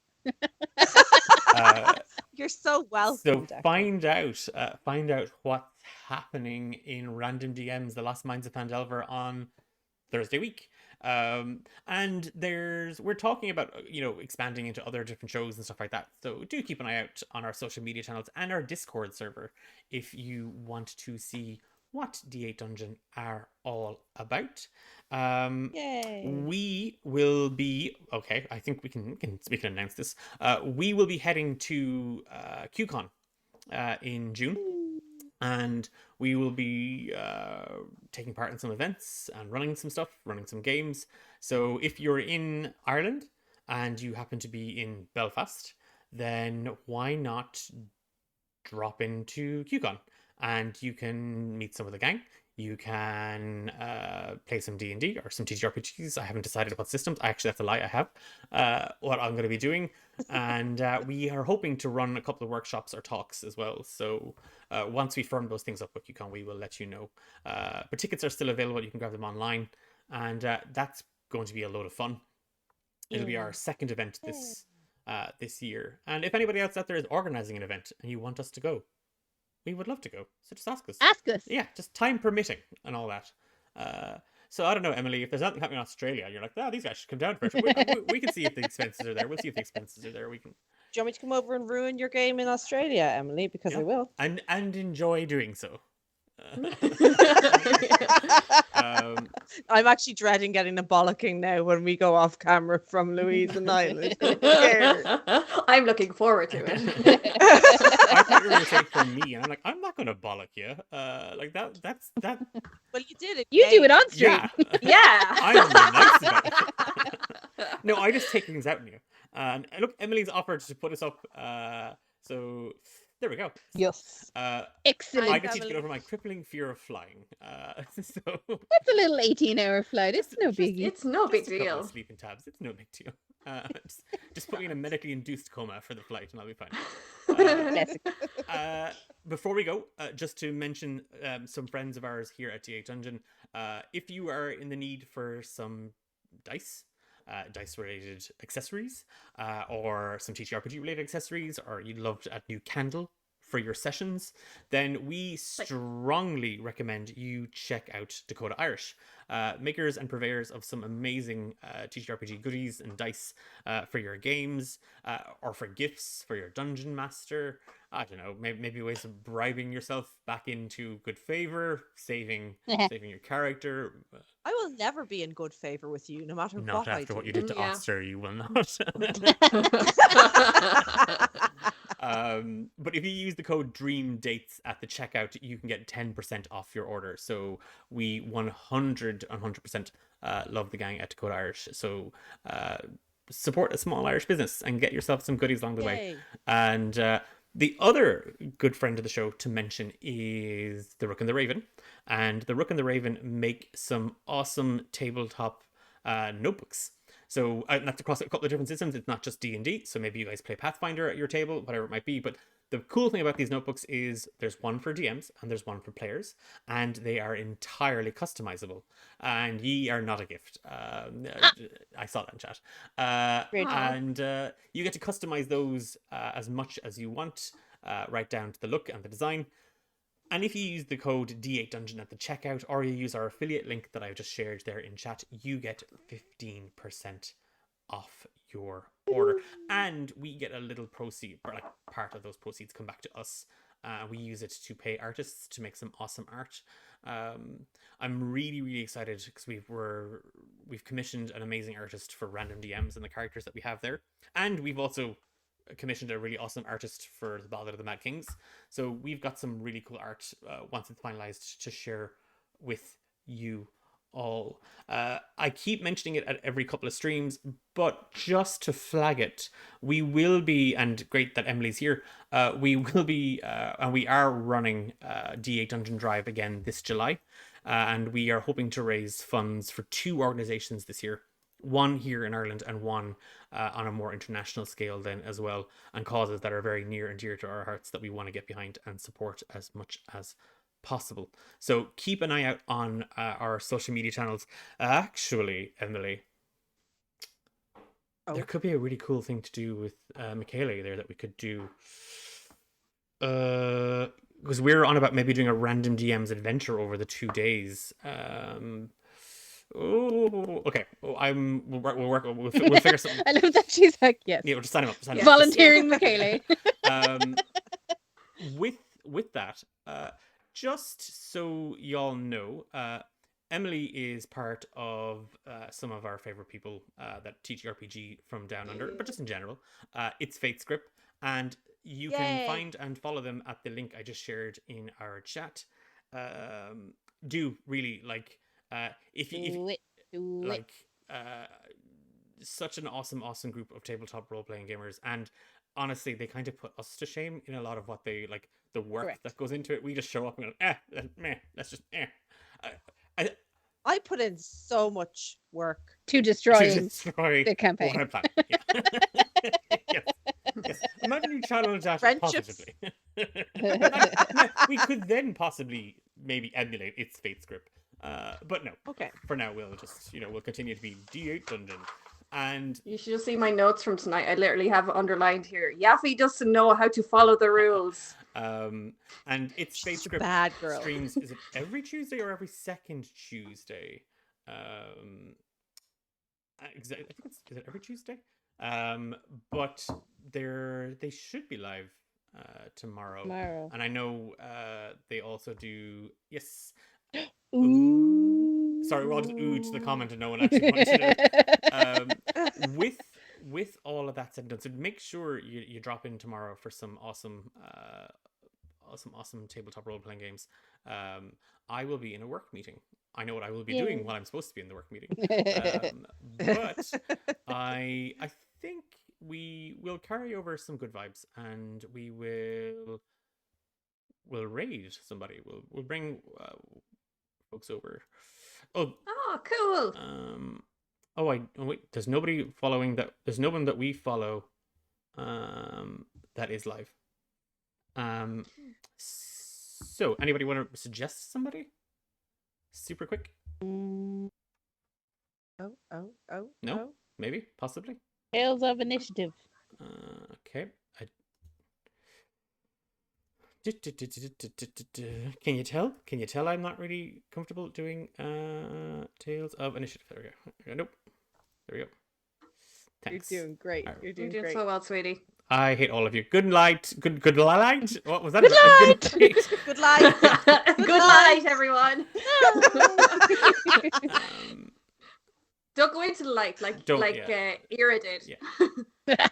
You're so welcome. So find out what's happening in Random DMs, The Lost Minds of Pandelver on Thursday week. And we're talking about expanding into other different shows and stuff like that, so do keep an eye out on our social media channels and our Discord server if you want to see what D8 Dungeon are all about. Yay. We will be I think we can announce this. We will be heading to QCon in June. and we will be taking part in some events and running some stuff, running some games. So if you're in Ireland and you happen to be in Belfast, then why not drop into QCon, and you can meet some of the gang. You can play some D&D or some TTRPGs. I haven't decided what systems. Actually, that's a lie. I have what I'm going to be doing. And we are hoping to run a couple of workshops or talks as well. So once we firm those things up with QCon, we will let you know. But tickets are still available. You can grab them online. And that's going to be a load of fun. It'll be our second event this year. And if anybody else out there is organizing an event and you want us to go, we would love to go. So just ask us. Ask us. Yeah, just time permitting and all that. So I don't know, Emily, if there's anything happening in Australia, you're like, oh, these guys should come down for it. We can see if the expenses are there. We'll see if the expenses are there. We can. Do you want me to come over and ruin your game in Australia, Emily? Because I will. And enjoy doing so. I'm actually dreading getting a bollocking now when we go off camera from Louise and Ireland. I'm scared. I'm looking forward to it. I thought you were going to say it from me, and I'm like, I'm not going to bollock you. Like that's that. Well, you did it. You do it on stream. Yeah, Yeah. I'm nice about it. No, I just take things out on you. And look, Emily's offered to put us up. So there we go. Yes. Excellent. I just need to get over my crippling fear of flying. So That's a little 18-hour flight. It's no biggie. It's no big just a couple deal. of sleeping tabs. It's no big deal. Just put me in a medically induced coma for the flight, and I'll be fine. Classic. Before we go, just to mention some friends of ours here at D8 Dungeon. If you are in the need for some dice related accessories, or some TTRPG related accessories, or you'd love a new candle for your sessions, then we strongly recommend you check out Dakota Irish, makers and purveyors of some amazing TTRPG goodies and dice for your games, or for gifts for your dungeon master. I don't know, maybe ways of bribing yourself back into good favor, saving your character. I will never be in good favor with you, no matter Not what I after do. what you did to Yeah. Oster, you will not. But if you use the code DREAMDATES at the checkout, you can get 10% off your order. So we 100% love the gang at Dakota Irish. So support a small Irish business and get yourself some goodies along the way. Yay. And the other good friend of the show to mention is the Rook and the Raven. And the Rook and the Raven make some awesome tabletop notebooks. So that's across a couple of different systems. It's not just D&D. So maybe you guys play Pathfinder at your table, whatever it might be. But the cool thing about these notebooks is there's one for DMs and there's one for players. And they are entirely customizable. And ye are not a gift. I saw that in chat. And you get to customize those as much as you want, right down to the look and the design. And if you use the code D8Dungeon at the checkout, or you use our affiliate link that I've just shared there in chat, you get 15% off your order. And we get a little proceed, or like part of those proceeds come back to us. We use it to pay artists to make some awesome art. I'm really excited because we've commissioned an amazing artist for random DMs and the characters that we have there. And we've also commissioned a really awesome artist for the Ballad of the Mad Kings. So we've got some really cool art once it's finalized to share with you all. I keep mentioning it at every couple of streams, but just to flag it, we will be, and great that Emily's here, we will be, and we are running D8 Dungeon Drive again this July. And we are hoping to raise funds for 2 organizations this year. One here in Ireland and one on a more international scale then as well, and causes that are very near and dear to our hearts that we want to get behind and support as much as possible. So keep an eye out on our social media channels. Actually, Emily, there could be a really cool thing to do with Michaela there that we could do. Because we're on about maybe doing a random DMs adventure over the 2 days. Oh, okay. We'll work. We'll figure something. I love that she's like, yes. Yeah, we'll just sign him up. Volunteering, Michaela. With that, just so y'all know, Emily is part of some of our favorite people that teach RPG from down under, but just in general. It's Fate Script, and You Yay. can find and follow them at the link I just shared in our chat. Do really like if you Do it. Do it. like such an awesome group of tabletop role-playing gamers, and honestly they kind of put us to shame in a lot of what they like, the work Correct. that goes into it. We just show up and go, meh, that's just I put in so much work. To to destroying destroy the campaign. what I planned. Yeah. yes. Imagine you channel that Friendships. positively. We could then possibly maybe emulate its fate script. But no. Okay. For now, we'll just, we'll continue to be D8 Dungeon. And You should just see my notes from tonight. I literally have it underlined here. Yaffy doesn't know how to follow the rules. and its fate She's a script bad girl. streams, is it every Tuesday or every second Tuesday? Exactly. I think is it every Tuesday? But they should be live tomorrow. Tomorrow. And I know they also do Ooh. Sorry, we're all just ooh to the comment and no one actually wanted to know. With all of that said and done, so make sure you drop in tomorrow for some awesome tabletop role-playing games. I will be in a work meeting. I know what I will be doing while I'm supposed to be in the work meeting. But I think we will carry over some good vibes, and we'll raid somebody. We'll bring folks over. Oh, cool. Wait. There's nobody following that. There's no one that we follow. That is live. So anybody want to suggest somebody? Super quick. Oh. No? Maybe, possibly. Tales of Initiative. Okay. Can you tell? Can you tell I'm not really comfortable doing Tales of Initiative? There we go. Nope. There we go. Thanks. You're doing great. Right. You're You're doing doing great. so well, sweetie. I hate all of you. Good night. Good light. What was that? Good about? night. Good life. Good night, everyone. Um, Don't go into the light like Don't, Ira did. Yeah.